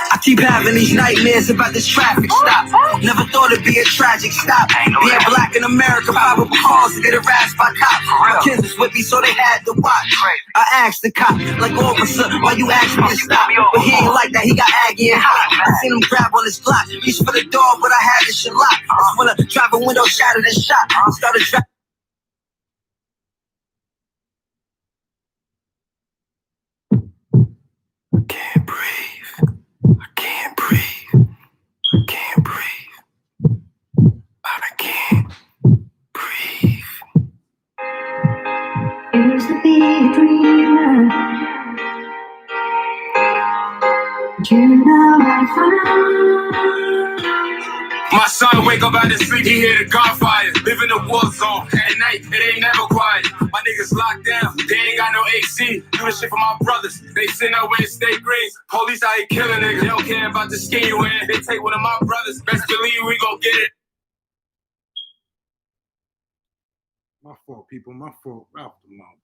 I keep having these nightmares about this traffic stop. Never thought it'd be a tragic stop. Being black in America, probable cause to get harassed by cops. My kids was with me, so they had to watch. I asked the cop, like, officer, why you asked me to stop? But he ain't like that, he got aggy and hot. I seen him grab on his block, reach for the door, but I had this shit locked. That's when a driver window shattered and shot. I started driving. I can't breathe. I can't breathe. I can't breathe. I can't breathe. Used to be a dreamer, but you know I found. My son wake up out of sleep, he hear the gunfire. Live in a war zone, at night it ain't never quiet. My niggas locked down, they ain't got no AC. Do this shit for my brothers, they send away state greens. Police out here killing niggas, they don't care about the skin you in. They take one of my brothers, best believe we gon' get it. My fault, people, my fault. Ralph the Mouth.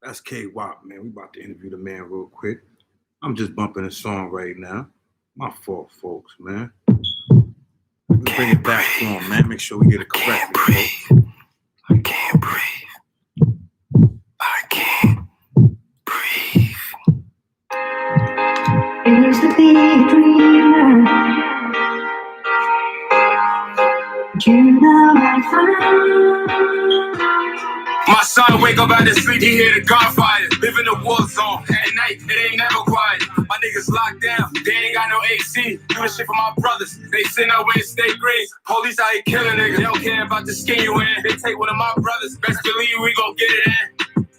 That's K-Wop, man. We about to interview the man real quick. I'm just bumping a song right now. My fault, folks, man. Bring it back to him, man. Make sure we get it correct. I can't breathe. I can't breathe. It used to be a dreamer, but you know I found. My son wake up out of sleep, he hear the gunfire. Live in a war zone, at night it ain't never quiet. My niggas locked down, they ain't got no AC. Do this shit for my brothers, they send away state greens. Police out here killing niggas, they don't care about the skin you in. They take one of my brothers, best believe we gon' get it in.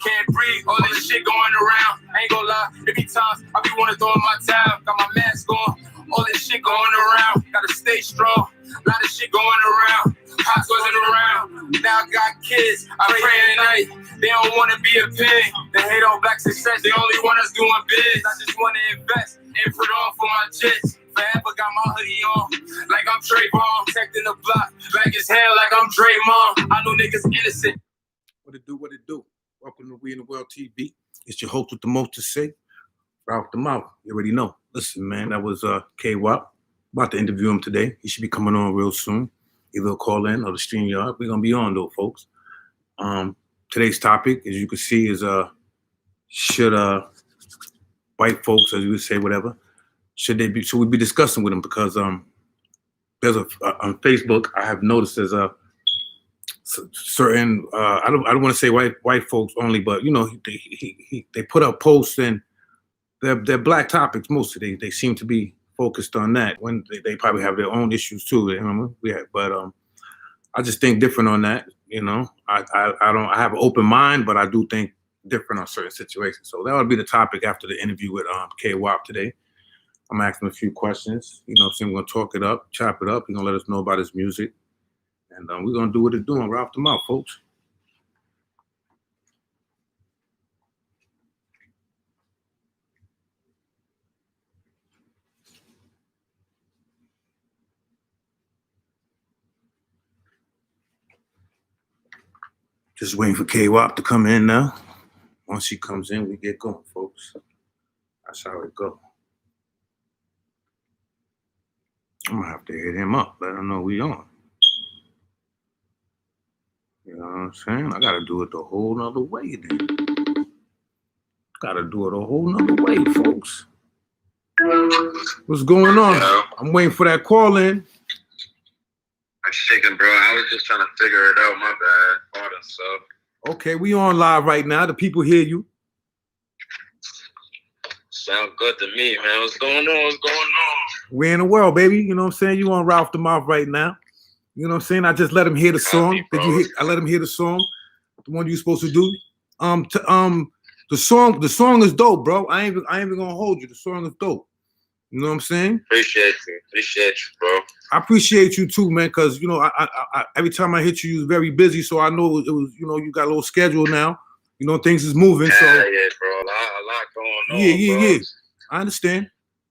Can't breathe, all this shit going around. I ain't gonna lie, there be times I be wanna throw in my towel. Got my mask on, all this shit going around. Gotta stay strong, a lot of shit going around. Pops wasn't around, now I got kids. I pray at night, they don't wanna be a pig. They hate on black success, they only want us doing biz. I just wanna invest and put on for my jits. Forever got my hoodie on, like I'm Trayvon. Protecting the block, black as hell like I'm Draymond. I know niggas innocent. What it do, what it do? Welcome to We in the World TV. It's your host with the most to say, Ralph the Mouth. You already know. Listen, man, that was K-Wop. About to interview him today. He should be coming on real soon. Either a call in or the StreamYard. We're gonna be on though, folks. Today's topic, as you can see, is should white folks, as you would say, whatever, should we be discussing with them? Because there's on Facebook, I have noticed there's a certain I don't want to say white folks only, but you know, they put up posts and they're black topics mostly. They seem to be focused on that when they probably have their own issues too. Remember? But I just think different on that. You know, I have an open mind, but I do think different on certain situations. So that would be the topic after the interview with K-Wop today. I'm asking him a few questions. You know what I'm saying? We're gonna talk it up, chop it up. He's gonna let us know about his music. And we're gonna do what it's doing. Ralph the Mouth, folks. Just waiting for K-Wop to come in now. Once he comes in, we get going, folks. That's how it go. I'm gonna have to hit him up, let him know we on. You know what I'm saying? I gotta do it the whole nother way then. Gotta do it a whole nother way, folks. What's going on? Yo. I'm waiting for that call in. I'm shaking, bro. I was just trying to figure it out. My bad. All that stuff. Okay, we on live right now. The people hear you. Sound good to me, man. What's going on? What's going on? We're in the world, baby. You know what I'm saying? You on Ralph the Mouth right now. You know what I'm saying? I just let him hear the song. Copy, Did you hear? I let him hear the song. The one you supposed to do. The song is dope, bro. I ain't even gonna hold you. The song is dope. You know what I'm saying? Appreciate you, bro. I appreciate you too, man. Cause you know, I every time I hit you, you was very busy. So I know it was, you know, you got a little schedule now. You know, things is moving. So yeah, bro. A lot going on. Yeah. Bro. I understand.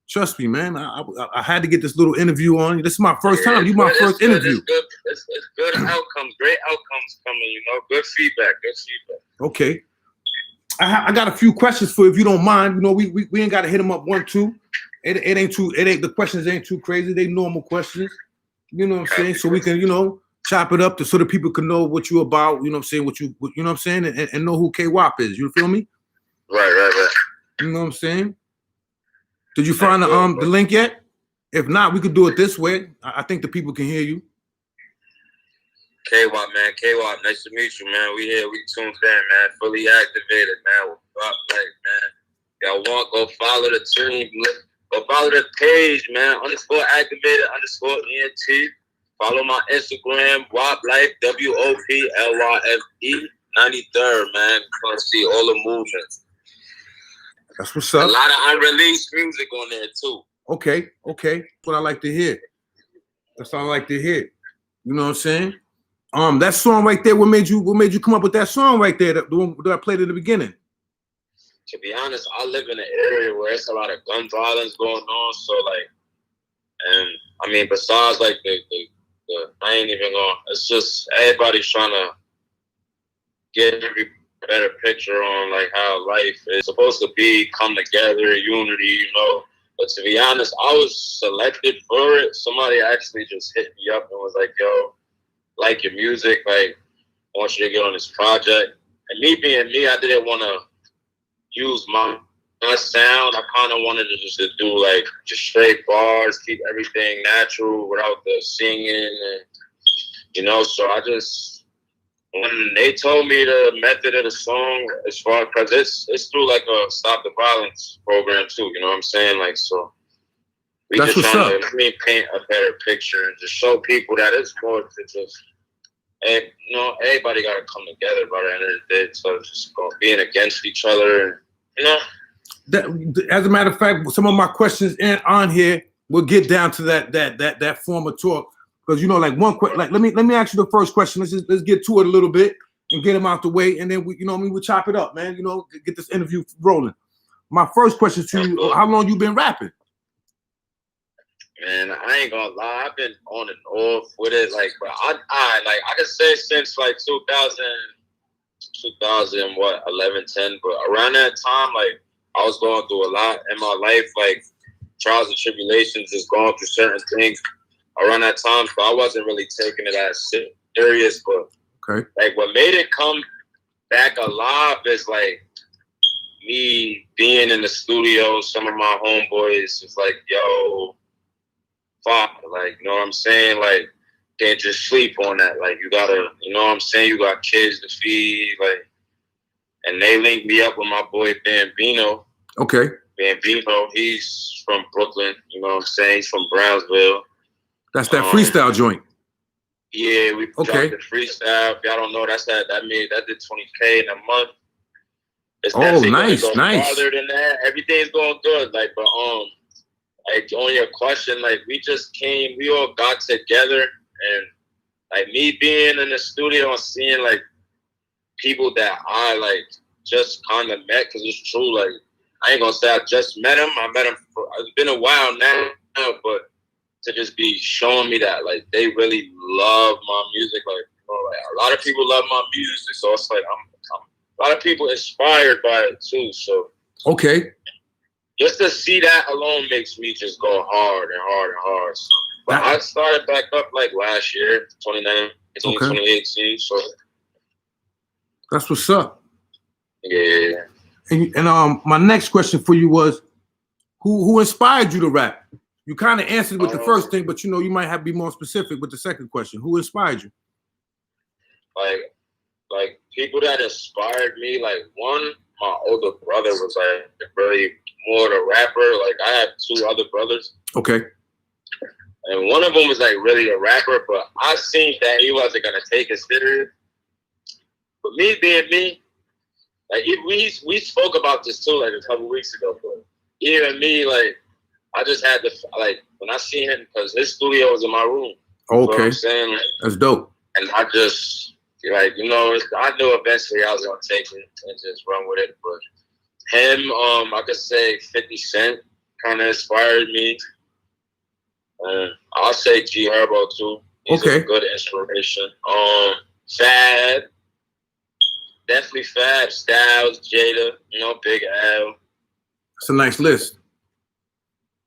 Trust me, man. I had to get this little interview on. This is my first time. You my first interview. It's good outcomes, great outcomes coming. You know, good feedback. Okay. I got a few questions for you, if you don't mind. You know, we ain't got to hit them up 1, 2. It ain't the questions ain't too crazy. They normal questions. You know what I'm saying? So we can, you know, chop it up so that people can know what you about. You know what I'm saying? You know what I'm saying? And know who K-Wop is. You feel me? Right. You know what I'm saying? Did you find the link yet? If not, we could do it this way. I think the people can hear you. K-Wop, man. K-Wop, nice to meet you, man. We here. We tuned in, man. Fully activated, man. Man. Y'all want, go follow the team. Go follow the page, man. _activated _ENT. Follow my Instagram, WOP Life, WOPLYFE 93rd, man. Gonna see all the movements. That's what's up. A lot of unreleased music on there too. Okay. That's what I like to hear. That's all I like to hear. You know what I'm saying? That song right there, what made you come up with that song right there, the one that I played at the beginning? To be honest, I live in an area where it's a lot of gun violence going on. So like, and I mean, besides like the I ain't even going. It's just everybody's trying to get every better picture on like how life is supposed to be, come together, unity, you know. But to be honest, I was selected for it. Somebody actually just hit me up and was like, "Yo, like your music, like I want you to get on this project." And me being me, I didn't want to use my sound. I kind of wanted to just do like just straight bars, keep everything natural without the singing, and you know. So I just, when they told me the method of the song, as far because it's through like a Stop the Violence program too. You know what I'm saying? Like, so we That's just trying to paint a better picture and just show people that it's more to just. And you know, everybody got to come together by the end of the day. So just being against each other, you know. As a matter of fact, some of my questions on here will get down to that form of talk, because you know, like let me ask you the first question. Let's get to it a little bit and get them out the way, and then we'll chop it up, man. You know, get this interview rolling. My first question to you: how long you been rapping? Man, I ain't gonna lie, I've been on and off with it, like, but I could say since like 2011, 10, but around that time, like, I was going through a lot in my life, like trials and tribulations, just going through certain things around that time, so I wasn't really taking it as serious, but okay, like what made it come back alive is like me being in the studio, some of my homeboys is like, yo, fuck, like, you know what I'm saying? Like, can't just sleep on that. Like, you gotta, you know what I'm saying? You got kids to feed, like, and they linked me up with my boy Bambino. Okay. Bambino, he's from Brooklyn, you know what I'm saying? He's from Brownsville. That's that freestyle joint. Yeah, we dropped the freestyle. If y'all don't know, that did 20K in a month. It's nice. Farther than that, everything's going good. Like, but like on your question, like we all got together, and like me being in the studio and seeing like people that I like just kind of met, because it's true. Like, I ain't gonna say I just met him. I met him it's been a while now, but to just be showing me that like they really love my music, like, you know, like a lot of people love my music, so it's like I'm a lot of people inspired by it too. So okay, just to see that alone makes me just go hard and hard and hard. So, but I started back up like last year, 2019, 2018. So that's what's up. Yeah. And my next question for you was, who inspired you to rap? You kind of answered with the first thing, but you know, you might have to be more specific with the second question. Who inspired you? Like people that inspired me, like one, my older brother was like really more the rapper. Like I have two other brothers. Okay. And one of them was like really a rapper, but I seen that he wasn't gonna take it serious. But me being me, like we spoke about this too, like a couple weeks ago. But even me, like I just had to like when I seen him, because his studio was in my room. Okay. You know what I'm saying? Like, that's dope. And I just like, you know, I knew eventually I was gonna take it and just run with it. But him, I could say 50 Cent. kind of inspired me. I'll say G Herbo too. He's a good inspiration. Fab, definitely Fab, Styles, Jada, Big L. It's a nice list.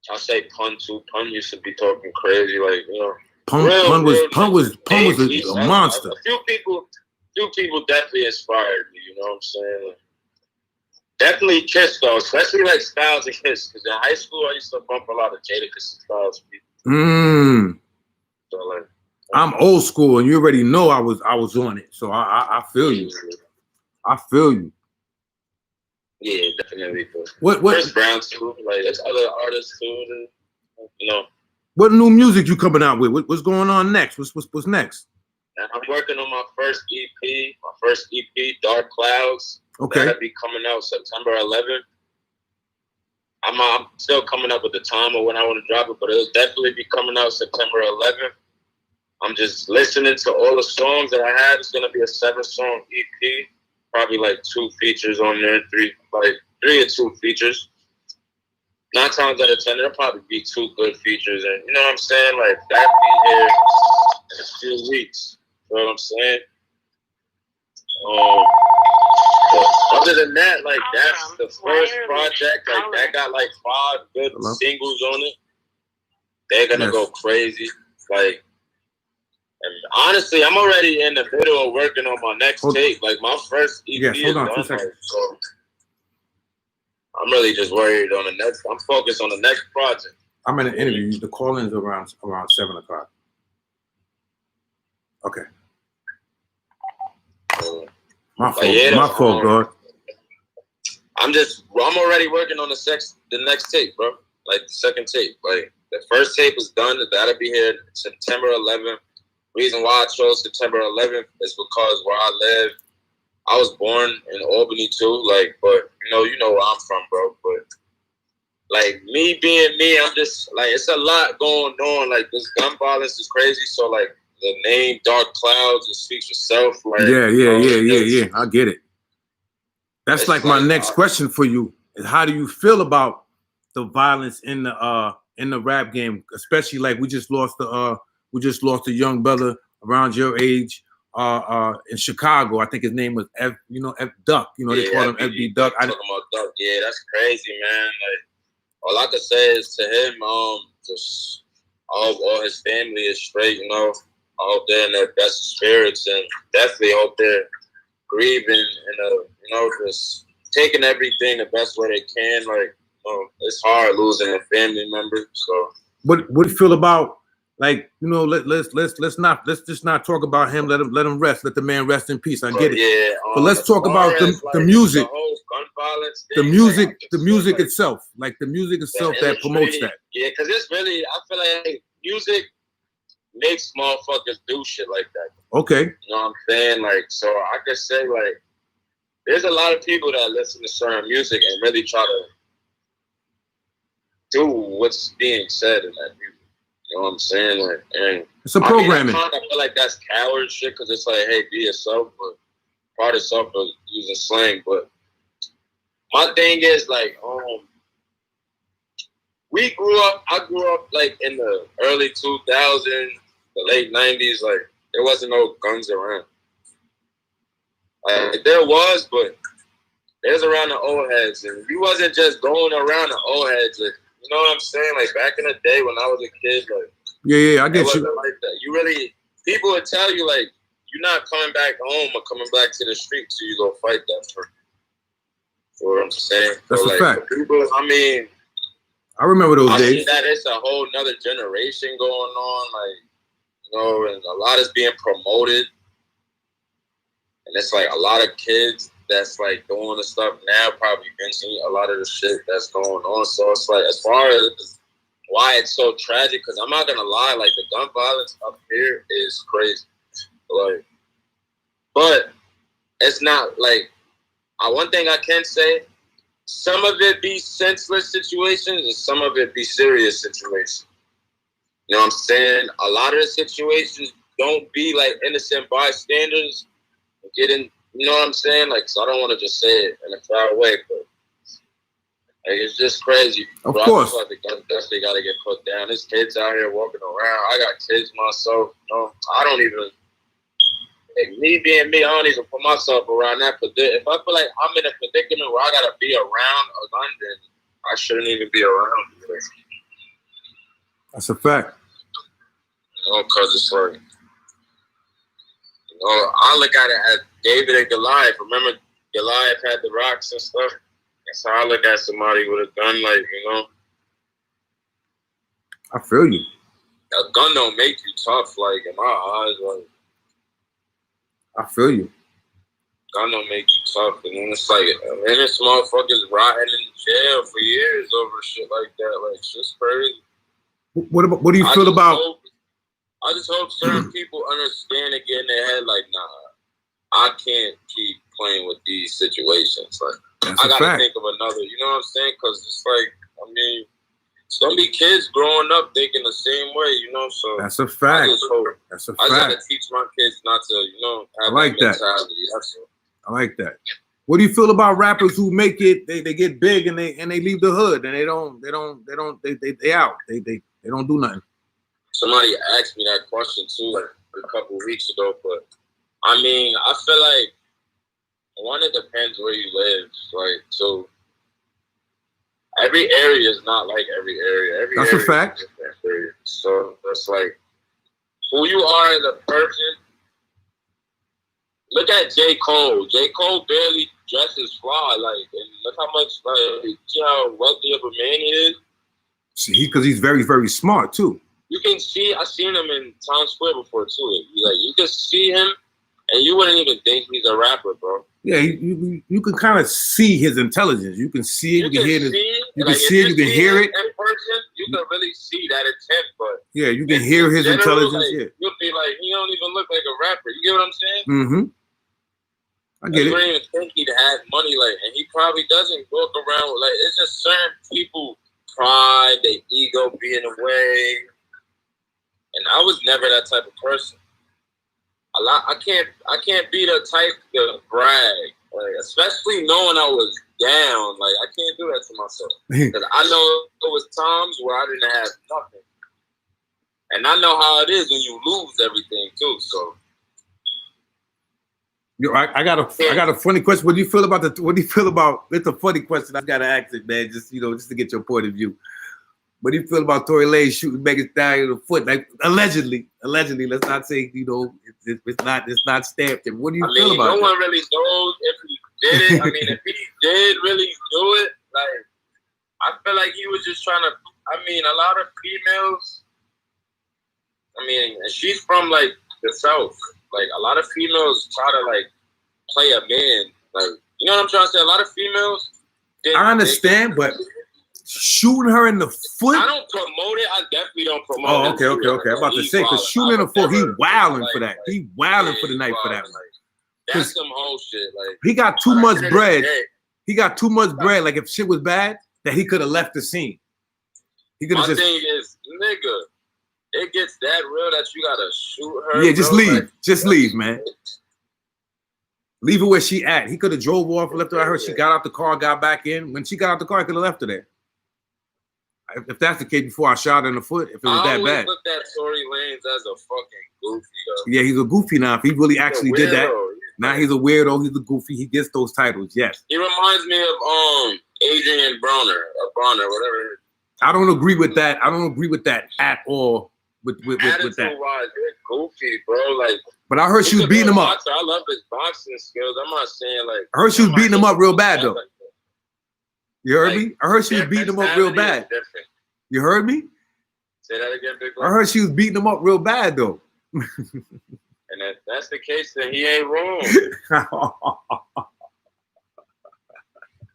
I'll say Pun too. Pun used to be talking crazy, like Pun was a monster. A few people definitely inspired me. You know what I'm saying? Definitely Kiss though, especially like Styles and Kiss. Because in high school I used to bump a lot of Jadakiss and Styles people. So like, I'm old school, and you already know I was on it. So I feel you. I feel you. Yeah, definitely. What Chris Brown too. Like there's other artists too. What new music you coming out with? What's going on next? What's next? I'm working on my first EP, Dark Clouds. Okay. That'll be coming out September 11th. I'm still coming up with the time of when I want to drop it, but it'll definitely be coming out September 11th. I'm just listening to all the songs that I have. It's gonna be a 7-song EP, probably like 2 features on there, 3 or 2 features. 9 times out of 10, there'll probably be 2 good features, and you know what I'm saying? Like that'll be here in a few weeks. You know what I'm saying? Other than that, like that's the first project. Like that got like 5 good singles on it. They're gonna go crazy. Like, and honestly, I'm already in the middle of working on my next tape. Like my first EP is done. Like, so I'm really just worried on the next. I'm focused on the next project. I'm in an interview. The call-in's around 7:00. Okay. My fault, God. I'm already working on the next tape, bro. Like the second tape. Like the first tape is done. That'll be here September 11th. Reason why I chose September 11th is because where I live, I was born in Albany too. Like, but you know where I'm from, bro. But like me being me, I'm just like it's a lot going on. Like this gun violence is crazy. So like the name Dark Clouds, it speaks for itself. Like, yeah. I get it. That's like my next question for you. Is how do you feel about the violence in the rap game, especially like we just lost a young brother around your age in Chicago. I think his name was F Duck. They call him FB Duck. Talking about Duck. Yeah, that's crazy, man. Like all I could say is to him, just all his family is straight. I hope they're in their best spirits, and definitely hope they're grieving and just taking everything the best way they can. Like, it's hard losing a family member. So, what do you feel about like let's just not talk about him. Let him rest. Let the man rest in peace. I get it. Yeah, but let's talk about the music. The whole gun violence thing, the music like, itself, like the music itself that promotes that. Yeah, because it's really I feel like music makes motherfuckers do shit like that. Okay. You know what I'm saying? Like, so I could say, like, there's a lot of people that listen to certain music and really try to do what's being said in that music. You know what I'm saying? Like, and it's a programming. I feel like that's coward shit because it's like, hey, be yourself, but part of yourself is using slang. But my thing is, like, I grew up like in the early 2000s, the late 90s, like there wasn't no guns around. Like there was, but there's around the old heads, and you wasn't just going around the old heads. Like, you know what I'm saying? Like back in the day when I was a kid, like yeah, I get it you. wasn't like that. You really, people would tell you like you're not coming back home or coming back to the street till you go fight that person. You know what I'm saying? That's so, a fact. People, I mean. I remember those days. I see that it's a whole nother generation going on, like, and a lot is being promoted. And it's like a lot of kids that's like doing the stuff now probably been seeing a lot of the shit that's going on. So it's like, as far as why it's so tragic, because I'm not going to lie, like the gun violence up here is crazy. Like, but it's not like, one thing I can say, some of it be senseless situations and some of it be serious situations. You know what I'm saying? A lot of the situations don't be like innocent bystanders getting, you know what I'm saying? Like, so I don't want to just say it in a foul way, but Like, it's just crazy. Of Bro, course. I feel like the gun definitely got to get put down. There's kids out here walking around. I got kids myself. You know, I don't even, like, me being me, I don't even put myself around that. But if I feel like I'm in a predicament where I got to be around a gun, then I shouldn't even be around it. That's a fact. You know, because it's like, you know, I look at it as David and Goliath. Remember, Goliath had the rocks and stuff? That's how I look at somebody with a gun, like, you know. I feel you. A gun don't make you tough, like, in my eyes. Like, I feel you. gun don't make you tough. And then it's like, and then this motherfuckers rotting in jail for years over shit like that. Like, shit's crazy. What do you feel about? I just hope certain people understand and get in their head, like, nah, I can't keep playing with these situations. Like, That's I a gotta fact. think of another, you know what I'm saying? Because it's like, I mean, it's gonna be kids growing up thinking the same way, you know? So That's a fact. I just hope, That's a I just gotta fact. teach my kids not to, you know, have I like that. mentality. That's all. I like that. What do you feel about rappers who make it? They get big and they leave the hood and they out. They don't do nothing. Somebody asked me that question too, like a couple of weeks ago. But I mean, I feel like one, it depends where you live. Like, so every area is not like every area. Every That's a area fact. is a different area. So it's like who you are as a person. Look at J. Cole. J. Cole barely dresses fly. Like, and look how much, like, see how wealthy of a man he is. See, because he's very, very smart too. You can see, I seen him in Times Square before too. Like, you can see him, and you wouldn't even think he's a rapper, bro. Yeah, you can kind of see his intelligence. You can see it. You can hear it. You can like, see it. You can hear it. In person, you can really see that it's him. But Yeah, you can hear his general, intelligence. like, Yeah. you'll be like, he don't even look like a rapper. You get what I'm saying? Mm-hmm. I get You it. don't even think he'd have money, like, and he probably doesn't walk around with, like, it's just certain people, pride, their ego be in the way. And I was never that type of person. I can't be the type to brag, like, especially knowing I was down. Like, I can't do that to myself. Because I know there was times where I didn't have nothing. And I know how it is when you lose everything too, so. Yo, I got a funny question. What do you feel about it's a funny question. I gotta ask it, man, just to get your point of view. What do you feel about Tory Lanez shooting Megan Thee Stallion in the foot? Like allegedly, let's not say, it's not stamped. What do you feel about no one really knows if he did it. I mean, if he did really do it, like, I feel like he was just trying to, I mean, a lot of females, I mean, and she's from like the South. Like, a lot of females try to, like, play a man. Like, you know what I'm trying to say? A lot of females. I understand, but shooting her in the foot. I don't promote it. I definitely don't promote it. Oh, okay. I'm about to say, because shooting in the foot, he wilding for that. He wilding for the night for that one. That's some whole shit. Like, he got too much bread. He got too much bread. Like, if shit was bad, that he could have left the scene. He could have just. My thing is, nigga, it gets that real that you gotta shoot her. Yeah, just bro. leave. Like, just leave, man. Leave her where she at. He could have drove off, left her. I heard she got out the car, got back in. When she got out the car, I could have left her there. If that's the case, before I shot her in the foot, if it was that bad. I always looked at Tory Lanez as a fucking goofy, though. Yeah, he's a goofy now. If he really actually did that, now he's a weirdo. He's a goofy. He gets those titles. Yes. He reminds me of Adrian Bronner, or Bronner, whatever. I don't agree with that. I don't agree with that at all. With that. Attitude-wise, they're goofy, bro. Like, but I heard she was beating him up. I love his boxing skills. I'm not saying like. I heard she was beating him up real bad though. Like, you heard me? I heard she was beating him up real bad. You heard me? Say that again, big boy. I heard she was beating him up real bad though. And if that's the case, then he ain't wrong.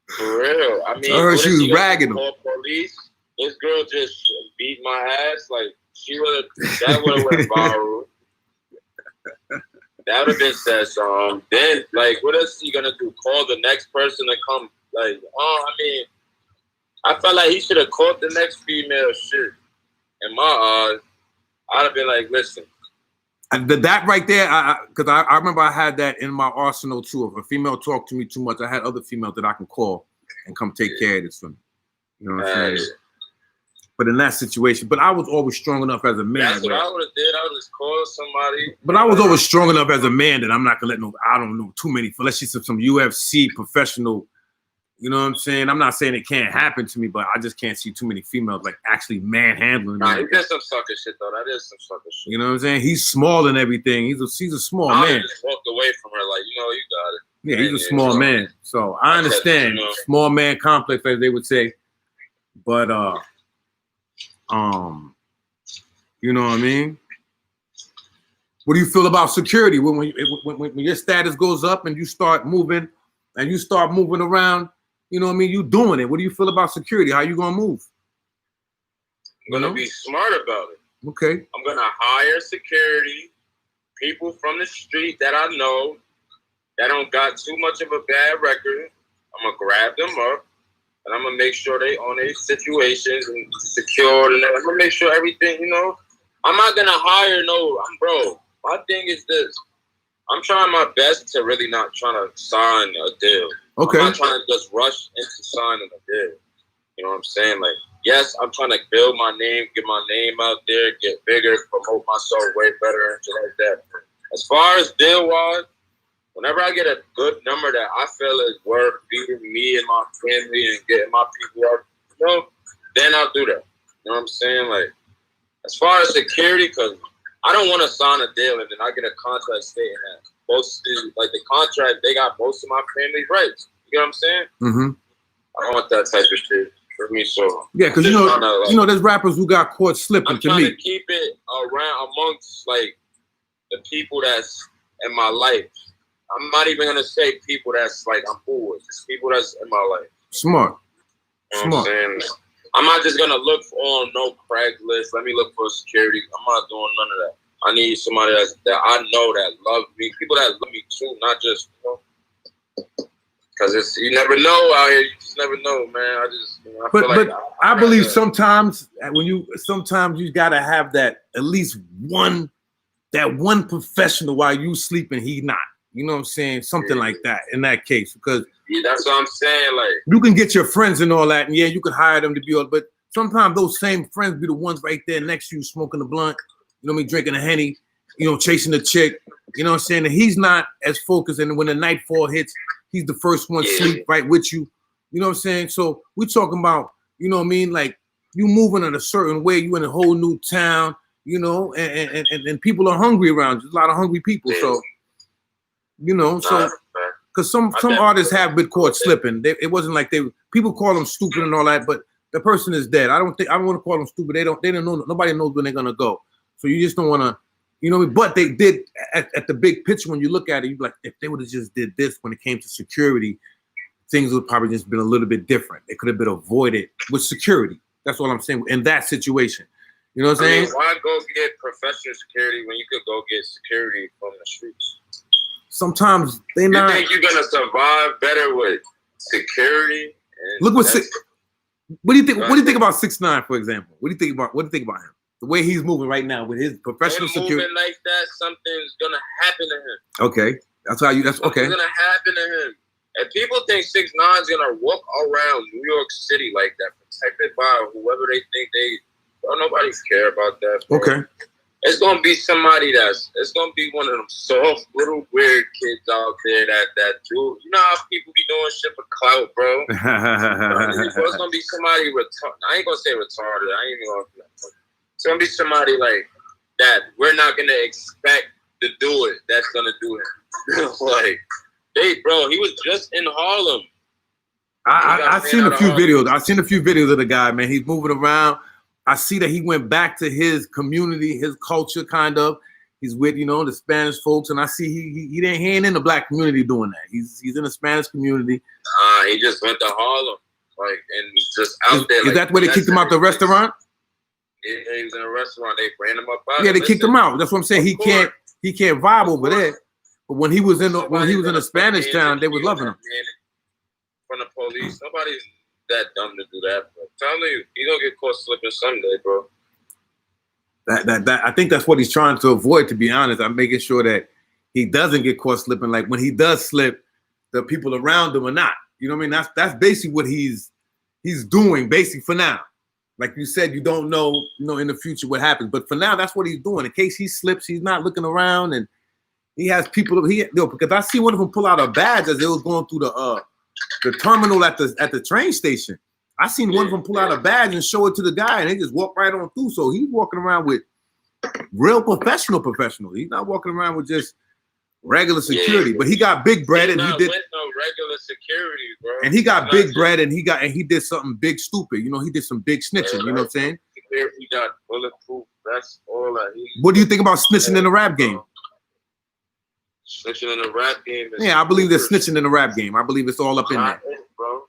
For real. I mean, I heard she was ragging him. Police. This girl just beat my ass. Like, that would have went viral. That would have been said something. Then, like, what else is he gonna do? Call the next person to come? Like, I mean, I felt like he should have caught the next female shit. In my eyes, I'd have been like, listen. That right there, because I remember I had that in my arsenal too. If a female talked to me too much, I had other females that I can call and come take care of this for me. You know what I'm saying? But in that situation, but I was always strong enough as a man. That's what I would have did. I would just call somebody. But I was always strong enough as a man that I'm not gonna let I don't know, too many, unless she's some UFC professional. You know what I'm saying? I'm not saying it can't happen to me, but I just can't see too many females like actually manhandling me. Nah, he did some sucker shit though. That is some sucker shit. You know what I'm saying? He's small and everything. He's a small man. Just walked away from her like, you got it. Yeah, he's a small man. So I understand small man complex, as they would say. But you know what I mean? What do you feel about security when your status goes up and you start moving around? You know what I mean? You doing it. What do you feel about security? How you gonna move? I'm gonna be smart about it. Okay. I'm gonna hire security, people from the street that I know that don't got too much of a bad record. I'm gonna grab them up and I'm gonna make sure they on their situations and secured, and I'm gonna make sure everything. I'm not gonna hire bro. My thing is this. I'm trying my best to really not trying to sign a deal. Okay. I'm not trying to just rush into signing a deal. You know what I'm saying? Like, yes, I'm trying to build my name, get my name out there, get bigger, promote myself way better, and shit like that. As far as deal-wise, whenever I get a good number that I feel is worth feeding me and my family and getting my people up, then I'll do that. You know what I'm saying? Like, as far as security, because I don't want to sign a deal and then I get a contract stating that the contract, they got most of my family's rights. You know what I'm saying? Mm-hmm. I don't want that type of shit for me. So yeah, because there's rappers who got caught slipping. I'm trying to keep it around amongst like the people that's in my life. I'm not even gonna say people that's like I'm cool with. It's people that's in my life. Smart. You know what I'm saying? I'm not just gonna look on no Craigslist. Let me look for security. I'm not doing none of that. I need somebody that I know that love me. People that love me too, not just because you never know out here. You just never know, man. I just I believe sometimes you gotta have that at least one professional while you sleeping, he not. You know what I'm saying? Something like that in that case, because that's what I'm saying. Like, you can get your friends and all that, and yeah, you can hire them to be all, but sometimes those same friends be the ones right there next to you smoking the blunt, you know what I mean, drinking a Henny, chasing the chick, you know what I'm saying? And he's not as focused, and when the nightfall hits, he's the first one sleep right with you. You know what I'm saying? So we're talking about, you know what I mean, like you moving in a certain way, you in a whole new town, and people are hungry around you. There's a lot of hungry people, so because some artists have been caught slipping. It wasn't like people call them stupid and all that, but the person is dead. I don't want to call them stupid. They don't know. Nobody knows when they're gonna go. So you just don't want to, but they did at the big picture. When you look at it, you be like, if they would have just did this when it came to security, things would probably just been a little bit different. It could have been avoided with security. That's what I'm saying in that situation. You know what I'm saying? Why go get professional security when you could go get security from the streets? Sometimes they not. You think you're gonna survive better with security? Look what do you think? What do you think about 6ix9ine, for example? What do you think about him? The way he's moving right now with his professional security. Moving like that, something's gonna happen to him. Okay, that's okay. Something's gonna happen to him. And people think 6ix9ine's gonna walk around New York City like that, protected by whoever they think nobody's care about that. Bro. Okay. It's gonna be somebody it's gonna be one of them soft little weird kids out there that do. You know how people be doing shit for clout, bro. It's gonna be somebody retarded. I ain't gonna say retarded. I ain't even gonna. It's gonna be somebody like that. We're not gonna expect to do it. That's gonna do it. Like, bro, he was just in Harlem. I've seen a few videos. I've seen a few videos of the guy, man. He's moving around. I see that he went back to his community, his culture, kind of. He's with, the Spanish folks, and I see he ain't in the black community doing that. He's in the Spanish community. He just went to Harlem, and just out there. Is that where they kicked him out the restaurant? Yeah, he was in a restaurant. They ran him up out. Yeah, they kicked him out. That's what I'm saying. He can't vibe over there. But when he was in a Spanish town, they was loving him. From the police, nobody's that dumb to do that. Bro. Tell me, you gonna get caught slipping someday, bro. That I think that's what he's trying to avoid. To be honest, I'm making sure that he doesn't get caught slipping. Like when he does slip, the people around him are not. You know what I mean? That's basically what he's he's doing basically for now. Like you said, you don't know, in the future what happens. But for now, that's what he's doing. In case he slips, he's not looking around, and he has people. Because I see one of them pull out a badge as they was going through the terminal at the train station. I seen one of them pull out a badge and show it to the guy, and they just walk right on through. So he's walking around with real professional. He's not walking around with just regular security. But he got big bread, and he did no regular security, bro. And he got big bread, and he did something big stupid. He did some big snitching. You know what I'm saying? He got bulletproof. That's all that. What do you think about snitching in the rap game? Snitching in the rap game. Yeah, I believe there's snitching in the rap game. I believe it's all up in there, bro.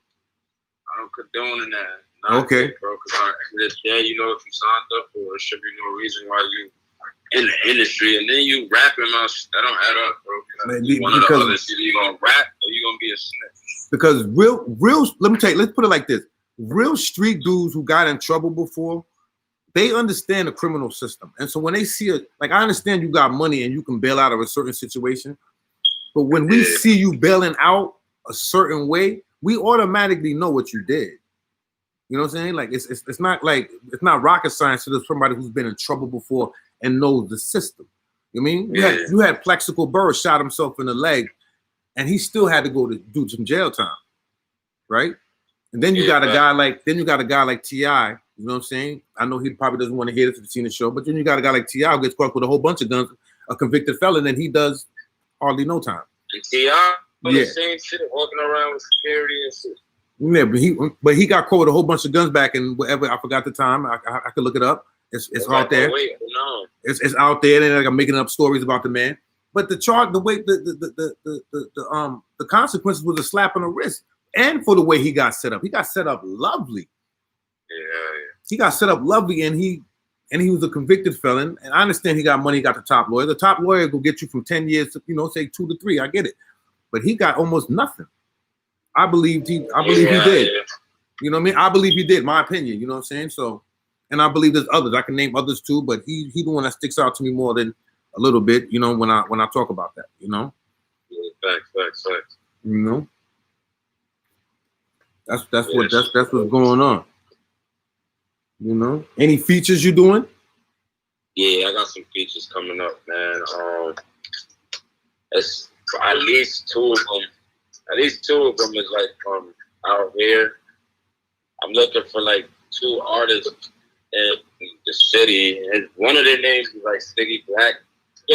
I don't condone that. Okay, bro. Because if you signed up for it, should be no reason why you in the industry, and then you rapping out. That don't add up, bro. One of the others, either you gonna rap or you gonna be a snitch. Because real. Let me tell you. Let's put it like this: real street dudes who got in trouble before, they understand the criminal system, and so when they see it, like I understand you got money and you can bail out of a certain situation, but when we see you bailing out a certain way, we automatically know what you did. You know what I'm saying? Like it's not like it's not rocket science to somebody who's been in trouble before and knows the system. You know what I mean? You had Plexical Burr shot himself in the leg, and he still had to go to do some jail time, right? And then you got a guy like T.I. You know what I'm saying? I know he probably doesn't want to hear this if he's seen the show, but then you got a guy like T.I. who gets caught with a whole bunch of guns, a convicted felon, and he does hardly no time. And T.I. the same shit, walking around with security and shit. Yeah, but he got caught with a whole bunch of guns back in whatever. I forgot the time. I could look it up. It's out there. It's out there, and like I'm making up stories about the man. But the consequences was a slap on the wrist, and for the way he got set up. He got set up lovely. Yeah. He got set up lovely, and he was a convicted felon. And I understand he got money. He got the top lawyer. The top lawyer will get you from 10 years to say 2 to 3. I get it, but he got almost nothing. I believe he did. Yeah. You know what I mean? I believe he did. My opinion. You know what I'm saying? So, and I believe there's others. I can name others too, but he the one that sticks out to me more than a little bit. You know, when I talk about that. You know. Yeah, facts. You know. That's what's going on. You know. Any features you doing? Yeah, I got some features coming up, man. It's at least two of them. At least 2 of them is like out here. I'm looking for like 2 artists in the city, and one of their names is like Siggy Black.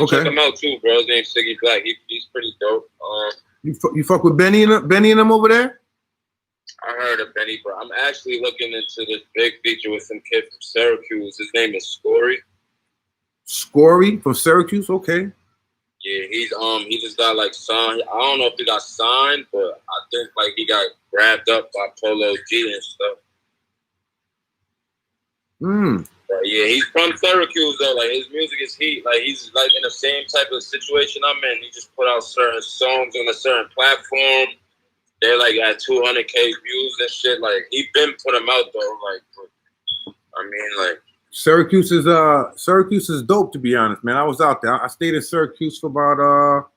Check him out too, bro. His name's Siggy Black. He's pretty dope. You fuck with Benny and them over there? I heard of Benny, but I'm actually looking into this big feature with some kid from Syracuse. His name is Scory. Scory from Syracuse, okay. Yeah, he just got like signed. I don't know if he got signed, but I think like he got grabbed up by Polo G and stuff. But yeah, he's from Syracuse though. Like his music is heat. Like he's like in the same type of situation I'm in. He just put out certain songs on a certain platform. They're like at 200K views and shit. Like he been put them out though. Like I mean like. Syracuse is dope, to be honest, man. I was out there. I stayed in Syracuse for about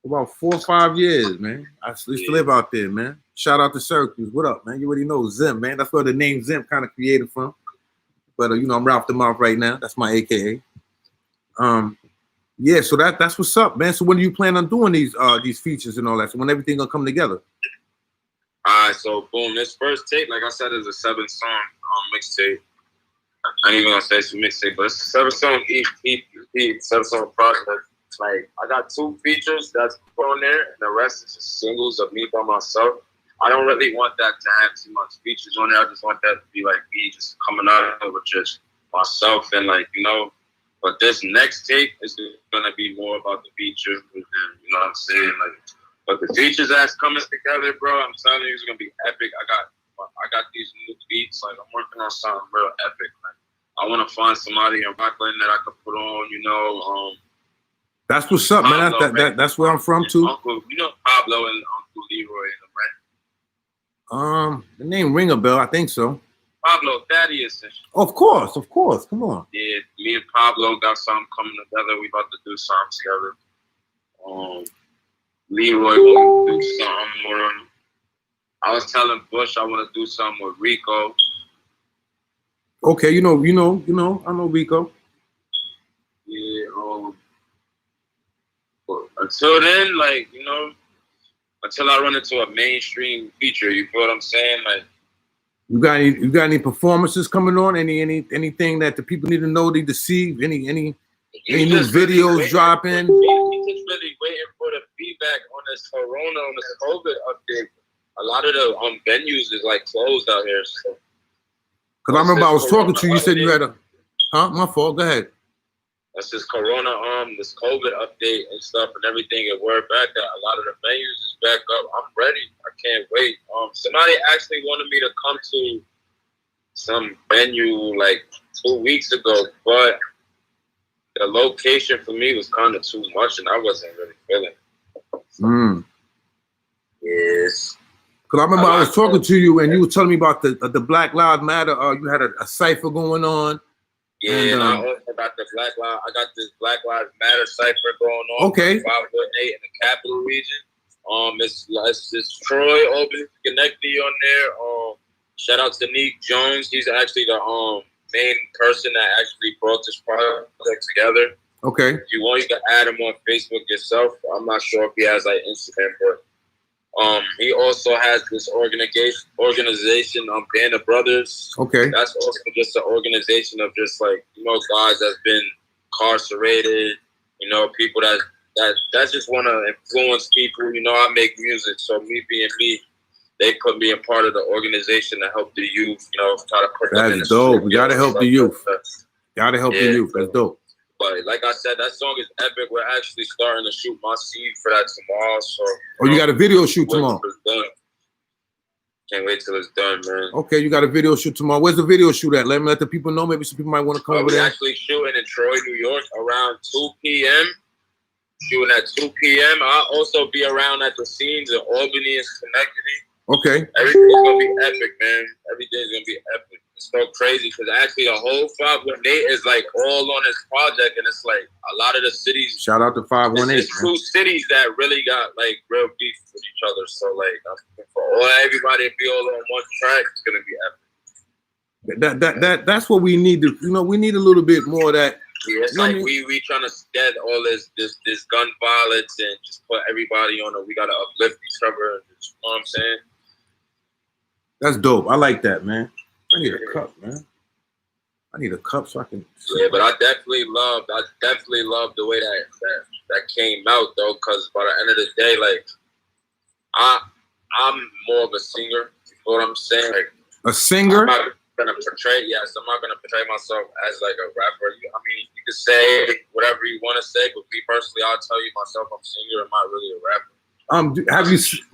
4 or 5 years, man. I used to live out there, man. Shout out to Syracuse. What up, man? You already know Zim, man. That's where the name Zim kind of created from. But I'm Ralph the Mouth right now. That's my AKA. Yeah. So that's what's up, man. So when do you plan on doing these features and all that? So when everything gonna come together? All right. So boom, this first tape, like I said, is a 7-song mixtape. I ain't even gonna say it's a mixtape, but it's a 7-song EP, 7-song project. Like I got 2 features that's on there, and the rest is just singles of me by myself. I don't really want that to have too much features on there. I just want that to be like me just coming out with just myself and like But this next tape is gonna be more about the features, and you know what I'm saying? Like, but the features that's coming together, bro. I'm telling you, it's gonna be epic. I got these new beats. Like I'm working on something real epic. Like, I want to find somebody in Rockland that I could put on. That's what's up, Pablo, man. That's where I'm from too. Uncle, Pablo and Uncle Leroy and them, right? The name ring a bell. I think so. Pablo Thaddeus. Of course. Come on. Yeah, me and Pablo got something coming together. We about to do something together. Leroy will do something more. I was telling Bush I want to do something with Rico. Okay, I know Rico. Yeah. But until then, like, until I run into a mainstream feature, you feel what I'm saying? Like, you got any performances coming on? Anything that the people need to know, need to see? Any new videos dropping? He's just really waiting for the feedback on this Corona, on this COVID update. A lot of the venues is like closed out here. So. Cause I remember I was talking to you. You said you had my fault. Go ahead. That's this Corona, this COVID update and stuff and everything. And we're back. A lot of the venues is back up. I'm ready. I can't wait. Somebody actually wanted me to come to some venue like 2 weeks ago, but the location for me was kind of too much, and I wasn't really feeling it. Yes. Cause I remember I was talking to you, and you were telling me about the Black Lives Matter. You had a cipher going on. Yeah, and I also got I got this Black Lives Matter cipher going on. Okay. 518 in the capital region. It's Troy Open Connecty on there. Shout out to Neek Jones. He's actually the main person that actually brought this project together. Okay. If you want, you can add him on Facebook yourself. I'm not sure if he has like Instagram, but he also has this organization, Band of Brothers. Okay. That's also just an organization of just like, guys that's been incarcerated, people that just want to influence people. I make music, so me being me, they put me in part of the organization to help the youth, try to put them in the dope. We gotta help the youth. Gotta help the youth. That's dope. But like I said, that song is epic. We're actually starting to shoot my scene for that tomorrow. So you got a video shoot tomorrow? Can't wait till it's done, man. Okay, you got a video shoot tomorrow. Where's the video shoot at? Let the people know. Maybe some people might want to come over there. We're actually shooting in Troy, New York around 2 p.m. Shooting at 2 p.m. I'll also be around at the scenes in Albany and Schenectady. Okay. Everything's going to be epic, man. Everything's going to be epic. It's so crazy because actually the whole 518 is like all on this project, and it's like a lot of the cities. Shout out to 518. It's two cities that really got like real beef with each other. So like for everybody to be all on one track, it's gonna be epic. That's what we need to. We need a little bit more of that. Yeah, it's like we trying to get all this gun violence and just put everybody on it. We gotta uplift each other. You know what I'm saying? That's dope. I like that, man. I need a cup, man. I need a cup so I can. Yeah, but I definitely love the way that came out though, because by the end of the day, like I'm more of a singer. You know what I'm saying? Like, a singer? I'm not gonna portray myself as like a rapper. I mean, you can say whatever you want to say, but me personally, I'll tell you myself, I'm a singer. I'm not really a rapper.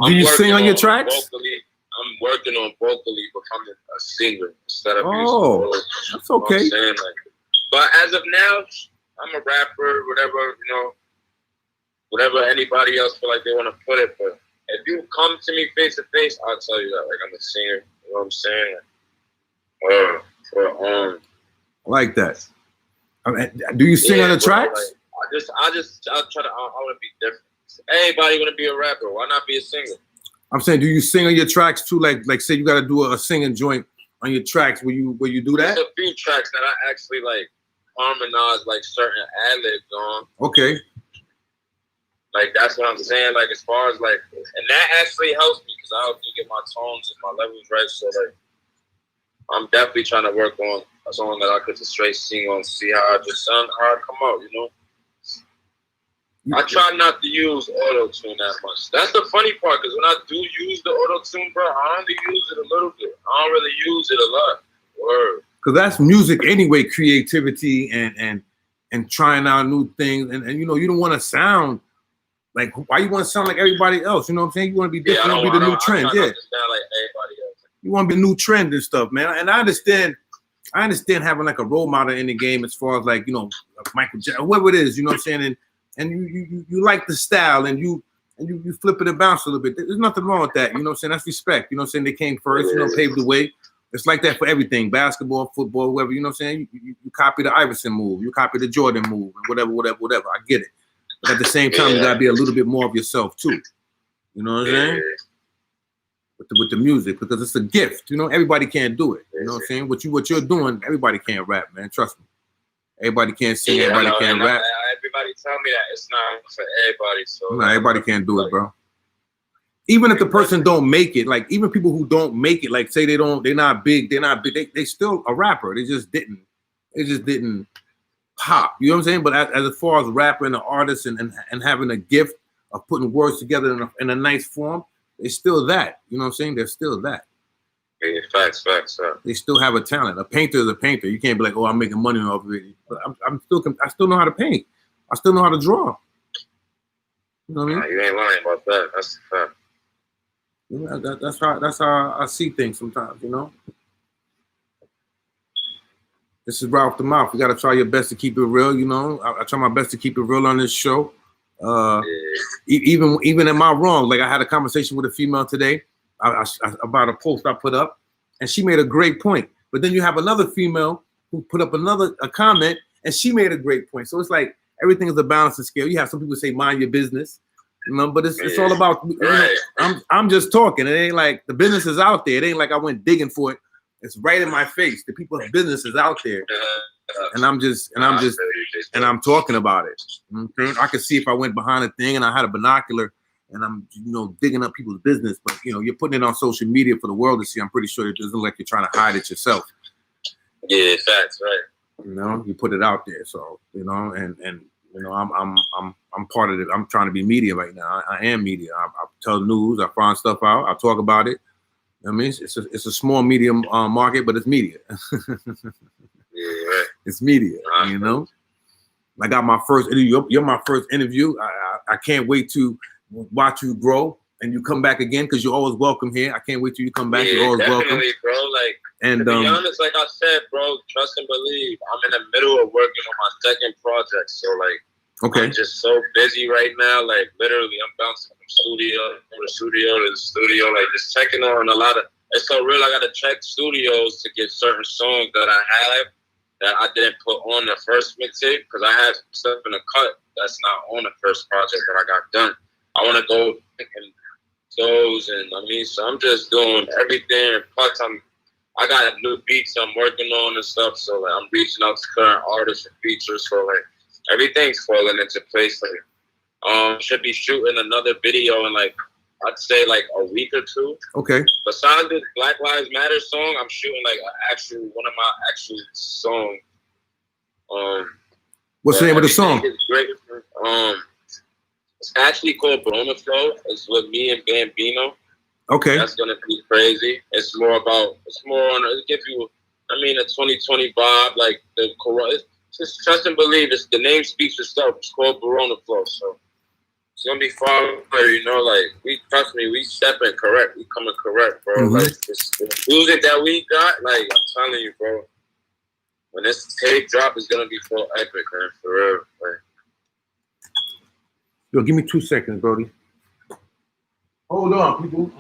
Do you sing on your tracks? Vocally, I'm working on vocally becoming a singer instead of music. That's okay. You know what I'm saying? But as of now, I'm a rapper, whatever anybody else feel like they want to put it. But if you come to me face to face, I'll tell you that like I'm a singer. You know what I'm saying? I like that. Do you sing on the tracks? Like, I want to be different. Everybody want to be a rapper. Why not be a singer? I'm saying, do you sing on your tracks too? Like say you got to do a singing joint on your tracks. Will you do that? There's a few tracks that I actually like harmonize like certain ad-libs on. Okay. Like that's what I'm saying. Like as far as like, and that actually helps me because I help me get my tones and my levels right. So like, I'm definitely trying to work on a song that I could just straight sing on, see how I just sound, how I come out. I try not to use auto-tune that much. That's the funny part, because when I do use the auto-tune, bro, I only use it a little bit. I don't really use it a lot. Word. Because that's music anyway, creativity and trying out new things. And you don't want to sound like, why you want to sound like everybody else? You know what I'm saying? You want to be different. You want to be the new trend. Yeah. Sound like everybody else. You want to be the new trend and stuff, man. And I understand having like a role model in the game as far as like, Michael Jackson, whoever it is, you know what I'm saying? And you like the style and you flip it and bounce a little bit. There's nothing wrong with that. You know what I'm saying? That's respect. You know what I'm saying? They came first, paved the way. It's like that for everything. Basketball, football, whoever, you know what I'm saying? You copy the Iverson move, you copy the Jordan move, and whatever. I get it. But at the same time, you gotta be a little bit more of yourself too. You know what I'm saying? with the music, because it's a gift. You know, everybody can't do it. You know what I'm saying? What you're doing, everybody can't rap, man. Trust me. Everybody can't sing. Everybody can't rap. Everybody tell me that it's not for everybody. So no, everybody can't do it, bro. Even if the person don't make it, like even people who don't make it, like say they're not big, they still a rapper. They just didn't pop. You know what I'm saying? But as far as rapping, an artist, and having a gift of putting words together in a nice form, they're still that. You know what I'm saying? They're still that. Yeah, facts. They still have a talent. A painter is a painter. You can't be like, oh, I'm making money off of it. But I still know how to paint. I still know how to draw. You know what I mean? You ain't lying about that. That's the fact. Yeah, that's how I see things sometimes. You know. This is right off the mouth. You got to try your best to keep it real. You know, I try my best to keep it real on this show. Even in my wrong, like I had a conversation with a female today about a post I put up, and she made a great point. But then you have another female who put up a comment, and she made a great point. So it's like everything is a balancing scale. You have some people say mind your business, you know, but it's all about. You know, I'm just talking. It ain't like the business is out there. It ain't like I went digging for it. It's right in my face. The people's business is out there, and I'm talking about it. Okay? I can see if I went behind a thing and I had a binocular and I'm, you know, digging up people's business. But you know, you're putting it on social media for the world to see. I'm pretty sure it doesn't look like you're trying to hide it yourself. Yeah, facts, right. You know, you put it out there, so you know, and you know, I'm part of it. I'm trying to be media right now. I am media. I tell news. I find stuff out. I talk about it. I mean, it's a small medium market, but it's media. Yeah, it's media. You know, I got my first interview. You're my first interview. I can't wait to watch you grow and you come back again because you're always welcome here. I can't wait till you come back. You're always welcome, bro. Like, and to be honest, like I said, bro, trust and believe. I'm in the middle of working on my second project, so like. Okay. I'm just so busy right now. Like literally, I'm bouncing from studio to studio, like just checking on a lot of. It's so real. I gotta check studios to get certain songs that I have that I didn't put on the first mixtape because I had stuff in the cut that's not on the first project that I got done. I want to go and those, and I mean, so I'm just doing everything. Plus, I got new beats I'm working on and stuff. So like, I'm reaching out to current artists and features. So like. Everything's falling into place. Like, should be shooting another video in like I'd say like a week or two. Okay. Besides this Black Lives Matter song, I'm shooting like one of my actual songs. What's the name of the song? It's great. It's actually called Corona Flow. It's with me and Bambino. Okay. That's gonna be crazy. It's more on. It give you, I mean, a 2020 vibe, like the Corona. Just trust and believe. The name speaks for itself. It's called Corona Flow. So it's gonna be fun. You know, like trust me, we stepping correct. We coming correct, bro. Mm-hmm. Like the music that we got, like I'm telling you, bro. When this tape drop, is gonna be so epic, man. For real. Like. Yo, give me 2 seconds, Brody. Hold on, people.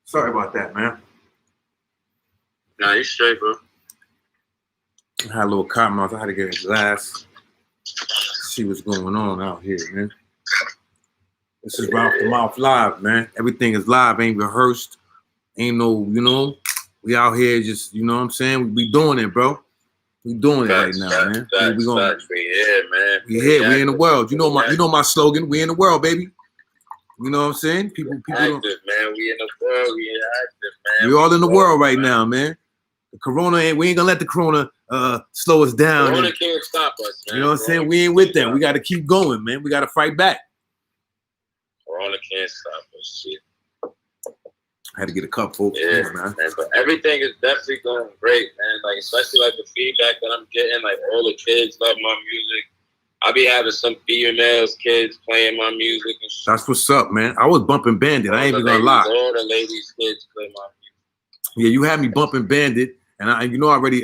Sorry about that, man. Nah, you straight, bro. I had a little cotton mouth. I had to get a glass. See what's going on out here, man. This is Ralph the Mouth Live, man. Everything is live, ain't rehearsed. Ain't no, you know, we out here just, you know what I'm saying? We doing it, bro. We doing it right now, man. We here, man. We here. We in the world. You know my slogan. We in the world, baby. You know what I'm saying? People active, man. We in the world. We active, man. We all in the world right now, man. The corona we ain't gonna let the corona slow us down. Corona can't stop us, man. You know what I'm saying? We ain't with them. We gotta keep going, man. We gotta fight back. Corona can't stop us, shit. I had to get a cup, folks. Yeah, man. But everything is definitely going great, man. Like, especially like the feedback that I'm getting, like all the kids love my music. I be having some females, kids playing my music and shit. That's what's up, man. I was bumping Bandit. I ain't even gonna lie. All the ladies, kids play my music. Yeah, you had me bumping Bandit, and I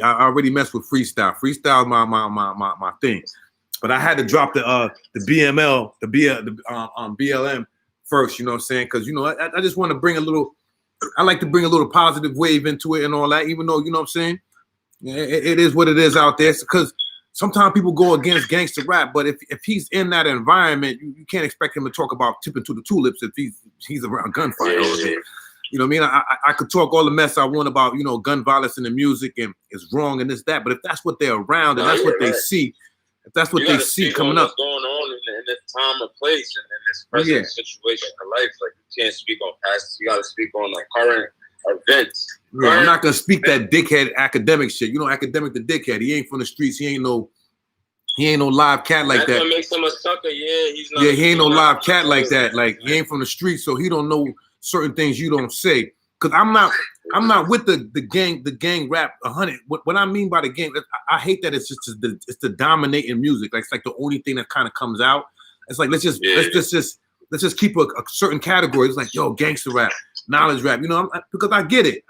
already messed with freestyle. Freestyle my thing, but I had to drop the BLM first. You know what I'm saying? Because I just want to bring a little. I like to bring a little positive wave into it and all that. Even though you know what I'm saying, it is what it is out there. Because sometimes people go against gangster rap, but if he's in that environment, you can't expect him to talk about tipping to the tulips if he's around gunfire all day. You know what I mean? I could talk all the mess I want about, gun violence in the music and it's wrong and this, that. But if that's what they're around and that's what they see, if that's what they see coming up. What's going on in this time and place and in this present situation in life. Like, you can't speak on past. You got to speak on like current events. Yeah, I'm not going to speak that dickhead academic shit. Academic the dickhead. He ain't from the streets. He ain't no live cat like that. That's what makes him a sucker. Yeah, he's not. Yeah, he ain't no live cat like that. Like, he ain't from the streets, so he don't know certain things you don't say. Cause I'm not with the gang rap 100. What I mean by the gang, I hate that it's the dominating music. Like, it's like the only thing that kind of comes out. It's like let's just keep a certain category. It's like, yo, gangster rap, knowledge rap. Because I get it,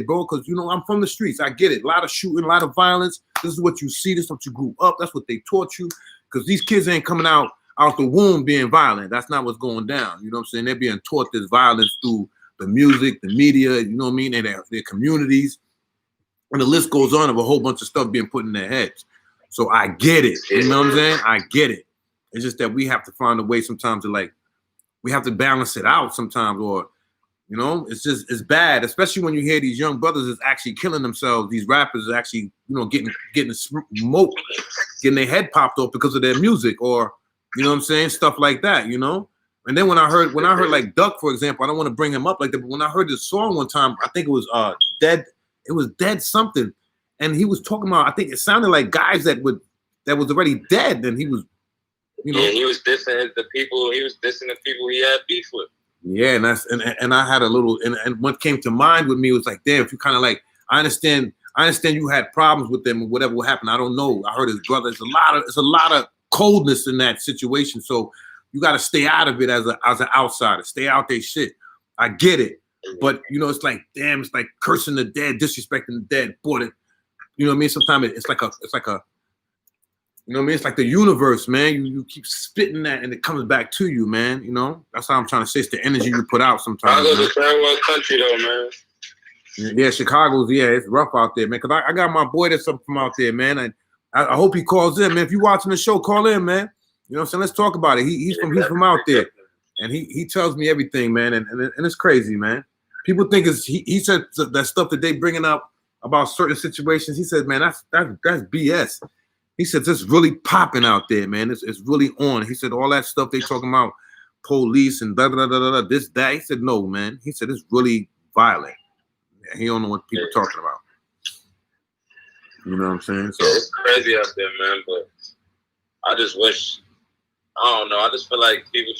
bro. Because I'm from the streets. I get it. A lot of shooting, a lot of violence. This is what you see. This is what you grew up. That's what they taught you. Because these kids ain't coming out the womb being violent. That's not what's going down. You know what I'm saying? They're being taught this violence through the music, the media, you know what I mean, and their communities. And the list goes on of a whole bunch of stuff being put in their heads. So I get it. You know what I'm saying? I get it. It's just that we have to find a way sometimes to we have to balance it out sometimes, or, it's bad, especially when you hear these young brothers is actually killing themselves. These rappers are actually, getting smoked, getting their head popped off because of their music, or, you know what I'm saying? Stuff like that, And then when I heard like Duck, for example, I don't want to bring him up like that, but when I heard this song one time, I think it was Dead something. And he was talking about, I think it sounded like guys that was already dead, and he was, Yeah, he was dissing the people he had beef with. Yeah, and I had a little, and what came to mind with me was like, damn, if you kind of like, I understand you had problems with them or whatever will happen. I don't know. I heard his brother. It's a lot of coldness in that situation. So you got to stay out of it as an outsider. Stay out there shit. I get it. But, it's like, damn, it's like cursing the dead, disrespecting the dead. Boy, you know what I mean? Sometimes it's like a, you know what I mean? It's like the universe, man. You keep spitting that and it comes back to you, man. That's how I'm trying to say. It's the energy you put out sometimes. Chicago's a third world country, though, man. Yeah, Chicago's, it's rough out there, man. Because I got my boy that's up from out there, man. I hope he calls in, man. If you're watching the show, call in, man. You know what I'm saying? Let's talk about it. He's from out there. And he tells me everything, man. And it's crazy, man. People think he said that stuff that they bringing up about certain situations. He said, man, that's BS. He said, it's really popping out there, man. It's really on. He said, all that stuff they talking about, police and this, that. He said, no, man. He said, it's really violent. He don't know what people talking about. You know what I'm saying? So it's crazy out there, man. But I just wish, I don't know. I just feel like people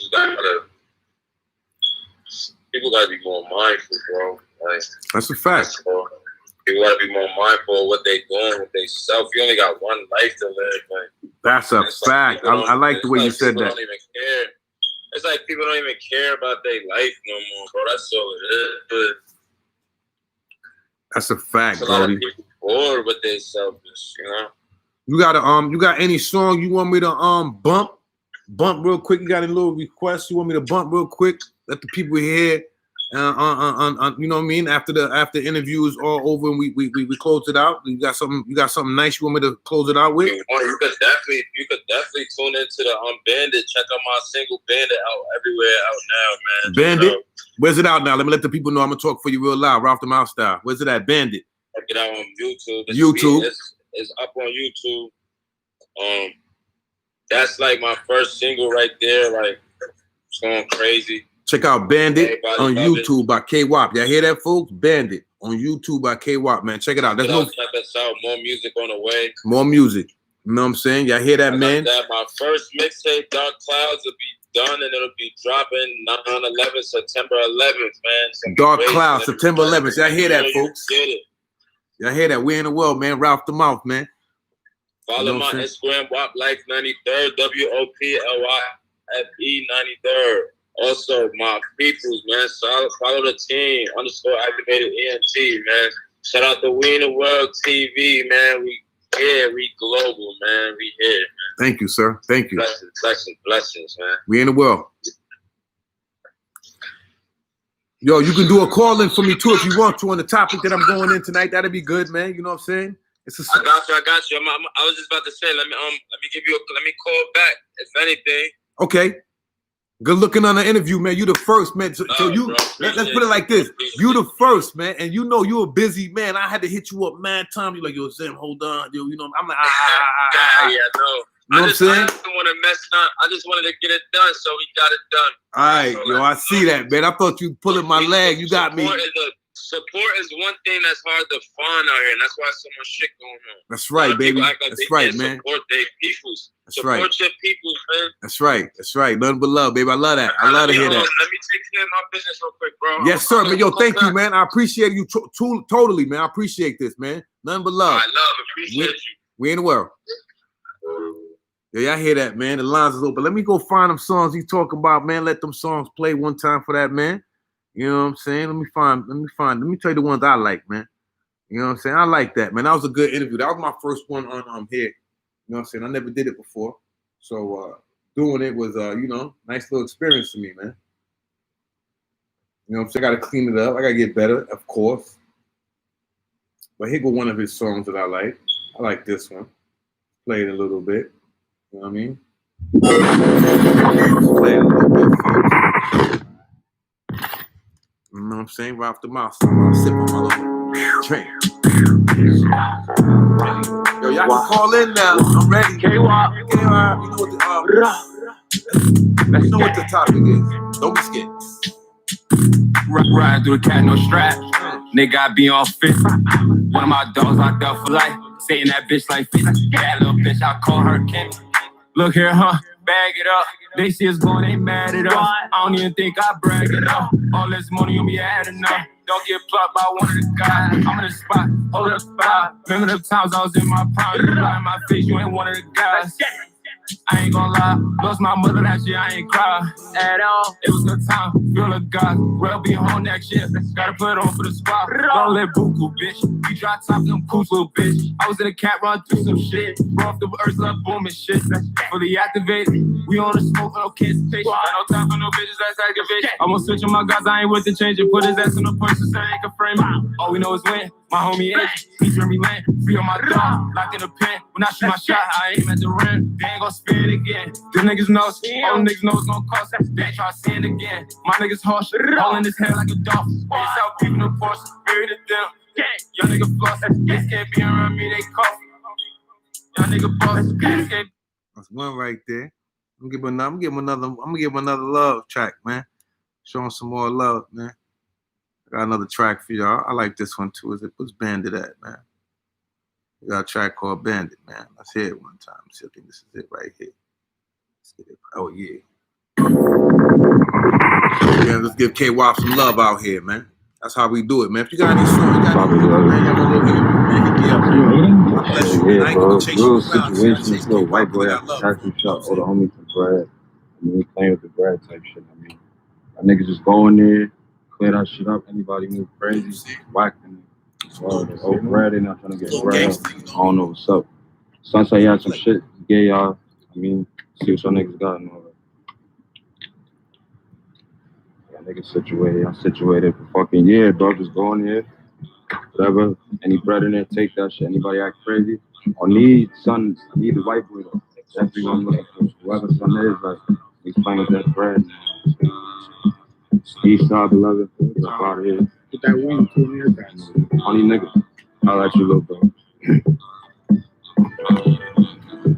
gotta be more mindful, bro. Like, that's a fact. People gotta be more mindful of what they doing with themselves. You only got one life to live, man. That's a fact. I like the way you said that. Don't even care. It's like people don't even care about their life no more, bro. That's all it is. That's a fact, bro. A lot of people bored with themselves, You got any song you want me to bump real quick? You got any little requests you want me to bump real quick? Let the people hear. You know what I mean? After the interview is all over and we close it out. You got something nice you want me to close it out with? You could definitely tune into the Bandit. Check out my single Bandit out everywhere out now, man. Bandit? Where's it out now? Let me let the people know. I'm gonna talk for you real loud, Ralph the Mouth style. Where's it at? Bandit. Check it out on YouTube. YouTube. It's up on YouTube. That's like my first single right there. Like, it's going crazy. Check out Bandit on YouTube by K-Wop. Y'all hear that, folks? Bandit on YouTube by K-Wop, man. Check it out. Check us out. More music on the way. More music. You know what I'm saying? Y'all hear that, man? My first mixtape, Dark Clouds, will be done, and it'll be dropping 9/11, September 11th, man. Some Dark crazy Cloud, niggas. September 11th. Y'all hear that, You folks? Get it. Y'all hear that? We in the world, man. Ralph the Mouth, man. Follow You know my what I'm Instagram, WOP Life 93rd, WOPLYFE 93rd. Also, my peoples, man. Follow the team, _activated ENT, man. Shout out to We in the World TV, man. We here, we global, man. We here, man. Thank you, sir. Thank you. Blessings, man. We in the world. Yo, you can do a call in for me too if you want to on the topic that I'm going in tonight. That'd be good, man. You know what I'm saying? I got you. I was just about to say, let me call back if anything. Okay. Good looking on the interview, man. You the first, man. So you let's put it like this. You the first, man, and you know you're a busy man. I had to hit you up mad times. You're like, yo, Zim, hold on, yo. You know, I'm like, Yeah, I know. You know what I'm saying? I didn't want to mess up. I just wanted to get it done, so we got it done. All right, So, yo, I see that, man. I thought you pulling my leg. You got me. Support is one thing that's hard to find out here, and that's why so much shit going on. That's right, baby. Like That's right, man. Support their peoples. That's support right. your peoples, man. That's right. That's right. Nothing but love, baby. I love that. I love to hear that. Let me take care of my business real quick, bro. Yes, sir, man. Yo, thank you, man. I appreciate you totally, man. I appreciate this, man. Nothing but love. Appreciate you. We in the world. Yeah, y'all hear that, man. The lines is open. Let me go find them songs he's talking about, man. Let them songs play one time for that, man. You know what I'm saying? Let me tell you the ones I like, man. You know what I'm saying? I like that, man. That was a good interview. That was my first one on here. You know what I'm saying? I never did it before. So doing it was nice little experience for me, man. You know what I'm saying? I gotta clean it up. I gotta get better, of course. But here go one of his songs that I like. I like this one. Play it a little bit. You know what I mean? Play it a little bit, folks. You know what I'm saying? Right off the mouth. So I'm sip on my little drink. Yo, y'all can call in now. I'm ready. K-Wop. You know what the topic is. Don't be scared. Riding through the cat, no strap. Nigga, I be on fit. One of my dogs locked up for life. Saying that bitch like fit. That little bitch, I call her Kim. Look here, huh? Bag it up. They see us going, they mad at us. I don't even think I brag it up. All this money on me adding up. Don't get plucked by one of the guys. I'm in the spot, hold up spot. Remember the times I was in my prime. You lie in my face, you ain't one of the guys. I ain't gonna lie, lost my mother that year, I ain't cry at all. It was good time, feel like God. We'll be home next year. Gotta put it on for the spot. Don't let buku, bitch. We drop top them cools, little bitch. I was in a cat run through some shit. Off the earth, love booming shit. Fully activated. We on the smoke, no kids, patient. No time for no bitches, that's activation. I'm gonna switch on my guys, I ain't with the change it. Put his ass in the person so they can frame it. All we know is win. My homie Edge, he drew me land. Free on my dog, locked in the pen. When I shoot my shot, I aim at the rim. They ain't gonna spin it again. Them niggas know, all them niggas know it's gonna cost. They try to sin again. My niggas harsh, all in his head like a dolphin. They out peeping the Porsche, buried it down. Young nigga floss, this can't be around me, they cough. Young nigga boss, this can't. That's one right there. I'm gonna give him another love track, man. Show him some more love, man. I got another track for y'all. I like this one too. What's Bandit at, man? We got a track called Bandit, man. Let's hear it one time. See, I think this is it right here. Let's get it. Oh yeah. Yeah, let's give K-Wop some love out here, man. That's how we do it, man. If you got any songs, you got any man, y'all gonna go here, man. Hit me up. Bless you, man. I ain't gonna chase you around. Situations, little white boy after tattoo shop, all the homies some bread. I mean, we playing with the bread type shit. I mean, my niggas just go in there, clear that shit up. Anybody move crazy, whack them. Well, the old bread, they not trying to get bread. I don't know what's up. Sunset, y'all some shit. Yeah, y'all. I mean, see what y'all niggas got and all that. Y'all niggas situated. I'm situated for fucking year, dog. Just go in there. Whatever. Any bread in there, take that shit. Anybody act crazy? Or need sons, need the white boy though. That's what I'm looking for. Whoever son is, like, he's playing with that bread. East side, beloved. Get up out of here. Get that wing to an air back. Honey nigga. I'll let you look, bro.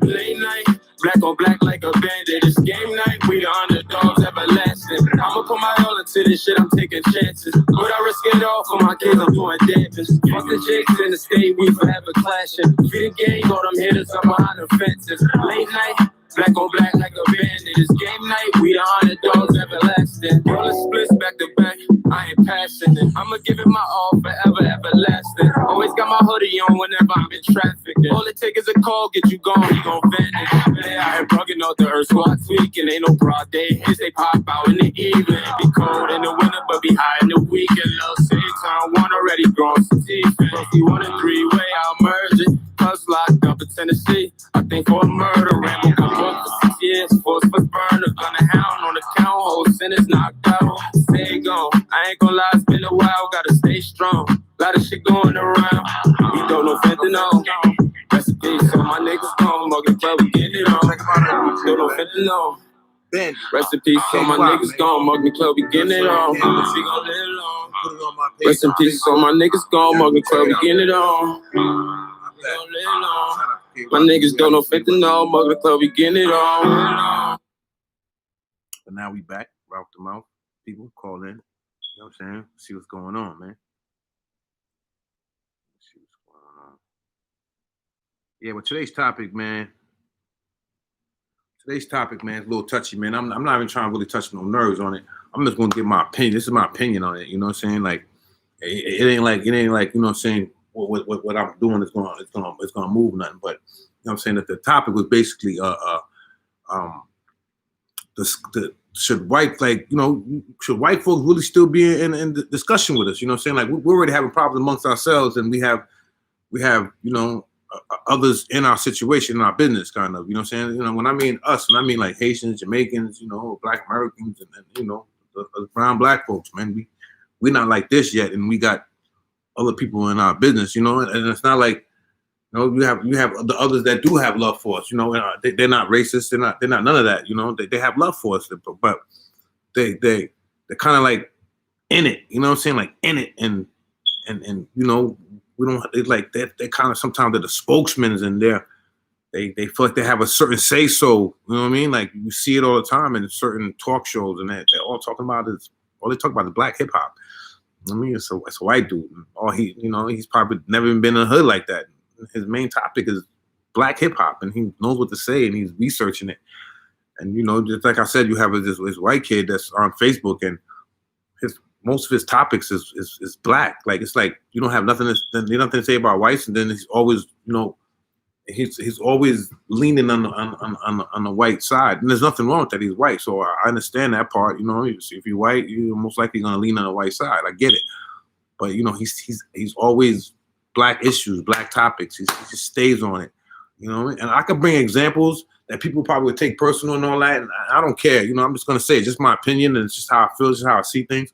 Late night, black on black like a bandit. It's game night, we the underdogs everlasting. I'ma put my all into this shit, I'm taking chances. Would I risk it all for my kids? I'm doing damage. Fuck the Jakes in the state, we forever clashing. Feed the game, all them hitters, I'm behind the fences. Late night, Black on black like a bandit. It's game night, we the underdogs everlasting. Rollin' splits back to back, I ain't passing it. I'ma give it my all forever, everlasting. Always got my hoodie on whenever I'm in traffic. All it take is a call, get you gone, you gon' vanish. Yeah, I ain't bugging out the earth, squad tweaking. Ain't no broad day, hits they pop out in the evening. Be cold in the winter, but be high in the weekend. Little city town, one already grown some teeth. 51 and 3-way, I'll merge it. Plus locked up in Tennessee. I think for a murder, Rambo got booked for 6 years. Force was burner, gonna hound on the count, whole sentence knocked out. Stay gone, I ain't gonna lie, it's been a while, gotta stay strong. Lot of shit going around, we don't know fentanyl. Recipes, so my niggas gone, mugging club, we getting it on. Don't know fentanyl. Rest in peace, so my niggas gone, mugging club, we getting it on. We gon' live long. Rest in peace, so my niggas gone, mugging club, we getting it on. My niggas don't know fentanyl, mug the club, we getting it on. But now we back, route the mouth. People call in. You know what I'm saying? See what's going on, man. See what's going on. Yeah, but today's topic, man. Is a little touchy, man. I'm not even trying to really touch no nerves on it. I'm just gonna give my opinion. This is my opinion on it. You know what I'm saying? Like, it ain't like, you know what I'm saying? What I'm doing is gonna move nothing. But you know what I'm saying, that the topic was basically should white folks really still be in the discussion with us? You know what I'm saying? Like, we're already having problems amongst ourselves, and we have you know, others in our situation, in our business, kind of. You know what I'm saying? You know, when I mean us, and I mean like Haitians, Jamaicans, you know, Black Americans, and you know, the brown Black folks, man. We're not like this yet, and we got other people in our business, you know, and it's not like, you know, you have the others that do have love for us, you know, and they're not racist, they're not none of that, you know, they have love for us, but they're kind of like in it, you know what I'm saying, like in it, and you know, we don't, they're kind of, sometimes they're the spokesmen, and they feel like they have a certain say so, you know what I mean, like you see it all the time in certain talk shows, and they're all talking about is, all they talk about is Black hip hop. I mean, it's a white dude. You know, he's probably never even been in a hood like that. His main topic is Black hip hop, and he knows what to say, and he's researching it. And you know, just like I said, you have this white kid that's on Facebook, and most of his topics is Black. Like, it's like you don't have nothing to say about whites, and then he's always, you know, he's always leaning on the white side, and there's nothing wrong with that. He's white, so I understand that part. You know, if you're white, you're most likely gonna lean on the white side. I get it, but you know, he's always Black issues, Black topics. He just stays on it. You know, and I could bring examples that people probably would take personal and all that, and I don't care. You know, I'm just gonna say it's just my opinion, and it's just how I feel, it's just how I see things.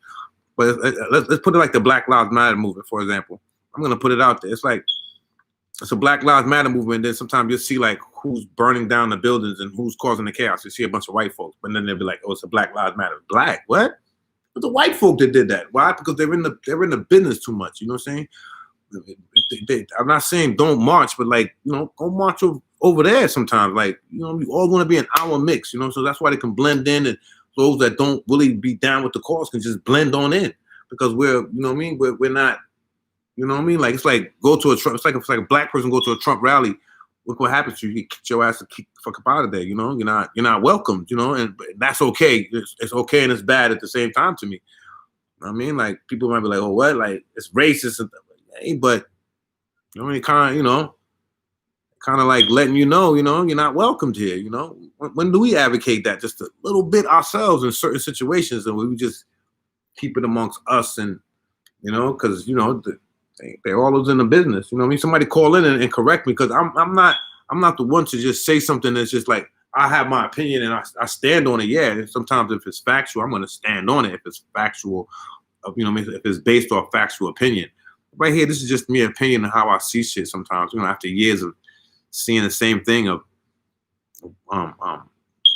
But let's put it like the Black Lives Matter movement, for example. I'm gonna put it out there. It's like, it's a Black Lives Matter movement. Then sometimes you'll see like who's burning down the buildings and who's causing the chaos. You see a bunch of white folks, but then they'll be like, "Oh, it's a Black Lives Matter." Black? What? But the white folk that did that. Why? Because they're in the business too much. You know what I'm saying? I'm not saying don't march, but like, you know, go march over there sometimes. Like, you know, we all want to be in our mix. You know, so that's why they can blend in, and those that don't really be down with the cause can just blend on in, because we're, you know what I mean? We're not. You know what I mean? Like, it's like go to a Trump. It's like a Black person go to a Trump rally. Look what happens to you. You kick your ass to kick the fuck up out of there. You know, you're not welcomed. You know, and that's okay. It's okay and it's bad at the same time to me. You know what I mean? Like, people might be like, "Oh, what? Like, it's racist." Hey, but you know, kind of like letting you know, you're not welcomed here. You know, when do we advocate that just a little bit ourselves in certain situations, and we just keep it amongst us, and you know, because you know they're all in the business. You know what I mean? Somebody call in and correct me, because I'm not the one to just say something that's just like, I have my opinion and I stand on it. Yeah, and sometimes if it's factual, I'm going to stand on it. If it's factual, you know what I mean? If it's based off factual opinion. Right here, this is just me opinion of how I see shit sometimes. You know, after years of seeing the same thing of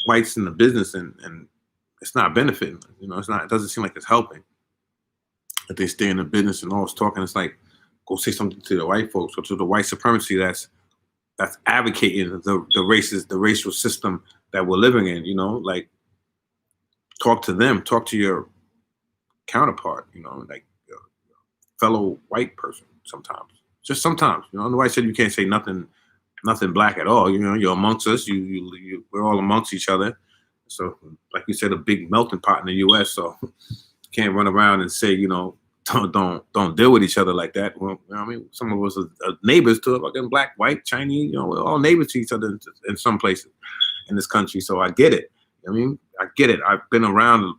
whites in the business, and it's not benefiting. You know, it doesn't seem like it's helping. That they stay in the business and always talking. It's like, go say something to the white folks or to the white supremacy that's advocating the racial system that we're living in. You know, like, talk to them, talk to your counterpart. You know, like your fellow white person. Sometimes, just sometimes. You know, the white said you can't say nothing nothing black at all. You know, you're amongst us. We're all amongst each other. So, like you said, a big melting pot in the U.S. So, you can't run around and say, you know, don't deal with each other like that. Well, you know what I mean, some of us are neighbors to fucking black, white, Chinese. You know, we're all neighbors to each other in some places in this country. So I get it. I mean, I get it. I've been around.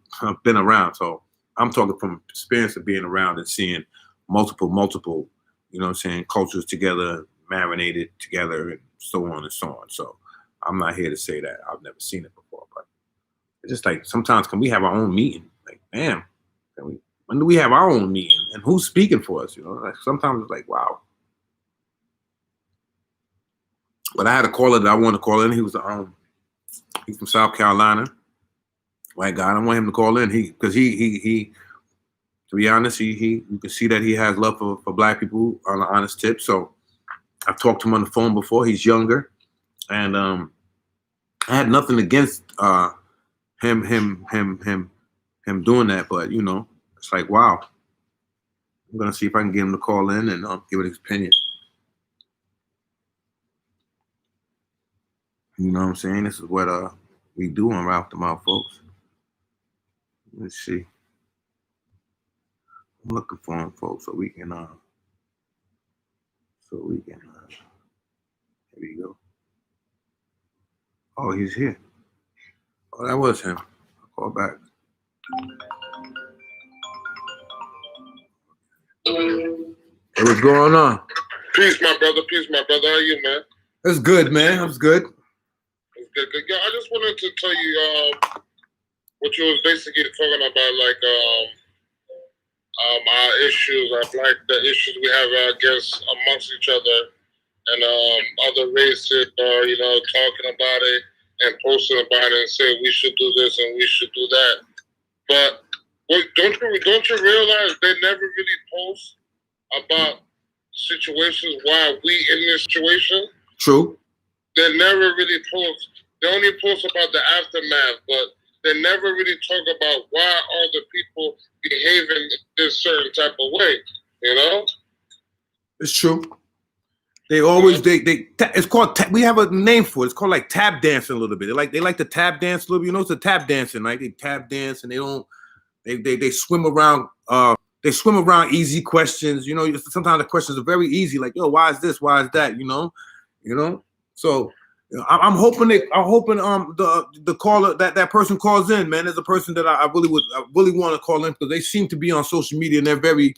So I'm talking from experience of being around and seeing multiple, you know what I'm saying, cultures together, marinated together, and so on and so on. So I'm not here to say that I've never seen it before, but it's just like sometimes can we have our own meeting? Like, damn, when do we have our own meeting? And who's speaking for us? You know, like sometimes it's like, wow. But I had a caller that I wanted to call in. He was he's from South Carolina, white guy. I don't want him to call in. Because he to be honest, you can see that he has love for black people on an honest tip. So I've talked to him on the phone before. He's younger, and I had nothing against him doing that. But you know, it's like, wow. I'm gonna see if I can get him to call in and give it his opinion. You know what I'm saying? This is what we do on Ralph the Mouth, folks. Let's see. I'm looking for him, folks, so we can here we go. Oh, he's here. Oh, that was him. I'll call back. Hey, what's going on? Peace, my brother. Peace, my brother. How are you, man? That's good, man. That's good. It's good, good. Yeah, I just wanted to tell you what you was basically talking about, like our issues, like the issues we have, I guess, amongst each other, and other races are, you know, talking about it and posting about it and say we should do this and we should do that. But don't you realize they never really post about situations why we in this situation? True. They never really post. They only post about the aftermath, but they never really talk about why are the people behaving this certain type of way. You know? It's true. They always it's called we have a name for it. It's called like tap dancing a little bit. They like to tap dance a little bit. You know, it's a tap dancing, right? They tap dance and they swim around. They swim around easy questions. You know, sometimes the questions are very easy, like, yo, why is this? Why is that? You know. So you know, I'm hoping the caller that person calls in, man. There's a person that I really want to call in because they seem to be on social media and they're very.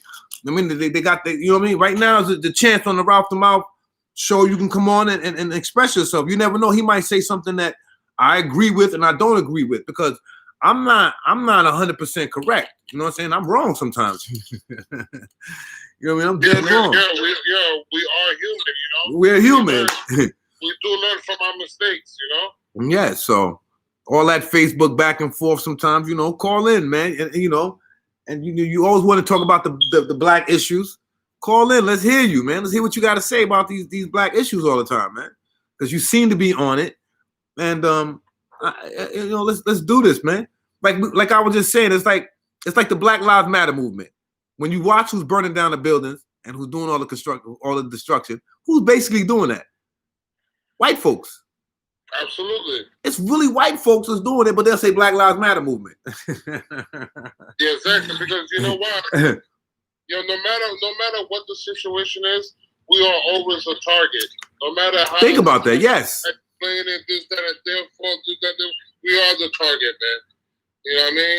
I mean, they got the, you know what I mean. Right now is the chance on the Ralph the Mouth show. You can come on and express yourself. You never know. He might say something that I agree with and I don't agree with because I'm not 100% correct. You know what I'm saying? I'm wrong sometimes. You know what I mean? I'm dead wrong. We are human. You know. We're human. We do learn from our mistakes. You know. Yeah. So all that Facebook back and forth sometimes. You know, call in, man. And you know. And you always want to talk about the black issues. Call in. Let's hear you, man. Let's hear what you got to say about these black issues all the time, man. Because you seem to be on it. And you know, let's do this, man. Like I was just saying, it's like the Black Lives Matter movement. When you watch who's burning down the buildings and who's doing all the destruction, who's basically doing that? White folks. Absolutely. It's really white folks that's doing it, but they'll say Black Lives Matter movement. Yeah, exactly. Because you know what? You know, no matter what the situation is, we are always a target. No matter how. Think about that. Yes. Explaining this, that, and their fault, we are the target, man. You know what I mean?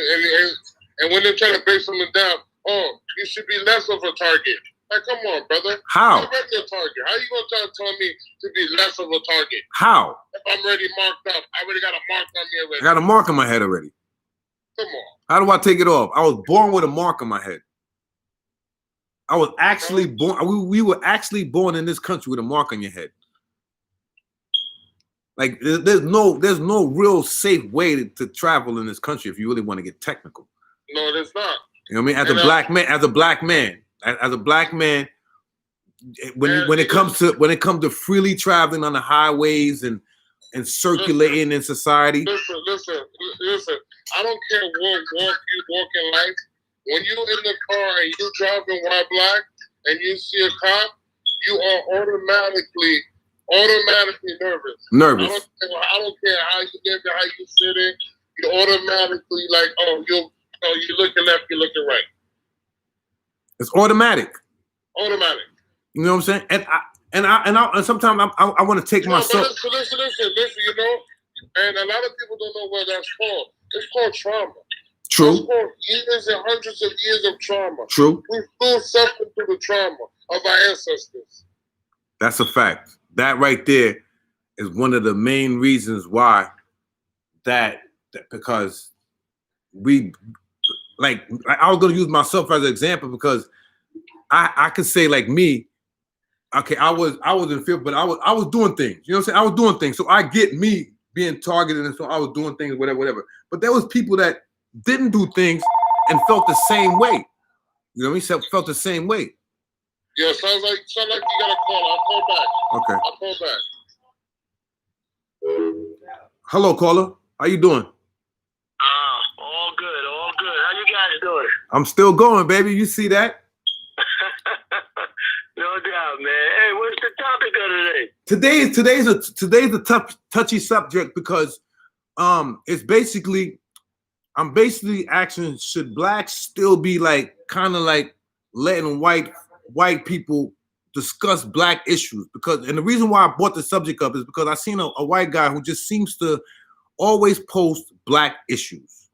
And when they're trying to break something down, oh, you should be less of a target. Like, come on, brother. How? I'm already a target. How you gonna try to tell me to be less of a target? How? If I'm already marked up, I already got a mark on me already. I got a mark on my head already. Come on. How do I take it off? I was born with a mark on my head. I was actually born. We were actually born in this country with a mark on your head. Like there's no real safe way to travel in this country if you really want to get technical. No, there's not. You know what I mean? As a black man, when it comes to freely traveling on the highways and circulating in society. Listen. I don't care what walk you walk in life. When you're in the car and you're driving while black and you see a cop, you are automatically automatically nervous. Nervous. I don't care how you live and how you sit in. You automatically like, you're looking left, you're looking right. It's automatic. Automatic. You know what I'm saying? And sometimes I want to take myself. Listen, you know, and a lot of people don't know what that's called. It's called trauma. True. It's called years and hundreds of years of trauma. True. We still suffer through the trauma of our ancestors. That's a fact. That right there is one of the main reasons why because we, like, I was going to use myself as an example because I could say, like, me, okay, I was in fear, but I was doing things. You know what I'm saying? I was doing things. So I get me being targeted, and so I was doing things, whatever. But there was people that didn't do things and felt the same way. You know what I mean? Felt the same way. Yeah, sounds like you got a call. I'll call back. Okay. I'll call back. Hello, caller. How you doing? All good. How you guys doing? I'm still going, baby. You see that? No doubt, man. Hey, what's the topic of today? Today's a touchy subject because it's basically I'm basically asking, should blacks still be like kind of like letting white people discuss black issues? Because, and the reason why I brought the subject up is because I seen a white guy who just seems to always post black issues,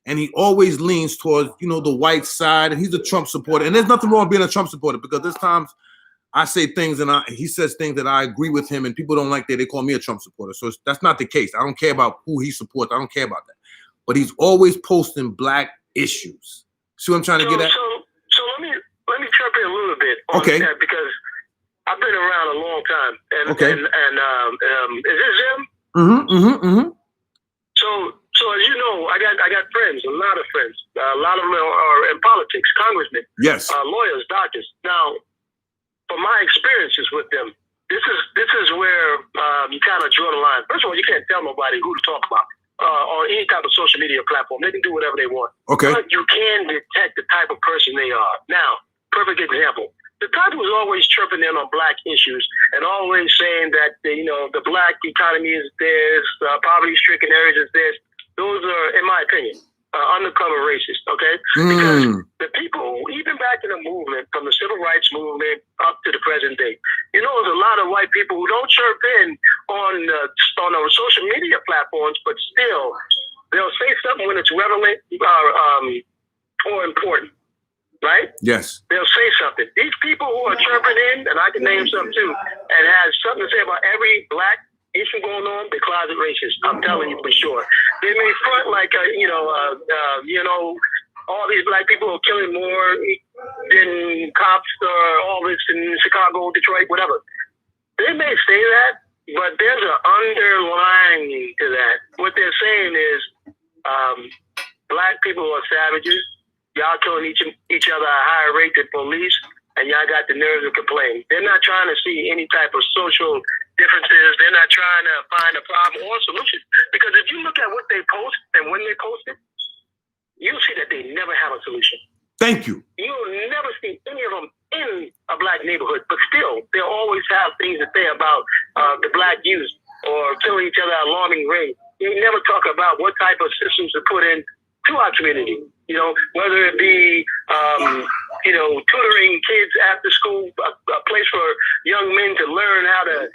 and he always leans towards, you know, the white side, and he's a Trump supporter. And there's nothing wrong with being a Trump supporter, because there's times I say things and he says things that I agree with him, and people don't like that. They call me a Trump supporter. So that's not the case. I don't care about who he supports. I don't care about that. But he's always posting black issues. See what I'm trying to get at? So let me jump in a little bit on that, because I've been around a long time. And is this him? So as you know, I got friends, a lot of friends. A lot of them are in politics, congressmen, yes, lawyers, doctors. Now, from my experiences with them, this is where you kind of draw the line. First of all, you can't tell nobody who to talk about on any type of social media platform. They can do whatever they want. Okay. But you can detect the type of person they are. Now, perfect example. The type was always chirping in on black issues and always saying that the black economy is this, poverty-stricken areas is this. Those are, in my opinion, undercover racist. Okay, because the people, even back in the movement, from the civil rights movement up to the present day, there's a lot of white people who don't chirp in on the social media platforms, but still they'll say something when it's relevant or important. Right? Yes. They'll say something. These people who are chirping in, and I can name some too, and has something to say about every black issue going on, they're closet racist. I'm telling you for sure. They may front like, all these black people are killing more than cops or all this in Chicago, Detroit, whatever. They may say that, but there's an underlying to that. What they're saying is black people are savages. Y'all killing each other at a higher rate than police, and y'all got the nerves to complain. They're not trying to see any type of social differences. They're not trying to find a problem or a solution. Because if you look at what they post and when they post it, you'll see that they never have a solution. Thank you. You'll never see any of them in a black neighborhood, but still, they'll always have things to say about the black youth or killing each other at alarming rate. They never talk about what type of systems to put in to our community. Whether it be, tutoring kids after school, a place for young men to learn how to,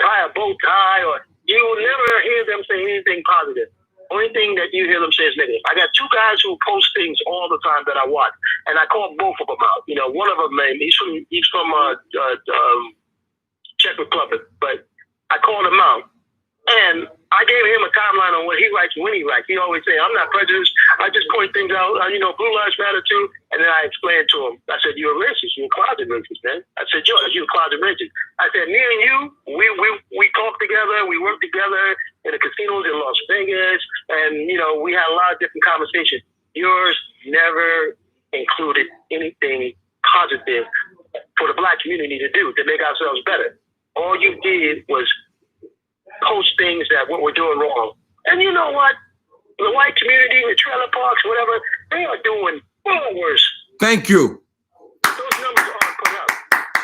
tie a bow tie, or you will never hear them say anything positive. Only thing that you hear them say is negative. I got two guys who post things all the time that I watch, and I call both of them out. One of them, man, he's from Czech Republic, but I called him out. And I gave him a timeline on what he writes when he writes. He always say, I'm not prejudiced. I just point things out. Blue lives matter too. And then I explained to him. I said, you're a racist. You're a closet racist, man. I said, George, you're a closet racist. I said, me and you, we talk together. We work together in the casinos in Las Vegas. And, we had a lot of different conversations. Yours never included anything positive for the black community to do to make ourselves better. All you did was post things that what we're doing wrong. And you know what? The white community, the trailer parks, whatever, they are doing far worse. Thank you. Those numbers aren't put up.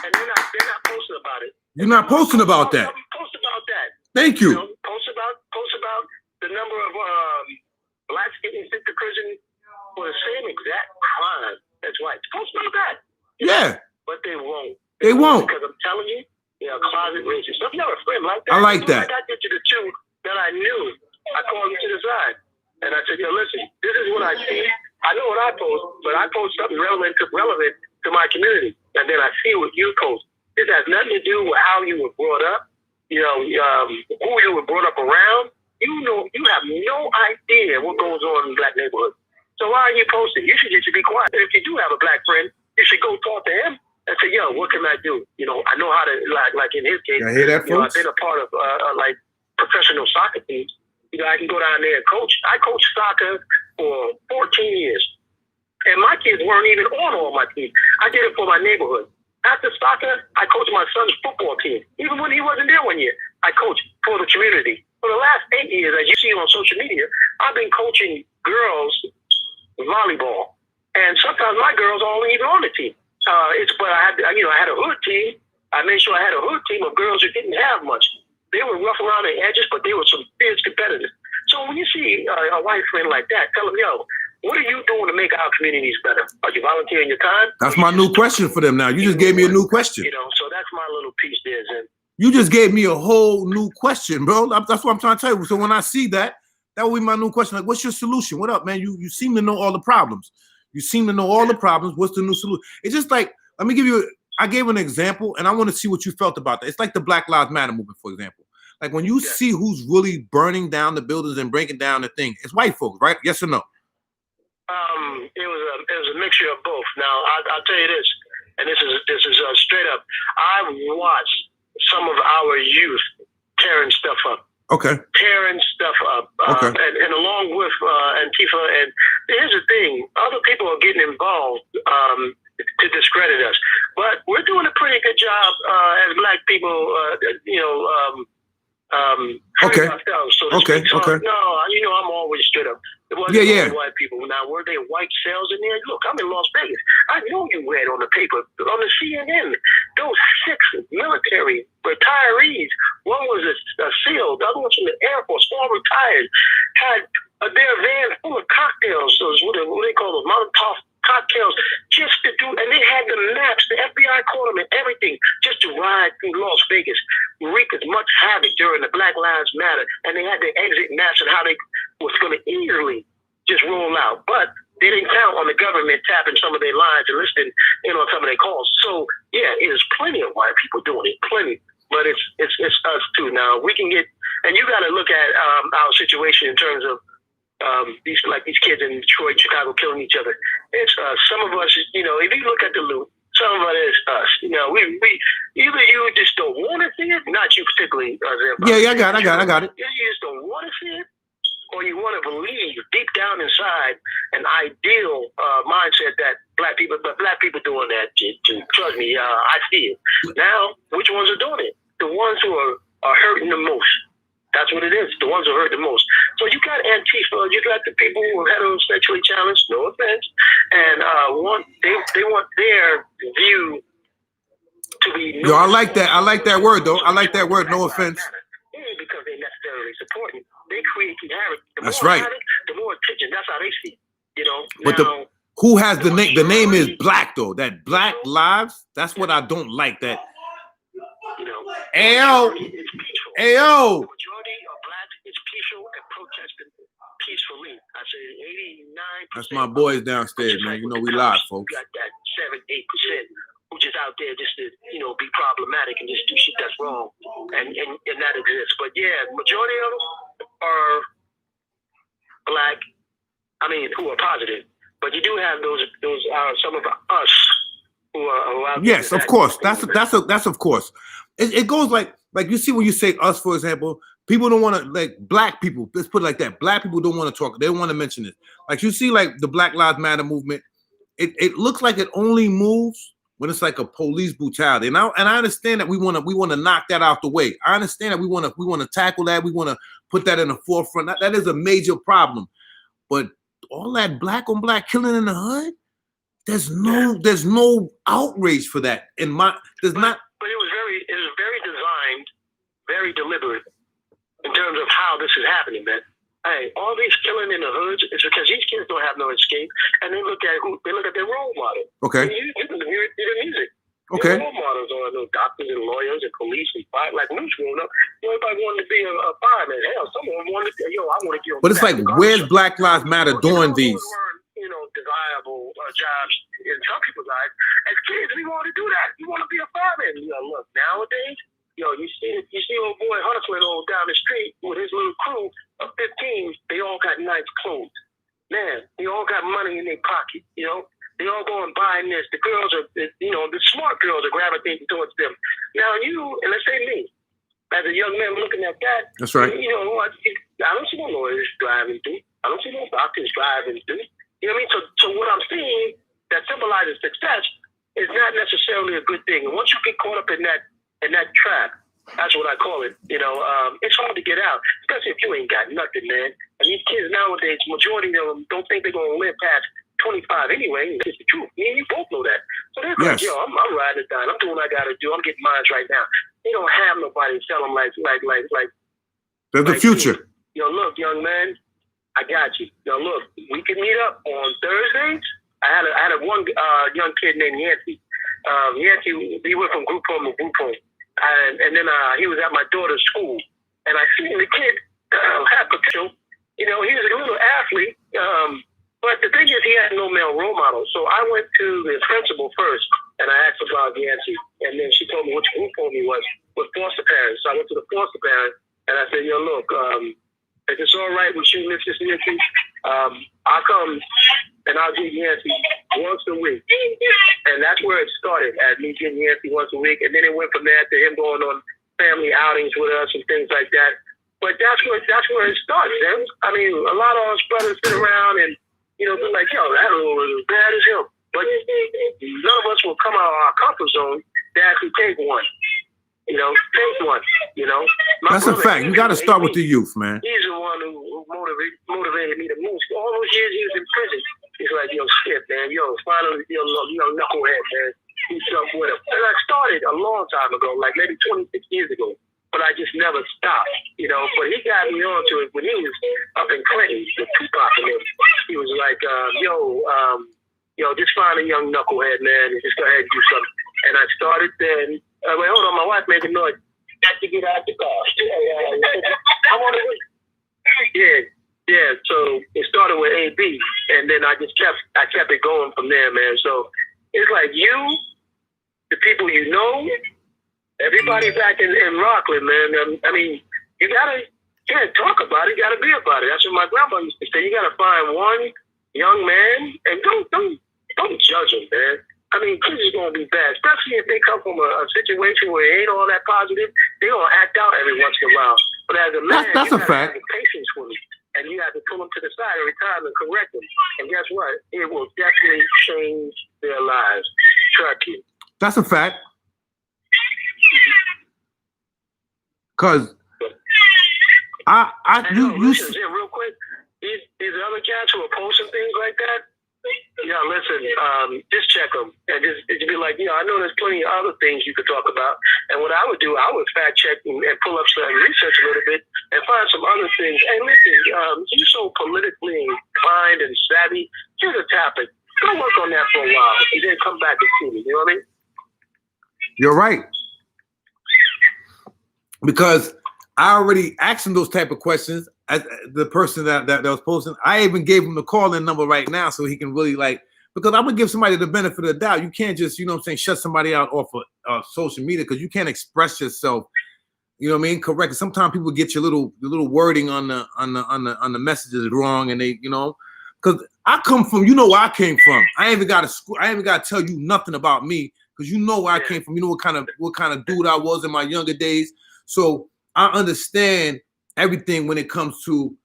And they're not posting about it. You're not posting about that. Post about that. Thank you. Post about the number of blacks getting sent to prison for the same exact crime as whites. Post about that. Yeah. But they won't. They won't. Because I'm telling you, they're closet racist. So if you're a friend like that, I like that. I did to the two that I knew. I called them to the side. And I said, yo, listen, this is what I see. I know what I post, but I post something relevant to my community. And then I see what you post. This has nothing to do with how you were brought up, who you were brought up around. You have no idea what goes on in black neighborhoods. So why are you posting? You should just be quiet. And if you do have a black friend, you should go talk to him and say, yo, what can I do? I know how to, like in his case, I hear that, folks? I've been a part of like professional soccer teams. I can go down there and coach. I coached soccer for 14 years. And my kids weren't even on all my teams. I did it for my neighborhood. After soccer, I coached my son's football team. Even when he wasn't there one year, I coached for the community. For the last 8 years, as you see on social media, I've been coaching girls volleyball. And sometimes my girls aren't even on the team. But I had a hood team. I made sure I had a hood team of girls who didn't have much. They were rough around the edges, but they were some fierce competitors. So when you see a white friend like that, tell them, yo, what are you doing to make our communities better? Are you volunteering your time? That's my new question for them now. You just gave me a new question. So that's my little piece there, Zen. You just gave me a whole new question, bro. That's what I'm trying to tell you. So when I see that will be my new question. Like, what's your solution? What up, man? You seem to know all the problems. You seem to know all the problems. What's the new solution? It's just like, let me give you, I gave an example, and I want to see what you felt about that. It's like the Black Lives Matter movement, for example. Like when you see who's really burning down the buildings and breaking down the thing, it's white folks, right? Yes or no? It was a mixture of both. Now I'll tell you this, and this is straight up. I watched some of our youth tearing stuff up. Okay. Tearing stuff up. Okay. And along with Antifa, and here's the thing: other people are getting involved to discredit us, but we're doing a pretty good job as black people. Okay. Ourselves, so okay. So, okay. No, I'm always straight up. It wasn't Yeah. white people. Now, were there white cells in there? Look, I'm in Las Vegas. I know you read on the paper, on the CNN, those 6 military retirees. One was a SEAL, the other one's from the Air Force, all retired, had their van full of cocktails, those what they call those Molotov cocktails, just to do, and they had the maps, the FBI caught them and everything, just to ride through Las Vegas, wreak as much havoc during the Black Lives Matter, and they had the exit maps and how they was going to easily just roll out, but they didn't count on the government tapping some of their lines and listening in on some of their calls. So yeah, there's plenty of white people doing it, plenty, but it's us too. Now we can get, and you got to look at our situation in terms of these kids in Detroit, Chicago killing each other. It's some of us, if you look at the loot, some of it is us. We either you just don't want to see it, not you particularly. Yeah, I got it. You just don't want to see it, or you want to believe deep down inside an ideal mindset that black people doing that. Trust me, I see it. Now, which ones are doing it? The ones who are hurting the most. That's what it is. The ones who hurt the most. So you got Antifa, you got the people who are heterosexually challenged, no offense, and they want their view to be. Yo, I like that. I like that word though. I like that word. No offense. Because they necessarily support it. They create havoc. That's right. The more attention. That's how they see. But who has the name? The name is Black though. That Black Lives. That's what I don't like. That. Ayo. Majority of blacks is peaceful and protesting peacefully. I say 89%. That's my boys downstairs, man. You know we live, folks. You got that 7-8% who just out there just to be problematic and just do shit that's wrong, and that exists. But yeah, majority of them are black. I mean, who are positive. But you do have those are some of us who are out there. Yes, of course. That's of course. It goes like you see when you say us, for example, people don't want to, like black people, let's put it like that. Black people don't want to talk. They don't want to mention it. Like you see like the Black Lives Matter movement, it looks like it only moves when it's like a police brutality. And I understand that we want to knock that out the way. I understand that we want to tackle that. We want to put that in the forefront. That is a major problem. But all that black on black killing in the hood, there's no outrage for that. There's not. But it was very very deliberate in terms of how this is happening, man. Hey, all these killing in the hoods is because these kids don't have no escape, and they look at their role model. Okay. And you can hear it in the music. Okay. Their role models are no doctors and lawyers and police and fire. Like when we was growing up, everybody wanted to be a fireman. Hell, some of them wanted to. I want to get. But it's like, where's Black Lives Matter doing these? Desirable jobs in some people's lives. As kids, we want to do that. You want to be a fireman. Look, nowadays, you see old boy hustling down the street with his little crew of 15. They all got nice clothes. Man, they all got money in their pocket. They all go and buying this. The girls are, the smart girls are gravitating towards them. Now and let's say me, as a young man looking at that. That's right. I don't see no lawyers driving through. I don't see no doctors driving through. You know what I mean? So what I'm seeing that symbolizes success is not necessarily a good thing. And once you get caught up in that trap, that's what I call it. It's hard to get out, especially if you ain't got nothing, man. And these kids nowadays, majority of them don't think they're gonna live past 25 anyway. It's the truth. Me and you both know that. So they're like, I'm riding it down. I'm doing what I gotta do. I'm getting mines right now. They don't have nobody to tell them like. They're the future. Look, young man. I got you. Look, we can meet up on Thursdays. I had one young kid named Yancey. Yancey, he went from group home to group home. And then he was at my daughter's school. And I seen the kid had potential. He was a little athlete. But the thing is, he had no male role model. So I went to the principal first, and I asked about Yancey. And then she told me which group home he was with foster parents. So I went to the foster parent, and I said, look, if it's all right with you, Mrs. Yancey, I'll come and I'll get Yancey once a week. And that's where it started, at me getting Yancey once a week. And then it went from there to him going on family outings with us and things like that. But that's where it started, man. I mean, a lot of us brothers sit around and, be like, that was as bad as him. But none of us will come out of our comfort zone to actually take one. Take one. That's a fact. You got to start with the youth, man. He's the one who motivated me the most. All those years he was in prison, he's like, shit, man, finally, knucklehead, man. Do something with him. And I started a long time ago, like maybe 26 years ago, but I just never stopped, But he got me onto it when he was up in Clinton with Tupac and him. He was like, just find a young knucklehead, man, and just go ahead and do something. And I started then. Wait, hold on, my wife made a noise. Got to get out the car. I'm on the way. Yeah. So it started with AB, and then I kept it going from there, man. So it's like the people everybody back in Rockland, man. I mean, you can't talk about it. You gotta be about it. That's what my grandma used to say. You gotta find one young man and don't judge him, man. I mean, kids is going to be bad, especially if they come from a situation where it ain't all that positive. They're going to act out every once in a while. But as a man, that's you a fact. Have patience with them, and you have to pull them to the side every time and correct them. And guess what? It will definitely change their lives. Trust you. That's a fact. Because listen, Jim, real quick, these other cats who are posting things like that, listen, just check them and just be like, I know there's plenty of other things you could talk about. And what I would do, I would fact check and pull up some research a little bit and find some other things. Hey, listen, you're so politically inclined and savvy. Here's a topic. Go work on that for a while and then come back and see me. You know what I mean? You're right. Because I already asked him those type of questions. As the person that was posting, I even gave him the call-in number right now so he can really because I'm gonna give somebody the benefit of the doubt. You can't just, shut somebody out off of social media because you can't express yourself, correct. Sometimes people get your little wording on the messages wrong, and they, because I come from, where I came from. I ain't even got to tell you nothing about me because where I came from. You know what kind of dude I was in my younger days. So I understand everything when it comes to,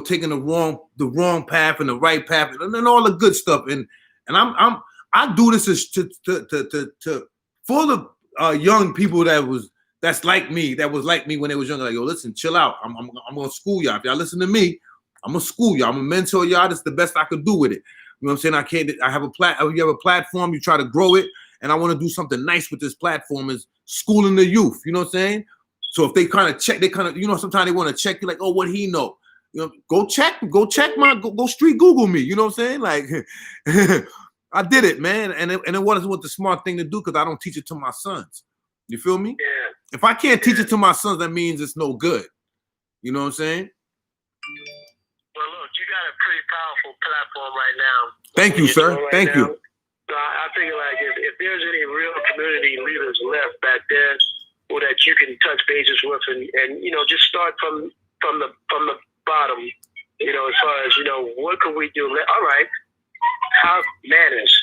taking the wrong path and the right path and all the good stuff. And I do this for the young people that's like me, that was like me when they was younger. Like, listen, chill out. I'm gonna school y'all. If y'all listen to me, I'm gonna school y'all. I'm gonna mentor y'all. That's the best I could do with it. You know what I'm saying? You have a platform, you try to grow it, and I want to do something nice with this platform is schooling the youth. You know what I'm saying? So if they kind of check, sometimes they want to check you like, oh, what he know? Go check go street Google me. You know what I'm saying? Like, I did it, man. And it wasn't the smart thing to do because I don't teach it to my sons. You feel me? Yeah. If I can't teach it to my sons, that means it's no good. You know what I'm saying? Well, look, you got a pretty powerful platform right now. Thank you, sir. Thank you. So I figure like if there's any real community leaders left back there, or that you can touch bases with, and just start from the bottom, as far as what could we do? All right, how manners.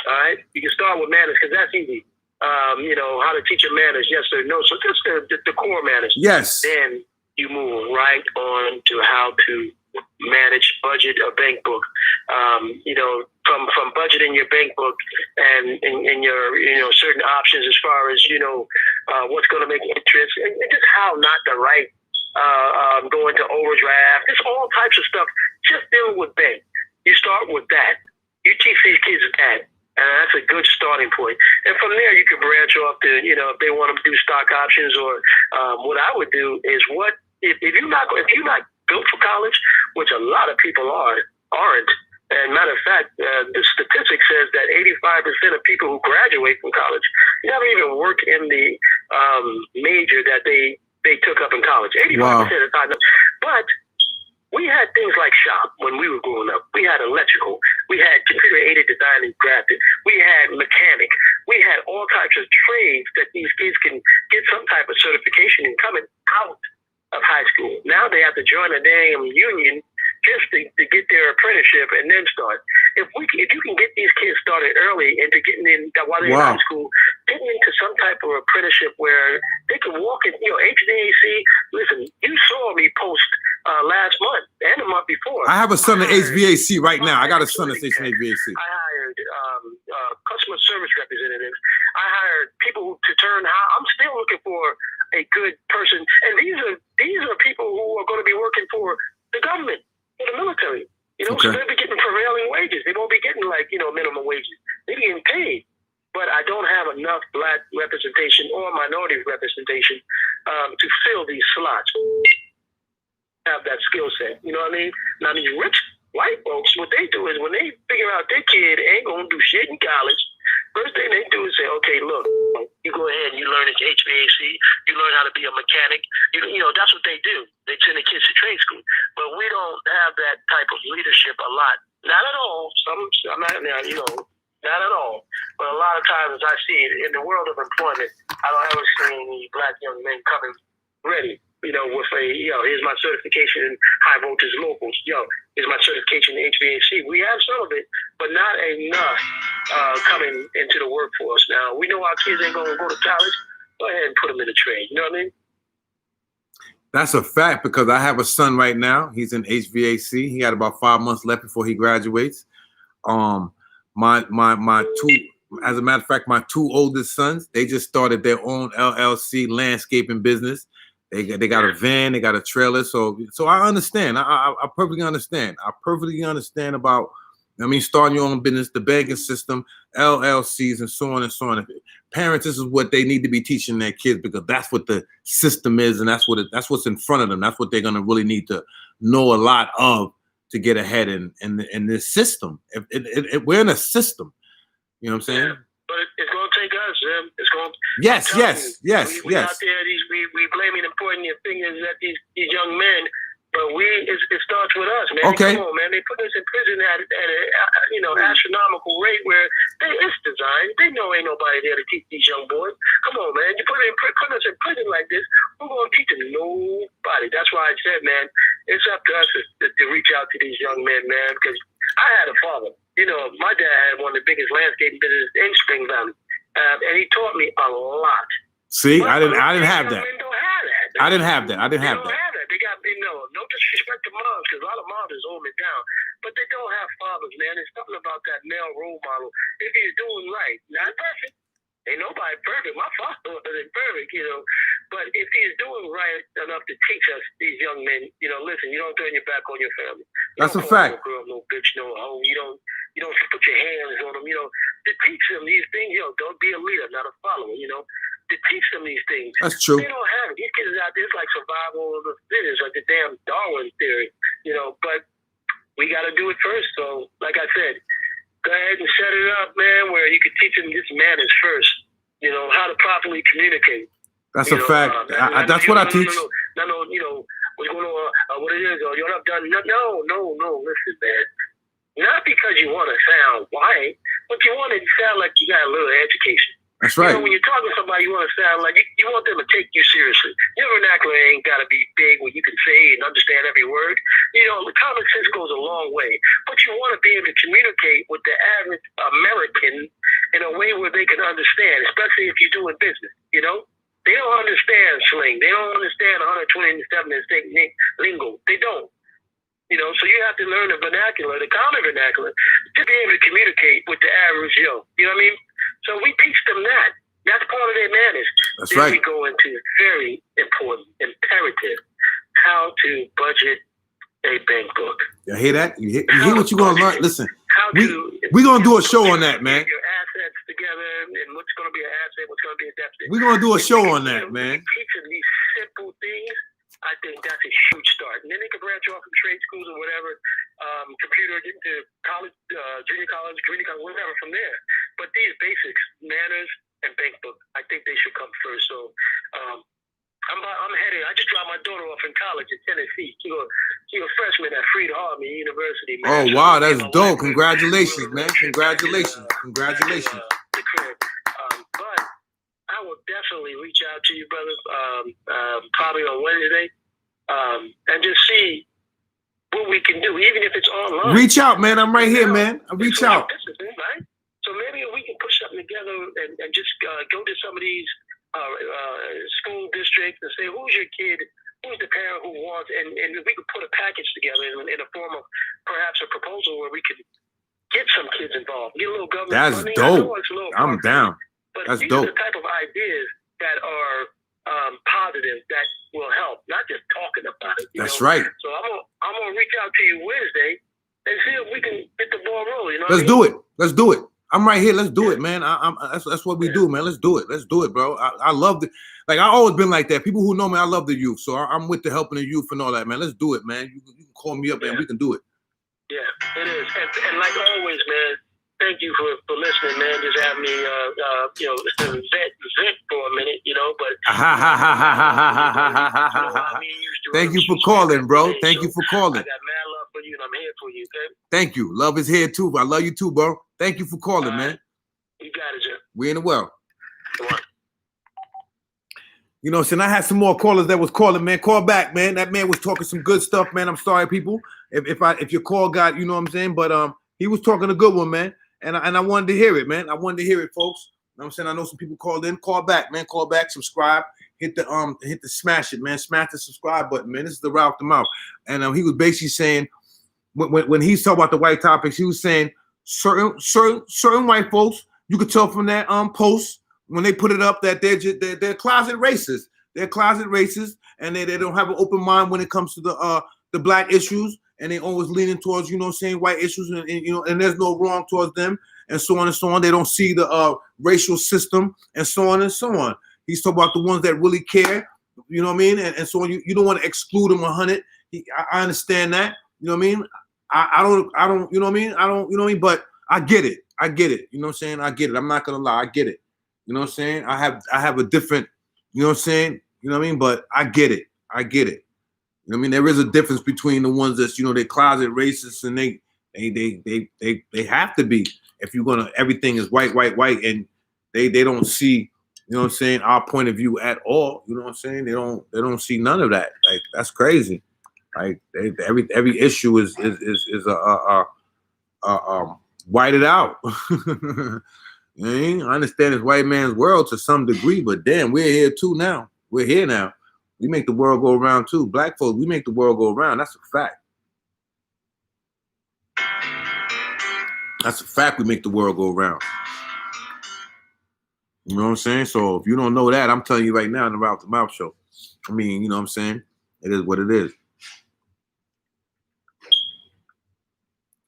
All right, you can start with manners because that's easy. How to teach your manners, yes or no. So just the core manners. Yes. Then you move right on to how to manage budget or bank book. From budgeting your bank book and your certain options as far as what's going to make interest and just how not to write, go into overdraft. There's all types of stuff. Just dealing with bank. You start with that. You teach these kids that. And that's a good starting point. And from there, you can branch off to, if they want to do stock options or what I would do is if you're not built for college, which a lot of people aren't. And matter of fact, the statistic says that 85% of people who graduate from college never even work in the major that they took up in college. 85% of the time. But we had things like shop when we were growing up. We had electrical. We had computer-aided design and graphic. We had mechanic. We had all types of trades that these kids can get some type of certification in coming out of high school. Now they have to join a damn union just to get their apprenticeship and then start. If you can get these kids started early into getting in while they're in high school, getting into some type of apprenticeship where they can walk in, HVAC. Listen, you saw me post last month and the month before. I have a son at HVAC right now. I got a son at Station HVAC. I hired customer service representatives. I hired people to turn. I'm still looking for a good person, and these are people who are going to be working for the government, for the military. So they'll be getting prevailing wages. They won't be getting minimum wages. They're getting paid. But I don't have enough black representation or minority representation to fill these slots. Have that skill set. You know what I mean? Now these rich white folks, what they do is when they figure out their kid ain't gonna do shit in college, first thing they do is say, okay, look, you go ahead and you learn HVAC, you learn how to be a mechanic. That's what they do. They send the kids to trade school. But we don't have that type of leadership a lot. Not at all. Not at all. But a lot of times I see it in the world of employment, I don't ever see any black young men coming ready. With here's my certification in high voltage locals. Here's my certification in HVAC. We have some of it, but not enough coming into the workforce. Now, we know our kids ain't going to go to college. Go ahead and put them in a trade. You know what I mean? That's a fact because I have a son right now. He's in HVAC. He got about 5 months left before he graduates. My two, as a matter of fact, my two oldest sons, they just started their own LLC landscaping business. They got a van, they got a trailer. So I understand. I perfectly understand. I perfectly understand about, starting your own business, the banking system, LLCs, and so on and so on. Parents, this is what they need to be teaching their kids because that's what the system is, and that's what's in front of them. That's what they're gonna really need to know a lot of to get ahead in this system. We're in a system. You know what I'm saying? Yeah. But it's going to take us, man. It's going. Yes. We out there. We blaming and pointing your fingers at these young men, but it starts with us, man. Okay. Come on, man. They put us in prison at a astronomical rate where it's designed. They know ain't nobody there to teach these young boys. Come on, man. You put us in prison like this, we're going to teach them nobody. That's why I said, man, it's up to us to reach out to these young men, man, because I had a father. My dad had one of the biggest landscaping businesses in Spring Valley, and he taught me a lot. See, I didn't have that. Men don't have that. I didn't have that. They don't have that. They got no disrespect to moms because a lot of moms is holding it down, but they don't have fathers, man. There's something about that male role model. If he's doing right, not perfect. Ain't nobody perfect. My father wasn't perfect, but if he's doing right enough to teach us, these young men, listen, you don't turn your back on your family. That's a fact. No girl, no bitch, no hoe. You don't put your hands on them. To teach them these things, don't be a leader, not a follower. to teach them these things. That's true. They don't have it. These kids out there, it's like survival of the fittest, like the damn Darwin theory, but we got to do it first. So, like I said, go ahead and set it up, man, where you can teach them this manners first, how to properly communicate. That's a fact. That's what I teach. No, what's going on, what it is, you're not done. No, listen, man. Not because you want to sound white, but you want to sound like you got a little education. That's right. When you're talking to somebody, you want to sound like you want them to take you seriously. Your vernacular ain't got to be big where you can say and understand every word. The common sense goes a long way. But you want to be able to communicate with the average American in a way where they can understand, especially if you're doing business. They don't understand slang. They don't understand 127 distinct lingo. They don't. So you have to learn the vernacular, the common vernacular, to be able to communicate with the average Joe. You know what I mean? So we teach them that. That's part of their manners. That's then right. We go into very important, imperative, how to budget a bank book. You hear that? You hear what you're going to learn? Listen, We're going to do a show on that, man. Your assets together and what's going to be an asset, what's going to be a deficit. We're going to do a show on that, man. Teaching these simple things, I think that's a huge start. And then they can branch off from trade schools or whatever, computer, get into college, junior college, community college, whatever from there. But these basics, manners and bank book, I think they should come first. So I'm headed. I just dropped my daughter off in college in Tennessee. She's a freshman at Freed-Hardeman University, man. Oh, wow, that's dope. Congratulations, man. Congratulations. But I will definitely reach out to you, brother, probably on Wednesday, and just see what we can do, even if it's online. Reach out, man. I'm right here, man. Reach out. Right? So maybe we can put something together and just go to some of these school districts and say, who's your kid? Who's the parent who wants? And we could put a package together in a form of perhaps a proposal where we could get some kids involved, get a little government That's funding. dope. I'm down. But That's these dope. are the type of ideas that are positive, that will help, not just talking about it. That's right. So I'm gonna reach out to you Wednesday and see if we can get the ball rolling. Let's do it. Let's do it. I'm right here. Let's do it, man. That's what we do, man. Let's do it. Let's do it, bro. I love it. Like, I always been like that. People who know me, I love the youth. So I'm with the helping the youth and all that, man. Let's do it, man. You can call me up, man. We can do it. Yeah, it is. And like always, man, thank you for listening, man. Just have me, vent for a minute, but. Thank you for calling, bro. Thank you for calling. I got mad love for you, and I'm here for you, okay? Thank you. Love is here, too. I love you, too, bro. Thank you for calling, man. You got it, Jeff. We in the well. Come on. You know, so I had some more callers that was calling, man. Call back, man. That man was talking some good stuff, man. I'm sorry, people, if your call got, you know what I'm saying, but he was talking a good one, man. And I wanted to hear it, man. I wanted to hear it, folks. You know what I'm saying? I know some people called in. Call back, man. Call back, subscribe, hit the smash it, man. Smash the subscribe button, man. This is the route to mouth. And he was basically saying, when he's talking about the white topics, he was saying certain white folks, you could tell from that post when they put it up that they're closet racists. They're closet racists, and they don't have an open mind when it comes to the black issues, and they always leaning towards, you know, saying white issues, and and there's no wrong towards them, and so on and so on. They don't see the racial system, and so on and so on. He's talking about the ones that really care, you know what I mean, and so on. You don't want to exclude them 100. I understand that, you know what I mean. I don't, you know what I mean. I don't, you know what I mean. But I get it. You know what I'm saying. I get it. I'm not gonna lie. I get it. You know what I'm saying. I have a different, you know what I'm saying. You know what I mean. But I get it. You know what I mean. There is a difference between the ones that's, you know, they closet racists and they have to be. If you're gonna, everything is white, and they don't see, you know what I'm saying, our point of view at all. You know what I'm saying. They don't see none of that. Like, that's crazy. Like, every issue is whited out. You know what I mean? I understand it's white man's world to some degree, but damn, we're here too now. We're here now. We make the world go around too. Black folks, we make the world go around. That's a fact. That's a fact. We make the world go around. You know what I'm saying? So if you don't know that, I'm telling you right now in the Route to Mouth show. I mean, you know what I'm saying? It is what it is.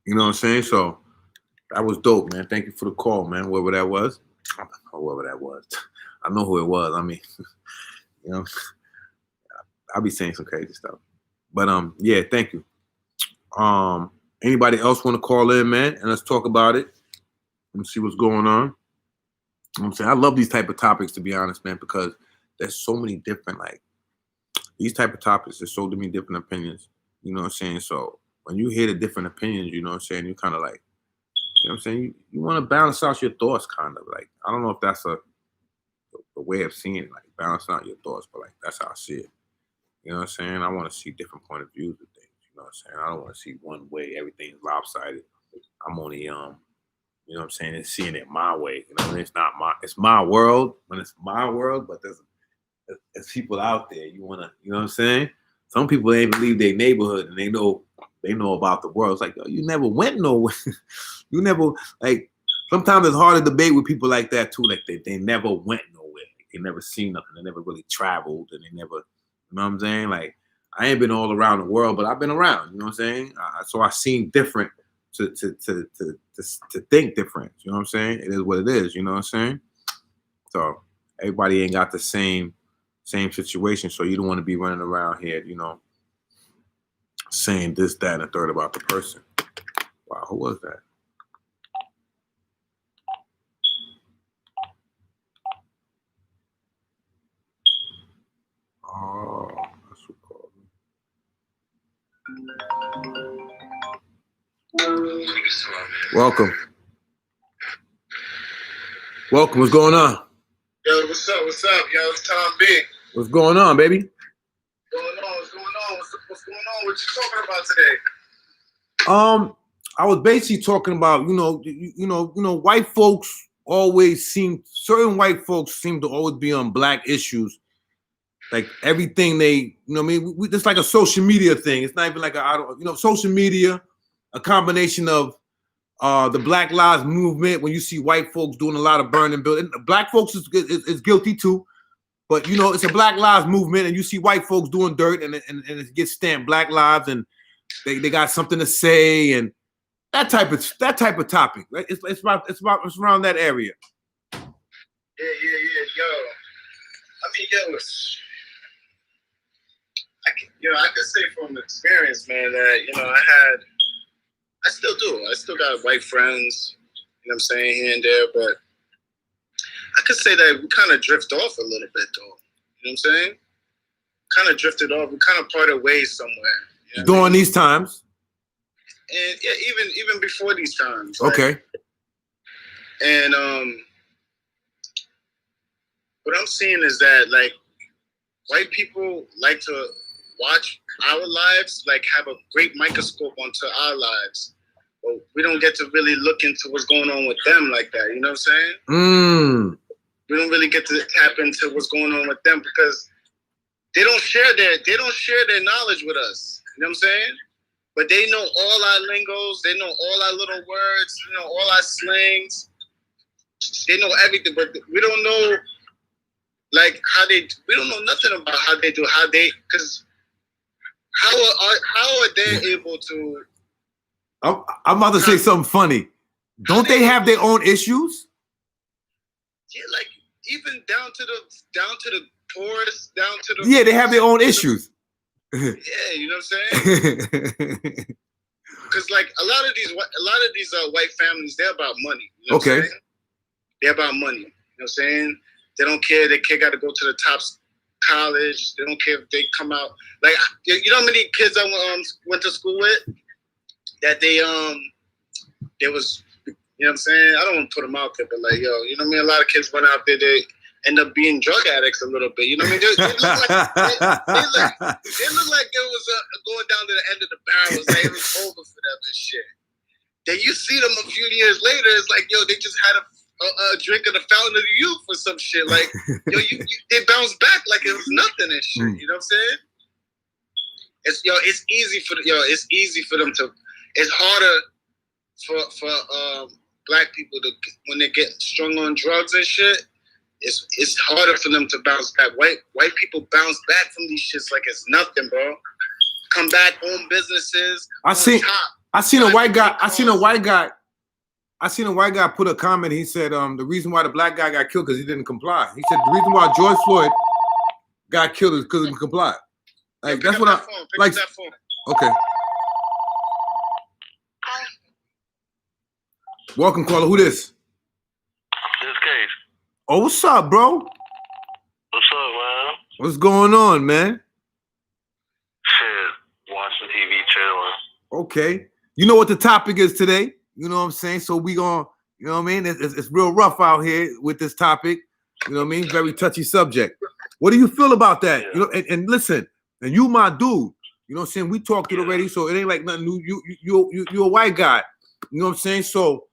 You know what I'm saying? So that was dope, man. Thank you for the call, man. Whoever that was. or whoever that was. I know who it was. I mean, you know, I'll be saying some crazy stuff. But yeah, thank you. Anybody else want to call in, man, and let's talk about it and see what's going on. You know what I'm saying? I love these type of topics, to be honest, man, because there's so many different, like, these type of topics, there's so many different opinions. You know what I'm saying? So when you hear the different opinions, you know what I'm saying, you kind of like, you know what I'm saying, you want to balance out your thoughts, kind of. Like, I don't know if that's a way of seeing it, like balancing out your thoughts, but like that's how I see it. You know what I'm saying? I want to see different point of views of things. You know what I'm saying? I don't want to see one way, everything's lopsided. I'm only you know what I'm saying, and seeing it my way. You know what I mean? It's my world when it's my world, but there's people out there. You know what I'm saying? Some people ain't even leave their neighborhood and they know about the world. It's like, yo, you never went nowhere. You never, like, sometimes it's hard to debate with people like that too. Like they never went nowhere. Like, they never seen nothing. They never really traveled, and they never, you know what I'm saying? Like, I ain't been all around the world, but I've been around. You know what I'm saying? So I seen different to think different. You know what I'm saying? It is what it is. You know what I'm saying? So everybody ain't got the same situation. So you don't want to be running around here, you know, saying this, that, and the third about the person. Wow, who was that? Oh, that's who called me. Welcome. What's going on? Yo, what's up? Yo, it's Tom B. What's going on, baby? What's going on? What you talking about today? I was basically talking about, white folks certain white folks seem to always be on black issues. Like everything they, you know what I mean? It's like a social media thing. It's not even like social media, a combination of the Black Lives Movement. When you see white folks doing a lot of burning buildings, black folks is guilty too. But you know, it's a Black Lives Movement, and you see white folks doing dirt, and it gets stamped Black Lives, and they got something to say, and that type of topic. Right? It's around that area. Yeah. Yo, I mean, I can say from experience, man, that I still do. I still got white friends, you know what I'm saying, here and there, but I could say that we kind of drift off a little bit, though. You know what I'm saying? Kind of drifted off. We kind of parted ways somewhere. You know During these times? And yeah, even before these times. Okay. Like, and what I'm seeing is that, like, white people like to watch our lives, like, have a great microscope onto our lives. But we don't get to really look into what's going on with them like that. You know what I'm saying? We don't really get to tap into what's going on with them because they don't share their knowledge with us. You know what I'm saying? But they know all our lingos, they know all our little words, you know, all our slangs. They know everything, but we don't know like we don't know nothing about how they do, because how are they able to? I'm about to say something funny. Don't they have their own issues? Yeah, like even down to the tourists, down to the they have their own issues. Yeah, you know what I'm saying? Because like a lot of these white families, they're about money. You know what I'm saying? They're about money. You know what I'm saying? They don't care. Their kid got to go to the top college. They don't care if they come out. Like, you know how many kids I went to school with that they was, you know what I'm saying? I don't want to put them out there, but like, yo, you know what I mean? A lot of kids went out there, they end up being drug addicts a little bit. You know what I mean? They look like it was going down to the end of the barrel. Like it was over for them and shit. Then you see them a few years later, it's like, yo, they just had a drink of the fountain of the youth or some shit. Like, yo, they bounce back like it was nothing and shit. You know what I'm saying? It's easy for them to. It's harder for black people to, when they get strung on drugs and shit. It's harder for them to bounce back. White people bounce back from these shits like it's nothing, bro. Come back, own businesses. I seen a white guy I seen a white guy put a comment. He said, the reason why the black guy got killed because he didn't comply. He said the reason why George Floyd got killed is because he didn't comply. Like that's what I like. Okay. Welcome, caller. Who this? This case. Oh, what's up, bro? What's up, man? What's going on, man? Shit, watching TV, chilling. Okay. You know what the topic is today? You know what I'm saying? So we gonna, you know what I mean? It's real rough out here with this topic. You know what I mean? Very touchy subject. What do you feel about that? Yeah. You know, and listen, and you my dude. You know what I'm saying? We talked it already, so it ain't like nothing new. You're a white guy. You know what I'm saying? So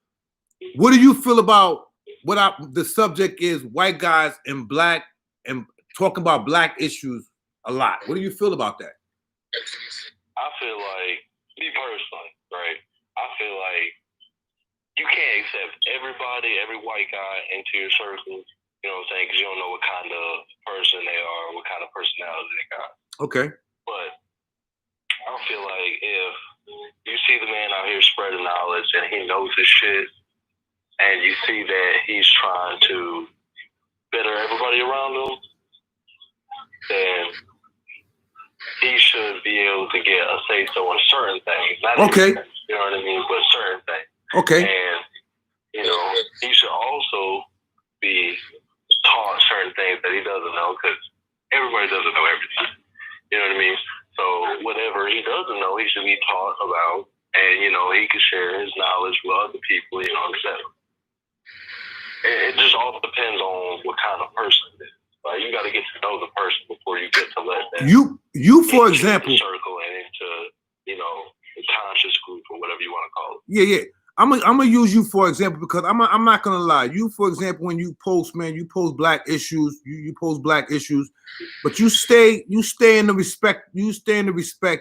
what do you feel about the subject is white guys and black and talking about black issues a lot? What do you feel about that? I feel like, me personally, right? I feel like you can't accept everybody, every white guy into your circle, you know what I'm saying? Because you don't know what kind of person they are, what kind of personality they got. Okay. But I feel like if you see the man out here spreading knowledge and he knows his shit, and you see that he's trying to better everybody around him, then he should be able to get a say-so on certain things. Not Okay. everything, you know what I mean? But certain things. Okay. And, you know, he should also be taught certain things that he doesn't know, because everybody doesn't know everything. You know what I mean? So whatever he doesn't know, he should be taught about, and, you know, he can share his knowledge with other people, you know, etc. It just all depends on what kind of person it is. Like, you got to get to know the person before you get to let that. You for example. Circle and into, you know, the conscious group or whatever you want to call it. Yeah. I'm gonna use you for example because I'm not gonna lie. You, for example, when you post, man, you post black issues. You post black issues, but you stay in the respect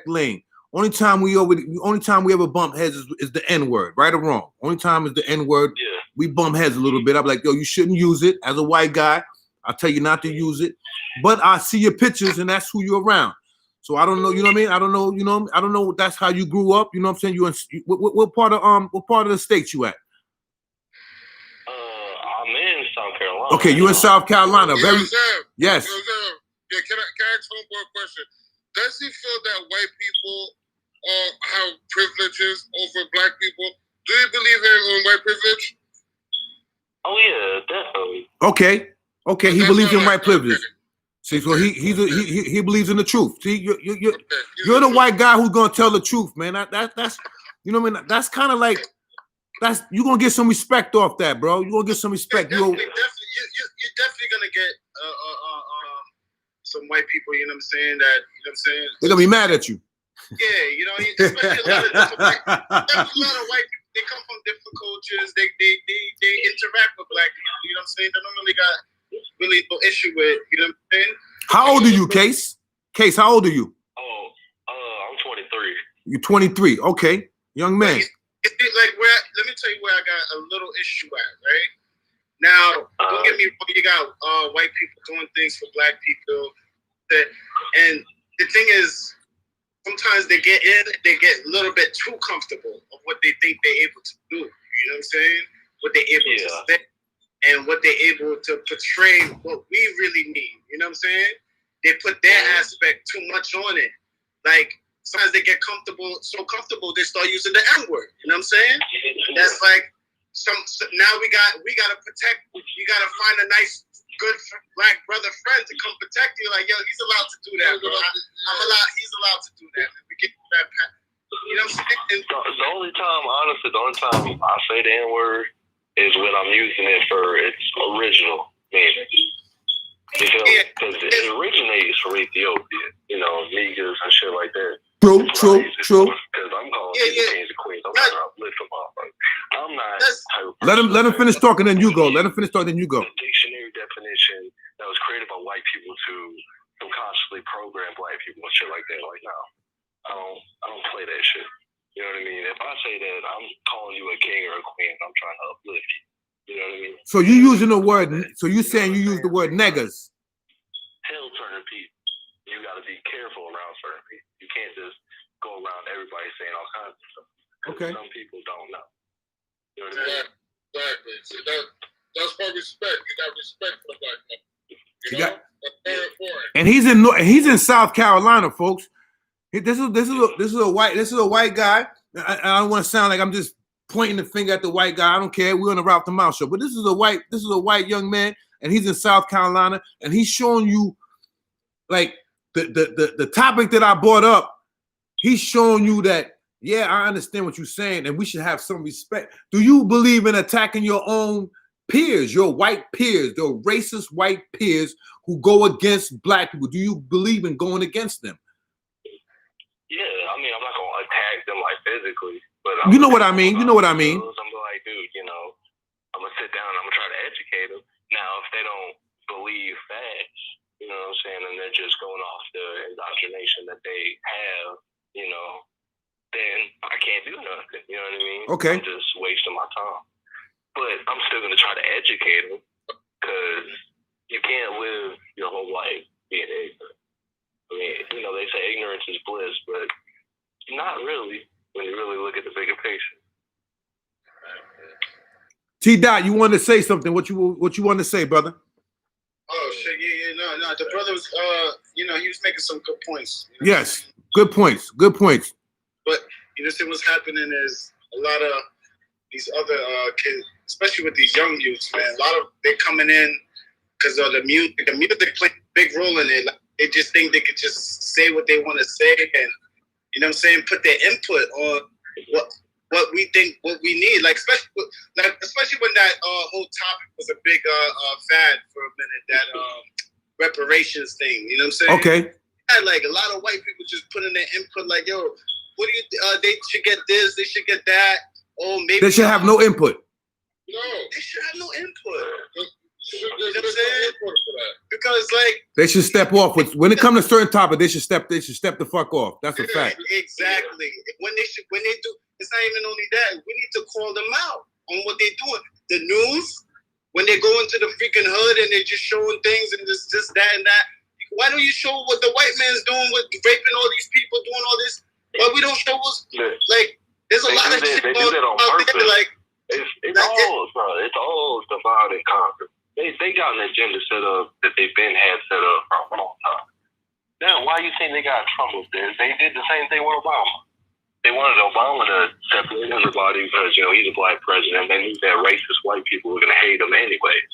lane. Only time we ever bump heads is the N-word, right or wrong. Only time is the N-word. Yeah. We bump heads a little bit. I'm like, yo, you shouldn't use it. As a white guy, I'll tell you not to use it. But I see your pictures and that's who you're around. So I don't know, you know what I mean? I don't know that's how you grew up. You know what I'm saying? What part of the state you at? I'm in South Carolina. Okay, you in South Carolina. Very yes. Yeah, can I ask one more question? Does he feel that white people have privileges over black people? Do you believe in white privilege? Oh yeah, definitely. Okay, he believes in white privilege. See, so he believes in the truth. See, you're the white guy who's gonna tell the truth, man. That's you know what I mean. That's kind of like you're gonna get some respect off that, bro. You're gonna get some respect. You're definitely gonna get some white people. You know what I'm saying? They're gonna be mad at you. Yeah, you know, especially a lot of white people. They come from different cultures. They interact with black people. You know what I'm saying? They don't really got no issue with. You know what I'm saying? How old are you, Case? Case, how old are you? Oh, I'm 23. You're 23. Okay, young man. Like let me tell you where I got a little issue at. Right now, don't get me wrong. You got white people doing things for black people. And the thing is, sometimes they get a little bit too comfortable of what they think they're able to do. You know what I'm saying? What they're able to say and what they're able to portray what we really need. You know what I'm saying? They put their aspect too much on it. Like, sometimes they get so comfortable, they start using the N-word. You know what I'm saying? That's like, now we gotta protect, you gotta find a nice, good black brother friend to come protect you. Like, yo, he's allowed to do that, bro. He's allowed to do that, man. We get that. You know what I'm saying? The only time I say the N-word is when I'm using it for its original meaning. You feel me? Because it originates from Ethiopia, you know, niggas and shit like that. True. Because I'm calling people kings and queens. I'm trying to uplift them all. I'm not. Let him finish talking, then you go. Let him finish talking, then you go. The dictionary definition that was created by white people to subconsciously program black people and shit like that. Like, no, I don't play that shit. You know what I mean? If I say that, I'm calling you a king or a queen. I'm trying to uplift you. You know what I mean? So you using the word? So you saying you use the word niggas? Tell certain people. You got to be careful around certain people. You can't just go around everybody saying all kinds of stuff. Okay. Some people don't know. You know Exactly. See, that's what respect. You got respect for the black man. You know? That's very important. And he's in South Carolina, folks. This is a white guy. I don't want to sound like I'm just pointing the finger at the white guy. I don't care. We're on the Ralph the Mouse show. But this is a white young man, and he's in South Carolina, and he's showing you like the topic that I brought up. He's showing you that, yeah, I understand what you're saying, and we should have some respect. Do you believe in attacking your own peers, your white peers, the racist white peers who go against black people? Do you believe in going against them? Yeah, I mean, I'm not gonna attack them like physically, but you know what I mean. You know what I mean. I'm like, dude, you know, I'm gonna sit down and I'm gonna try to educate them. Now, if they don't believe facts, you know what I'm saying, and they're just going off the indoctrination that they have, you know, then I can't do nothing. You know what I mean? Okay. I'm just wasting my time. But I'm still gonna try to educate them because you can't live your whole life being ignorant. I mean, you know, they say ignorance is bliss, but not really when you really look at the bigger picture. T. Dot, you wanted to say something? What you want to say, brother? Oh shit, yeah, no. The brother was, you know, he was making some good points. You know? Yes, good points. Good points. But you know, see what's happening is a lot of these other kids, especially with these young youths, man. A lot of they coming in because of the music. The music playing a big role in it. Like, they just think they could just say what they want to say, and you know what I'm saying, put their input on what we think, what we need. Like especially when that whole topic was a big fad for a minute. That reparations thing. You know what I'm saying? Okay. Yeah, like a lot of white people just putting their input. Like, yo, what do you? They should get this. They should get that. Oh, maybe they should have no input. No, they should have no input. You know what I'm saying? Because like they should step off with when it comes to certain topics. They should step the fuck off. That's a fact. Exactly. When they do, it's not even only that. We need to call them out on what they're doing. The news, when they go into the freaking hood and they're just showing things and this, that, and that. Why don't you show what the white man's doing with raping all these people, doing all this? Why we don't show us like there's a lot of shit going on there. Like it's all divide and conquer. They got an agenda set up that they've been had set up for a long time. Now, why do you think they got in trouble with this? They did the same thing with Obama. They wanted Obama to separate everybody because, you know, he's a black president. They knew that racist white people were going to hate him anyways.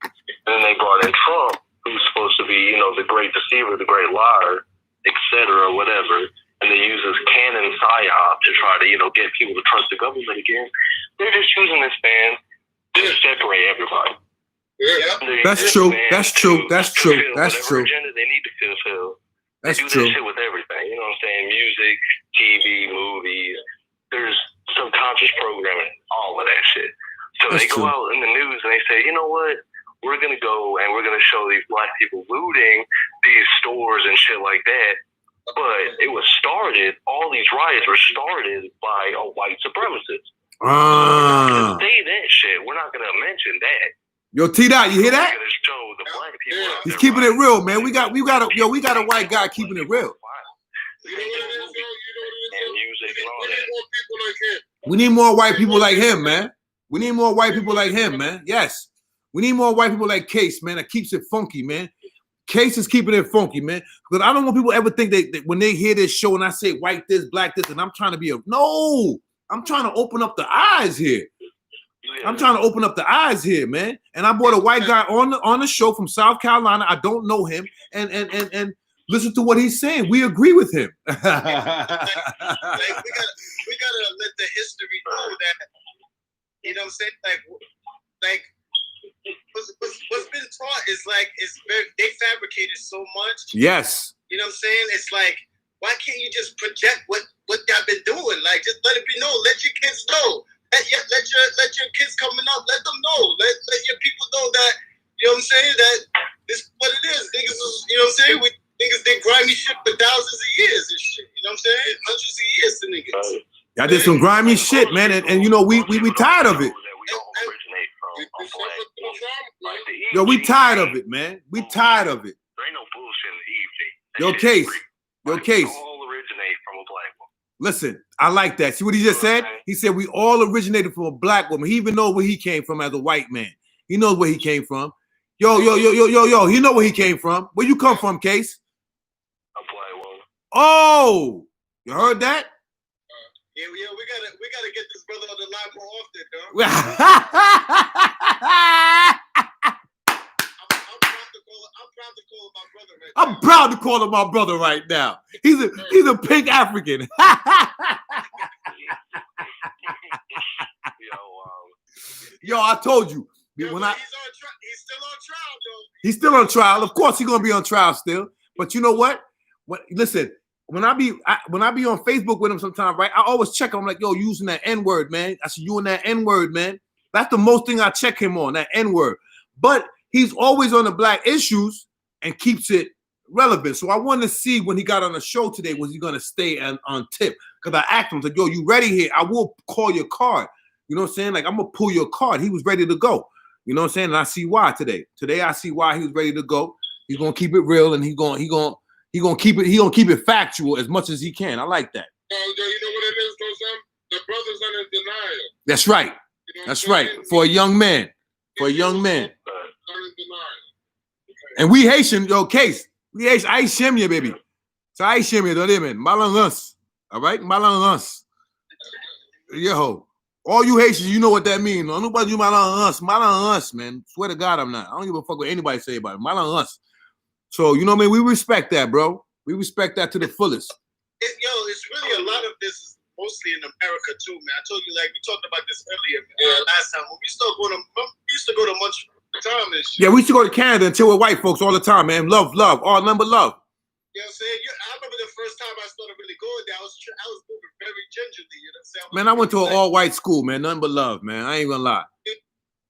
And then they brought in Trump, who's supposed to be, you know, the great deceiver, the great liar, etc., whatever. And they use this canon psyop to try to, you know, get people to trust the government again. They're just choosing this man to separate everybody. Yeah. That's true. That's true. That's true. That's true. Agenda they need to fulfill. That's they do true. This shit with everything. You know what I'm saying? Music, TV, movies. There's subconscious programming, all of that shit. So That's they go true. out in the news and they say, you know what? We're going to go and we're going to show these black people looting these stores and shit like that. But it was started, all these riots were started by a white supremacist. Say that shit. We're not going to mention that. Yo, T-Dot, you hear that? We're going to show the black people. He's keeping it real, man. We got a white guy keeping it real. We need more white people like him, man. We need more white people like him, man. Yes. We need more white people like Case, man. That keeps it funky, man. Case is keeping it funky, man. Because I don't want people ever think that when they hear this show and I say white this, black this, and I'm trying to be no. I'm trying to open up the eyes here. I'm trying to open up the eyes here, man. And I brought a white guy on the show from South Carolina. I don't know him, and listen to what he's saying. We agree with him. Like, we gotta let the history know that, you know what I'm saying? Like what's been taught is like they fabricated so much. Yes. You know what I'm saying? It's like, why can't you just project what y'all been doing? Like, just let it be known. Let your kids know. Let your kids coming up. Let them know. Let your people know that, you know what I'm saying, that this is what it is. Niggas is, you know what I'm saying? Niggas did grimy shit for thousands of years and shit. You know what I'm saying? Hundreds of years to niggas. I did some grimy shit, man, and you know we tired of it. Yo, we tired of it, man. We tired of it. There ain't no bullshit in the evening. Yo, Case. All originate from a black one. Listen, I like that. See what he just said? He said we all originated from a black woman. He even knows where he came from as a white man. He knows where he came from. Yo. He know where he came from. Where you come from, Case? A black woman. Oh, you heard that? Yeah, we gotta get this brother on the line more often, dog. I'm proud to call him my brother right now. He's a pink African. Yo, I told you. He's still on trial, though. He's still on trial. Of course, he's gonna be on trial still. But you know what? Listen, when I be on Facebook with him sometimes, right? I always check him. I'm like, yo, using that N-word, man. I said, you and that N-word, man. That's the most thing I check him on, that N-word. But he's always on the black issues and keeps it relevant. So I wanted to see when he got on the show today, was he going to stay on tip? Because I asked him, like, yo, you ready here? I will call your card. You know what I'm saying? Like, I'm going to pull your card. He was ready to go. You know what I'm saying? And I see why today. Today I see why he was ready to go. He's going to keep it real, and he's going to keep it factual as much as he can. I like that. You know what it is, though, Sam? The brother's under denial. That's right. You know That's right. For a young man. For a young man. Under denial. And we Haitian, yo, Case. We Haitian. I shame you, baby. So I shame you, don't even. Malangans. All right? Malangans. Yo. All you Haitians, you know what that means. No, nobody do malangans. Malangans, man. Swear to God, I'm not. I don't give a fuck what anybody say about it. Malangans. So, you know what I mean? We respect that, bro. We respect that to the fullest. It's really a lot of this is mostly in America too, man. I told you, like, we talked about this earlier last time. When we used to go to Montreal time and shit. Yeah, we used to go to Canada and chill with white folks all the time, man. Love, all number love. You know what I'm saying? I remember the first time I started really going there, I was moving very gingerly, you know what I'm saying? Man, I went to an all-white school, man. Nothing but love, man. I ain't gonna lie.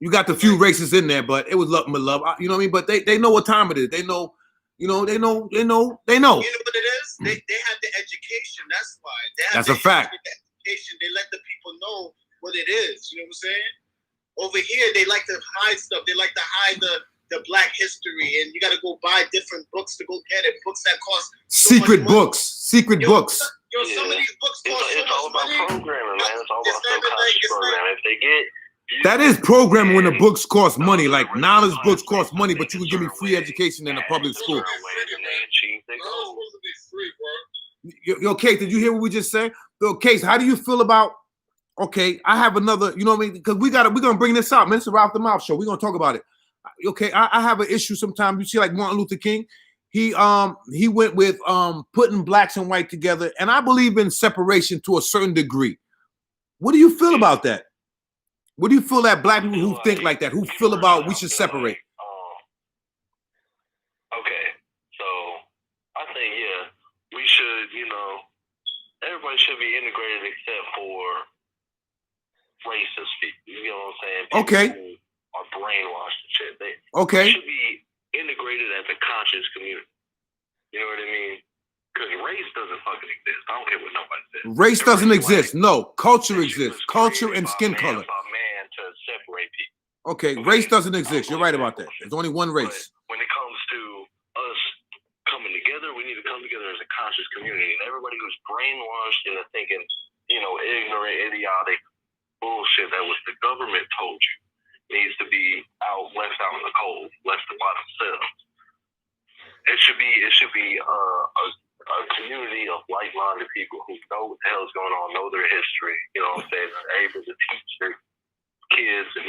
You got the few races in there, but it was nothing but love. You know what I mean? But they know what time it is. They know. You know, they know. You know what it is? They have the education. That's why. That's a fact. Education. They let the people know what it is. You know what I'm saying? Over here, they like to hide stuff. They like to hide the Black history, and you got to go buy different books to go get it. Books that cost secret books. Secret books. Yo, some of these books cost so all much about money. programming, man. It's all about subconscious programming. If they get that is programming when the books cost money. Like knowledge books cost money, but you can give me free education in a public school. Yo, Case, did you hear what we just said? Yo, Case, how do you feel about? Okay, I have another. You know what I mean? Because we're gonna bring this out, man. It's a Ralph the Mouth show. We're gonna talk about it. Okay, I have an issue sometimes. You see, like Martin Luther King, he went with putting blacks and white together, and I believe in separation to a certain degree. What do you feel about that? What do you feel that black people who think like that, who feel about we should separate? Okay, so I think, yeah, we should, everybody should be integrated except for racist people. You know what I'm saying? People okay. Who are brainwashed and shit. They should be integrated as a conscious community. You know what I mean? Because race doesn't fucking exist. I don't care what nobody says. Race doesn't exist. No, culture exists. Culture and skin color. Man to separate people. Okay, race doesn't exist. You're right about that. There's only one race. But when it comes to us coming together, we need to come together as a conscious community. And everybody who's brainwashed into thinking, ignorant, idiotic bullshit that was the government told you needs to be left out in the cold, left by themselves. It should be a community of like-minded people who know what the hell is going on, know their history, you know what I'm saying, are able to teach their kids, and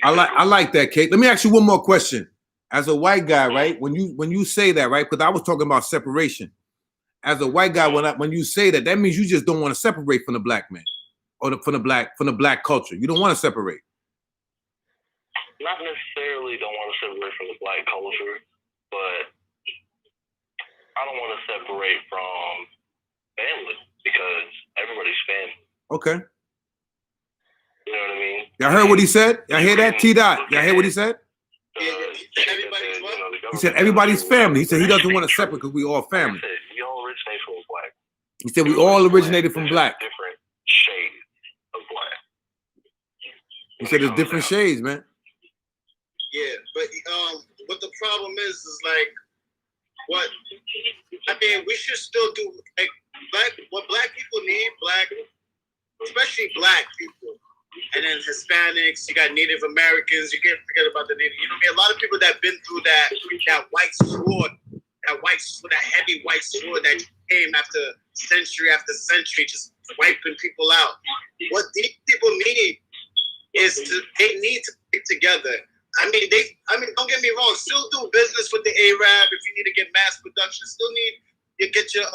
I like that, Kate. Let me ask you one more question. As a white guy, right? When you say that, right? Because I was talking about separation. As a white guy, when you say that, that means you just don't want to separate from the black man or from the black culture. You don't want to separate. Not necessarily don't want to separate from the black culture, but I don't want to separate from family because everybody's family. Okay. You know what I mean? Y'all heard what he said? Y'all hear that? T-Dot. Y'all hear what he said? He said everybody's family. He said he doesn't want to separate because we all family. We all originate from black. He said we all originated from black. Different shades of black. He said there's different shades, man. Yeah, but the problem is like what I mean, we should still do like what black people need, especially black people, and then Hispanics, you got Native Americans, you can't forget about the Native, you know what I mean? A lot of people that have been through that white sword, that heavy white sword that came after century, just wiping people out. What these people need is they need to stick together. I mean, don't get me wrong, still do business with the Arab if you need to get mass production, still need you get your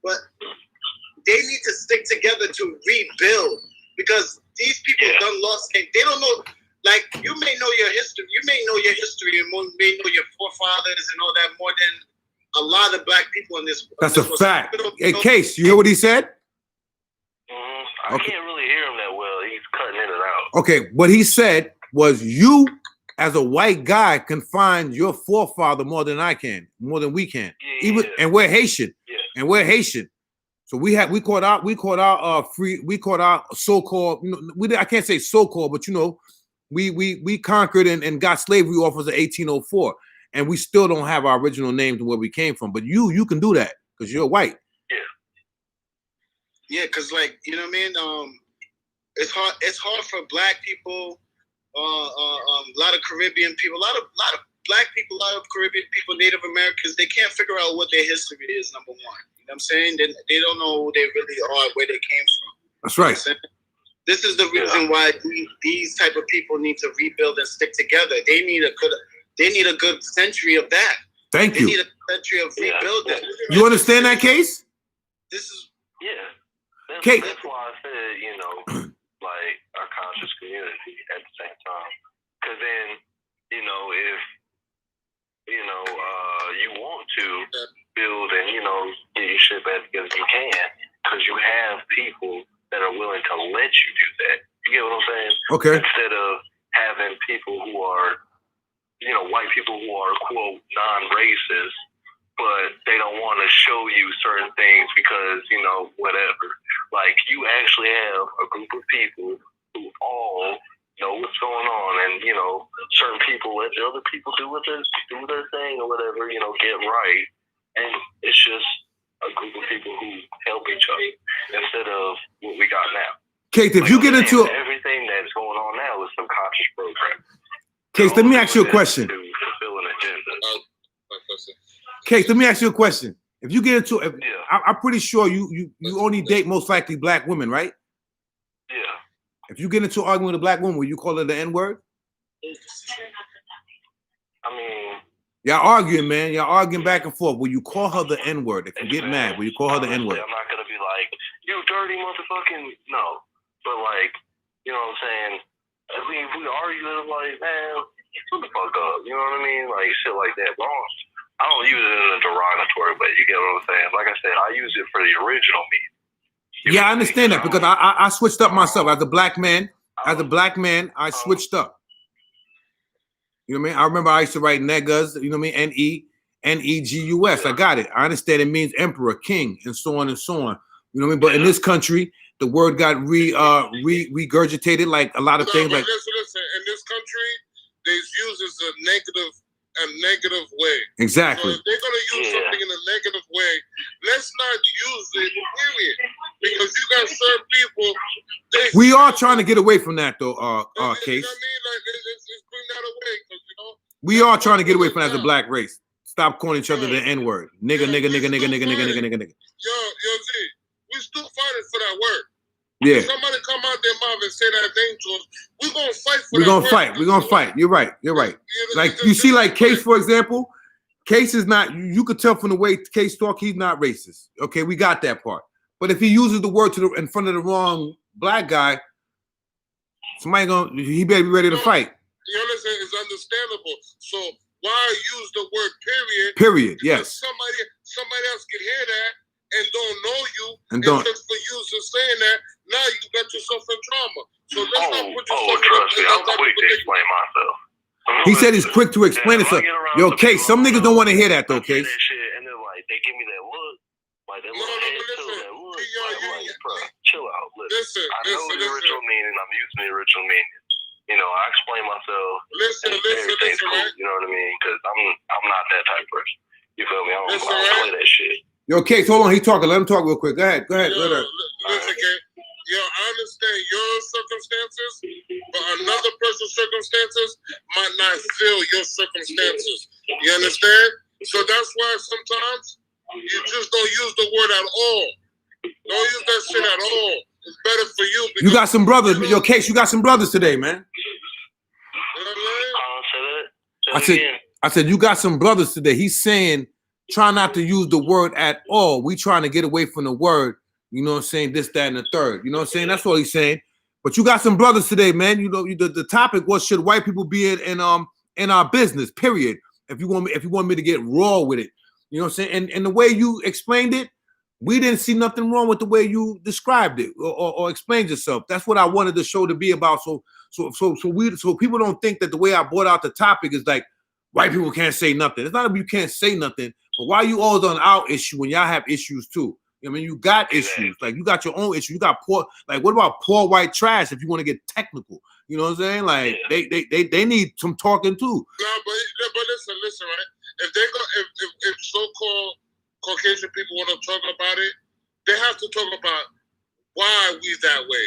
but they need to stick together to rebuild, because these people done lost. They don't know. Like, you may know your history. You may know your history and may know your forefathers and all that more than a lot of black people in this. That's a fact. Hey, Case, you hear what he said? I can't really hear him that well. He's cutting in and out. Okay, what he said was, you as a white guy can find your forefather more than I can, more than we can. And we're Haitian. Yeah. And we're Haitian. So we caught our so-called, I can't say so-called, but we conquered and got slavery off of 1804, and we still don't have our original names and where we came from. But you can do that because you're white. Yeah, because you know what I mean. It's hard for black people, a lot of Caribbean people, a lot of black people, a lot of Caribbean people, Native Americans. They can't figure out what their history is. Number one, you know what I'm saying? They don't know who they really are, where they came from. That's right. You know this is the reason why these type of people need to rebuild and stick together. They need a good century of that. Thank you. They need a century of rebuilding. You understand that, Case? This is That's why I said, like, our conscious community at the same time. Because then, if you want to build and get your shit back together, you can, because you have people that are willing to let you do that. You get what I'm saying? Okay. Instead of having people who are, white people who are, quote, non-racist, but they don't want to show you certain things because, whatever. Like, you actually have a group of people who all know what's going on, and, certain people let the other people do their thing or whatever, get right. And it's just a group of people who help each other instead of what we got now. Kate, if you get into everything that's going on now is subconscious program. Case, let me ask you a question. Case, let me ask you a question. If you get into I'm pretty sure you only date most likely black women, right? Yeah. If you get into an argument with a black woman, will you call her the N-word? I mean, y'all arguing, man. Y'all arguing back and forth. Will you call her the N-word? If you get mad, will you call her the N-word? I'm not gonna be like, you dirty motherfucking no. But you know what I'm saying? I mean, if we argue, it's like, man, shut the fuck up. You know what I mean? Like, shit like that. But I don't use it in a derogatory way. You get what I'm saying? Like I said, I use it for the original meaning. Yeah, I understand that, because I switched up myself as a black man. As a black man, I switched up. You know what I mean? I remember I used to write negas, you know what I mean? Negus. I got it. I understand it means emperor, king, and so on and so on. You know what I mean? But in this country, the word got regurgitated like a lot of things. Like, listen, in this country, they use it as a negative way. Exactly. So if they're gonna use something in a negative way, let's not use it, period. Because you got certain people. We are trying to get away from that, though, Case. You know what I mean? Like, let's bring that away, because we are trying to get away from that as a black race. Stop calling each other the N-word. Nigga. Yo, Z, we still fighting for that word. Yeah. If somebody come out their mouth and say that thing to us, we're gonna fight for We're that gonna word. fight. We're gonna fight. You're right. Like, you see, like Case, for example. Case is not, you could tell from the way Case talk, he's not racist. Okay, we got that part. But if he uses the word in front of the wrong black guy, he better be ready to fight. You understand? It's understandable. So why use the word period? Period. Because Yes. somebody else can hear that and don't know you, and don't. Just for you to saying that, now you got yourself in trauma. So let's not put yourself trust me, I'm quick to explain myself. He said he's quick to explain it. Yo, Case, some niggas don't want to hear that though, Case. And they're like, they give me that look, like that little head too, that look. Chill out. Listen, I know the original meaning. I'm using the original meaning. I explain myself. Everything's cool. Right? You know what I mean? Because I'm not that type of person. You feel me? I don't play that shit. Yo, Case, hold on. He talking. Let him talk real quick. Go ahead. Go ahead. Yo, listen, Kate. Yo, I understand your circumstances, but another person's circumstances might not feel your circumstances. You understand? So that's why sometimes you just don't use the word at all. Don't use that shit at all. It's better for you. You got some brothers. Yo, Case, you got some brothers today, man. You know what I mean? I said, you got some brothers today. He's saying, try not to use the word at all. We trying to get away from the word. You know what I'm saying? This, that, and the third. You know what I'm saying? That's what he's saying. But you got some brothers today, man. You know, the topic was, should white people be in our business? Period. If you want me to get raw with it, you know what I'm saying? And the way you explained it, we didn't see nothing wrong with the way you described it or explained yourself. That's what I wanted the show to be about. So people don't think that the way I brought out the topic is like white people can't say nothing. It's not that you can't say nothing, but why you always on our issue when y'all have issues too? I mean, you got issues. Like, you got your own issue. You got poor. Like, what about poor white trash? If you want to get technical, you know what I'm saying? Like, they need some talking too. No, but listen, right? If they go, if so-called Caucasian people want to talk about it, they have to talk about why we that way.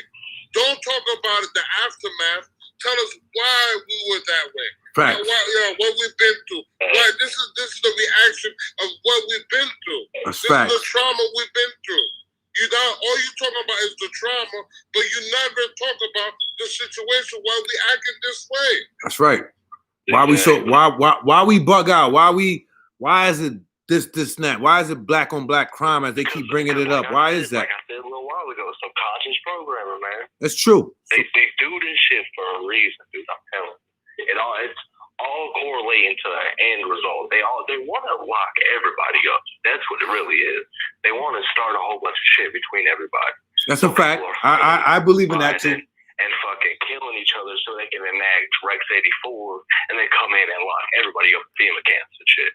Don't talk about it, the aftermath. Tell us why we were that way. Facts. What we've been through. Why this is the reaction of what we've been through. That's this facts. is the trauma we've been through. All you talking about is the trauma, but you never talk about the situation why we acting this way. That's right. Why we bug out? Why is it this, that? Why is it black on black crime as they keep bringing it up? Why is that? Like I said a little while ago, subconscious programming, man. That's true. They do this shit for a reason, dude. I'm telling you. It's all correlating to an end result. They want to lock everybody up. That's what it really is. They want to start a whole bunch of shit between everybody. That's a fact. I believe in that too. And fucking killing each other so they can enact Rex 84 and then come in and lock everybody up in FEMA camps and shit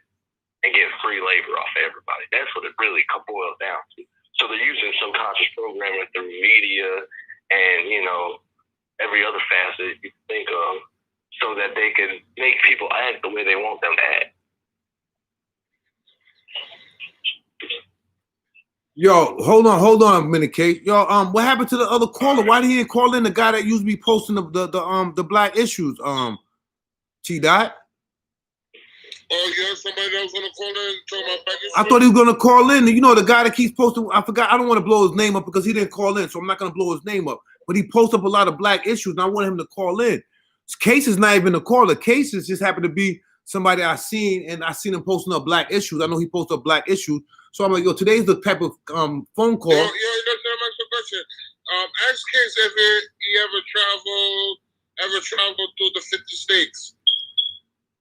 and get free labor off everybody. That's what it really boils down to. So they're using subconscious programming through media and, every other facet you can think of so that they can make people act the way they want them to act. Yo, hold on a minute, Kate. Yo, what happened to the other caller? Why did he call in the guy that used to be posting the black issues? T-Dot? Oh, yeah, somebody that was gonna call in and talk about black issues? I thought he was gonna call in. You know, the guy that keeps posting. I forgot. I don't want to blow his name up because he didn't call in, so I'm not gonna blow his name up. But he posts up a lot of black issues, and I want him to call in. Case is not even a caller. Case is just happened to be somebody I seen, and I seen him posting up black issues. I know he posted up black issues. So I'm like, yo, today's the type of phone call. Yo, let me ask you a question. Ask Case if he ever traveled through the 50 states.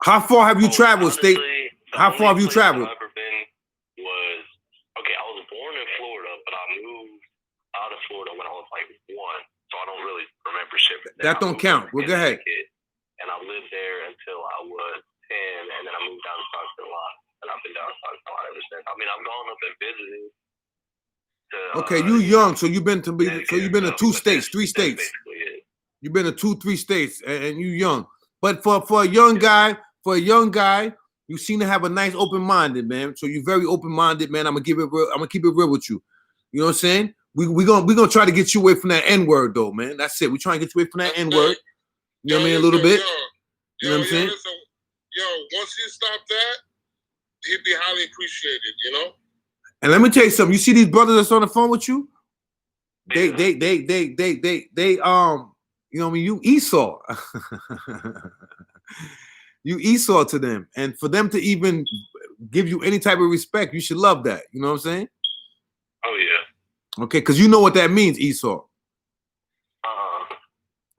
How far have you traveled, honestly, State? How far have you traveled? I've ever been was, I was born in Florida, but I moved out of Florida when I was like 1, so I don't really remember shit. That don't count. Well, go ahead. And I lived there until I was 10, and then I moved down to South Carolina. And I've been down to South Carolina ever since. I mean, I've gone up and visited. Okay, you young, so you've been to 2 states, 3 states. You've been to 2, 3 states, and you young. But for a young guy, you seem to have a nice open-minded, man. So you're very open-minded, man. I'm gonna keep it real with you. You know what I'm saying? We're gonna try to get you away from that N-word though, man. That's it. We're trying to get you away from that N-word. You know what I mean? A little bit. You know what I'm saying? Once you stop that, he'd be highly appreciated, you know? And let me tell you something. You see these brothers that's on the phone with you? They you know what I mean? You Esau. You Esau to them. And for them to even give you any type of respect, you should love that. You know what I'm saying? Oh, yeah. Okay, because you know what that means, Esau.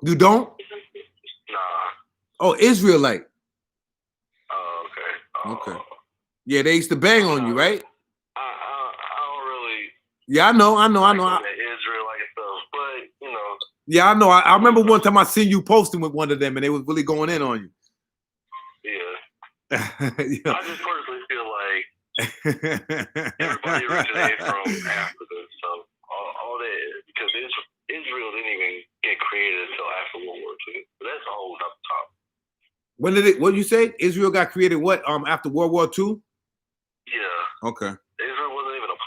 You don't? Nah. Oh, Israelite. Oh, okay. Okay. Yeah, they used to bang on you, right? I don't really. Yeah, I know. Israelite stuff, but Yeah, I know. I remember one time I seen you posting with one of them, and they was really going in on you. Yeah. Yeah. I just personally feel like everybody originated from Africa, so all that because Israel didn't even get created until after World War II. But that's a whole other topic. When did it? What you say? Israel got created what? After World War II? Yeah. Okay. Israel wasn't even a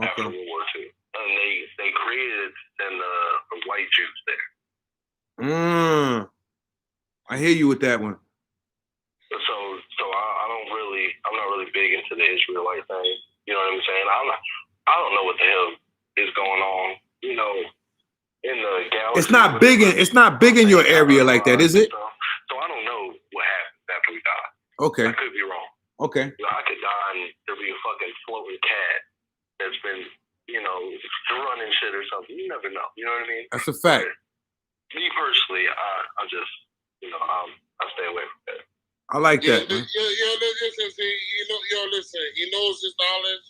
after World War II. And they created the white Jews there. I hear you with that one. So I'm not really big into the Israelite thing. You know what I'm saying? I don't know what the hell is going on. You know, in the galaxy. It's not big in your area like that, is it? So I don't know what happens after we die. Okay. I could be wrong. Okay. You know, I could die and there'll be a fucking floating cat that's been, you know, running shit or something. You never know. You know what I mean? That's a fact. But me personally, I just, you know, I stay away from that. I like that. Listen, listen. He knows his knowledge.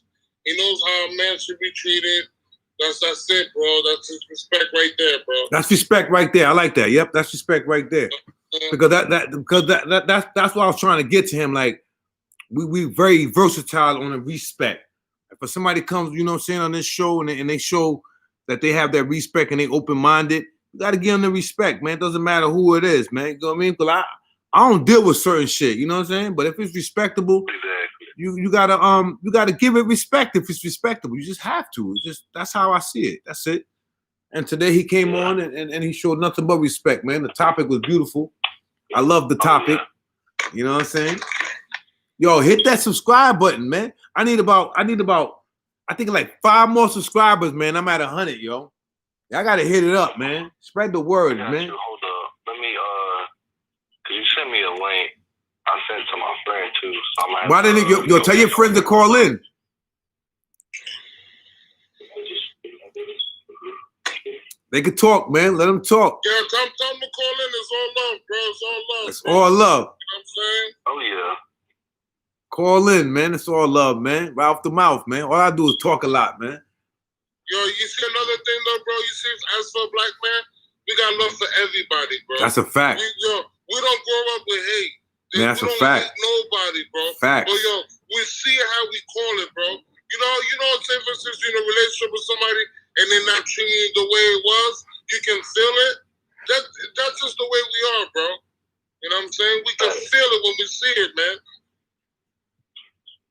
He knows how a man should be treated. That's it, bro. That's his respect right there, bro. That's respect right there. I like that. Yep, that's respect right there. Because that's what I was trying to get to him. Like, we very versatile on the respect. If somebody comes, you know what I'm saying, on this show and they show that they have that respect and they open-minded, you got to give them the respect, man. It doesn't matter who it is, man. You know what I mean? Because I don't deal with certain shit, you know what I'm saying? But if it's respectable, you gotta give it respect if it's respectable. You just have to. That's how I see it. That's it. And today he came on and he showed nothing but respect, man. The topic was beautiful. I love the topic. You know what I'm saying? Yo, hit that subscribe button, man. I need about I think like 5 more subscribers, man. I'm at 100, yo. I gotta hit it up, man. Spread the word, man. Hold up. Let me could you send me a link? I sent it to my friend too. So I'm Why didn't you tell your friends to call in? They could talk, man. Let them talk. Yeah, tell them to call in. It's all love, bro. It's all love. It's all love. You know what I'm saying? Oh yeah. Call in, man. It's all love, man. Right off the mouth, man. All I do is talk a lot, man. Yo, you see another thing though, bro? You see, as for a black man, we got love for everybody, bro. That's a fact. We don't grow up with hate. Man, that's we a don't fact. hate nobody, bro. Facts. But yo, we see how we call it, bro. You know, say for instance, you're in a relationship with somebody and they're not treating you the way it was, you can feel it. That's just the way we are, bro. You know what I'm saying? We can feel it when we see it, man.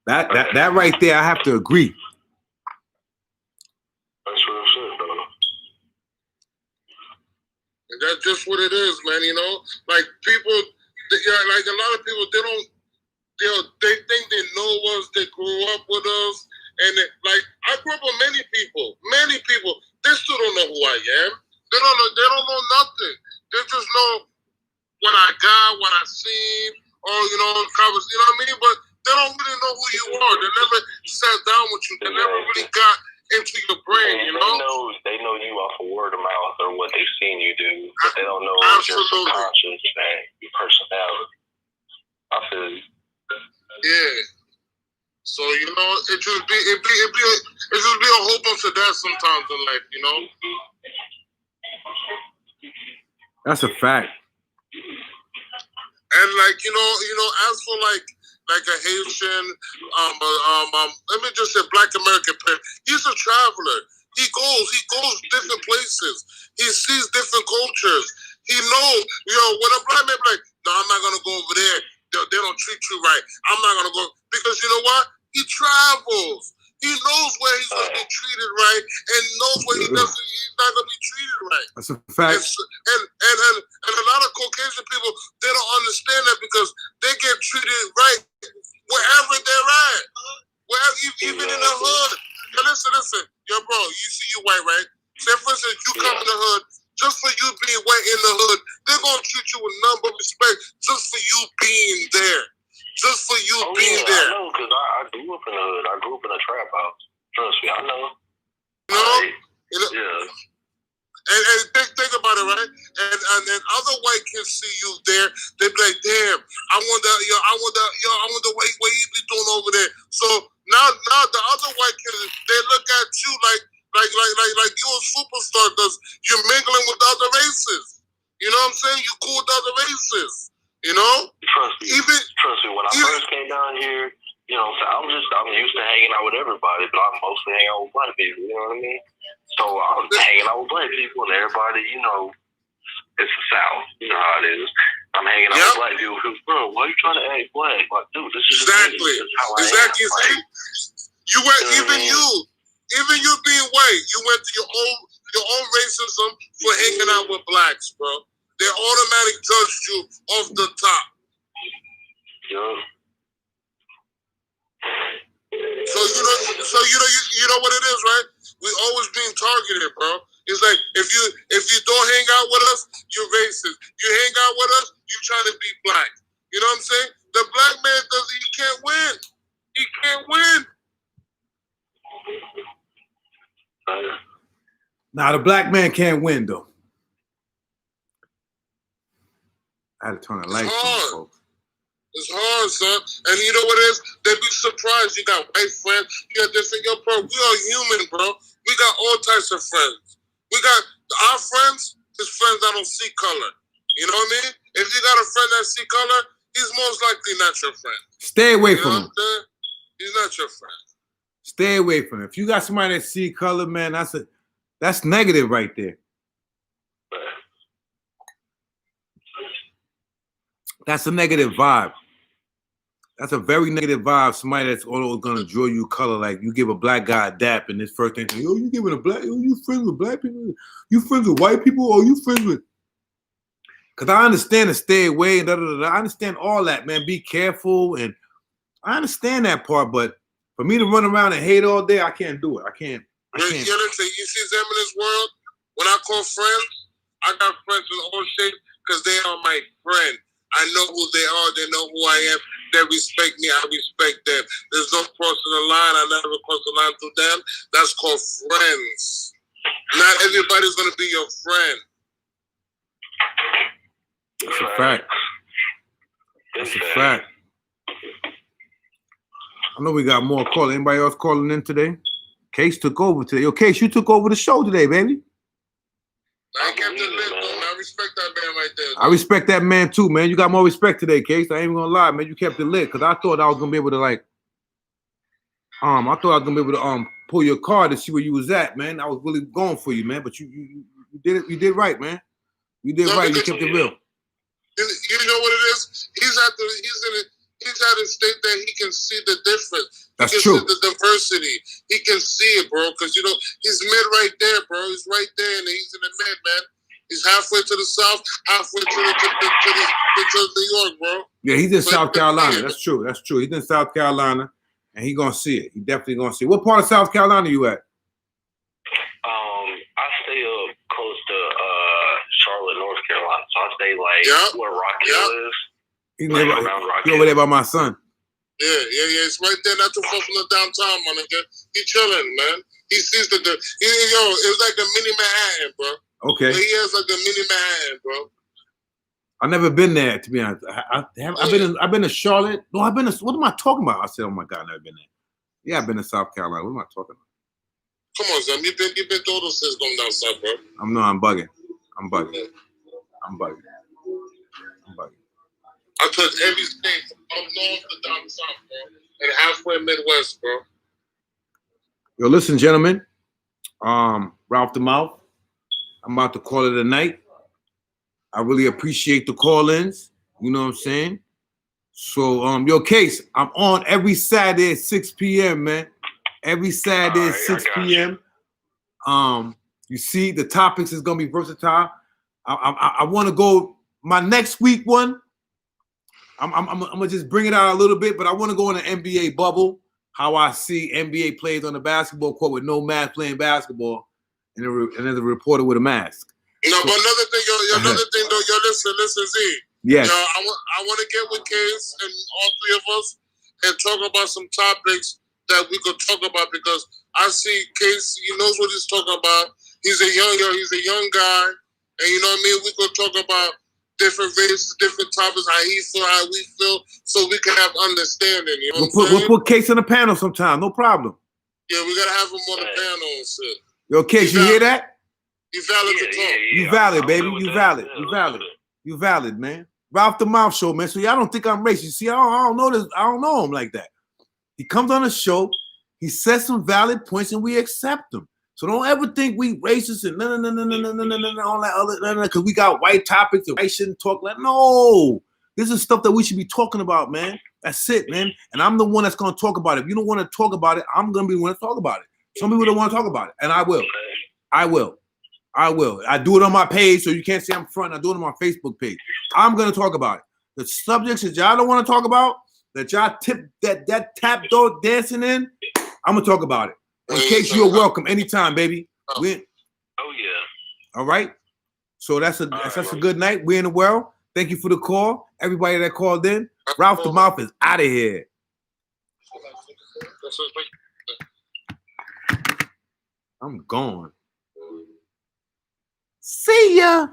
That right there, I have to agree. That's what I'm saying, bro. And that's just what it is, man. You know, like people, like a lot of people, they think they know us, they grew up with us, and like I grew up with many people. They still don't know who I am. They don't know nothing. They just know what I got, what I seen, or you know what I mean. But they don't really know who you are. They never sat down with you. They never really got into your brain, you know? They know you off of word of mouth or what they've seen you do, but they don't know your subconscious and your personality. I feel you. Yeah. So you know, it just be a whole bunch of that sometimes in life, you know? That's a fact. And like, you know, as for like a Haitian, let me just say Black American parent, he's a traveler. He goes different places. He sees different cultures. He knows, when a black man be like, no, I'm not gonna go over there. They don't treat you right. I'm not gonna go, because you know what? He travels. He knows where he's gonna be treated right and knows where he's not gonna be treated right. That's a fact. And a lot of Caucasian people, they don't understand that because they get treated right wherever they're at. Wherever, even in the hood. Now listen. Yo, bro, you see you white, right? Say, for instance, you come in the hood, just for you being white in the hood, they're going to treat you with none but respect just for you being there. Just for you being there. I know, because I grew up in the hood. I grew up in a trap house. Trust me, I know. You know? Yeah. And think about it, right? And then other white kids see you there, they be like, damn, I wonder what he be doing over there. So now the other white kids, they look at you like you a superstar because you're mingling with other races. You know what I'm saying? You cool with other races. You know? Trust me, when I first came down here, you know, I'm used to hanging out with everybody, but I'm mostly hanging out with black people, you know what I mean? So I was hanging out with black people and everybody, you know, it's the South. You know how it is. I'm hanging out with black people who, bro, why are you trying to act black? Like, dude, this is exactly. This is how I am. Exactly. Like, You were even you. Even you being white, you went to your own racism for hanging out with blacks, bro. They automatically judged you off the top. Yeah. So you know what it is, right? We always being targeted, bro. It's like if you don't hang out with us, you're racist. You hang out with us, you trying to be black. You know what I'm saying? The black man he can't win. He can't win. Nah, the black man can't win though. I had to turn the lights on, folks. It's hard, son. And you know what it is? They be surprised. You got white friends. You got different. Yo, bro, we are human, bro. We got all types of friends. We got our friends, his friends that don't see color. You know what I mean? If you got a friend that see color, he's most likely not your friend. Stay away from him. He's not your friend. Stay away from him. If you got somebody that see color, man, that's negative right there. That's a negative vibe. That's a very negative vibe. Somebody that's always gonna draw you color, like you give a black guy a dap, and this first thing, yo, you giving a black, yo, you friends with black people? You friends with white people, or you friends with? Because I understand to stay away and I understand all that, man. Be careful, and I understand that part, but for me to run around and hate all day, I can't do it. I can't. You see them in this world? When I call friends, I got friends in all shapes because they are my friend. I know who they are. They know who I am. They respect me. I respect them. There's no crossing the line. I never cross the line through them. That's called friends. Not everybody's going to be your friend. That's a fact. That's a fact. I know we got more calling. Anybody else calling in today? Case took over today. Yo, Case, you took over the show today, baby. I kept it lit, though. I respect that man right there. I respect that man too, man. You got more respect today, Case. I ain't even gonna lie, man. You kept it lit because I thought I was gonna be able to pull your card to see where you was at, man. I was really going for you, man. But you did it. You did right, man. You did right. You kept it real. You know what it is? He's at a state that he can see the difference. That's he can true. See the diversity. He can see it, bro. Because you know he's mid right there, bro. He's right there, and he's in the mid, man. He's halfway to the south, halfway to New York, bro. Yeah, he's in South Carolina. That's true. That's true. He's in South Carolina, and he gonna see it. He definitely gonna see it. What part of South Carolina you at? I stay up close to Charlotte, North Carolina. So I stay where Rock Hill is. He's over there by my son. Yeah. It's right there, not too far from the downtown, my nigga. He chilling, man. He sees it's like a mini Manhattan, bro. Okay. He has like a mini Manhattan, bro. I've never been there, to be honest. I've been to Charlotte. No, I've been to. What am I talking about? I said, oh my God, I've never been there. Yeah, I've been to South Carolina. What am I talking about? Come on, son. You've been to all those things going down south, bro. I'm bugging. I took every state from up north to down south, bro, and halfway Midwest, bro. Yo, listen, gentlemen. Ralph the Mouth. I'm about to call it a night. I really appreciate the call-ins. You know what I'm saying? So, yo, Case, I'm on every Saturday at 6 p.m., man. Every Saturday at 6 p.m. You see, the topics is gonna be versatile. I want to go my next week one. I'm gonna just bring it out a little bit, but I want to go in an NBA bubble. How I see NBA players on the basketball court with no mask playing basketball, and there's a reporter with a mask. No, but another thing though, listen, Z. Yes. Yo, I want to get with Case and all three of us and talk about some topics that we could talk about because I see Case. He knows what he's talking about. He's a young guy, and you know what I mean. We could talk about different races, different topics, how he feel, how we feel, so we can have understanding. You know we'll put Case on the panel sometime. No problem. Yeah, we gotta have him on the panel and shit. Yo, Case, you hear that? You valid to talk. You valid, baby. You valid, man. Ralph the Mouth Show, man. So y'all don't think I'm racist. See, I don't know this. I don't know him like that. He comes on the show, he says some valid points, and we accept them. So don't ever think we racist and no, all that other, because we got white topics and I shouldn't talk like, no. This is stuff that we should be talking about, man. That's it, man. And I'm the one that's going to talk about it. If you don't want to talk about it, I'm going to be the one to talk about it. Some people don't want to talk about it, and I will. I will. I do it on my page, so you can't say I'm front. I do it on my Facebook page. I'm gonna talk about it. The subjects that y'all don't want to talk about, that y'all tip that tap door dancing in, I'm gonna talk about it. In case you're welcome anytime, baby. Oh yeah. All right. So that's a good night. We're in the world. Thank you for the call. Everybody that called in. Ralph the Mouth is out of here. I'm gone. See ya.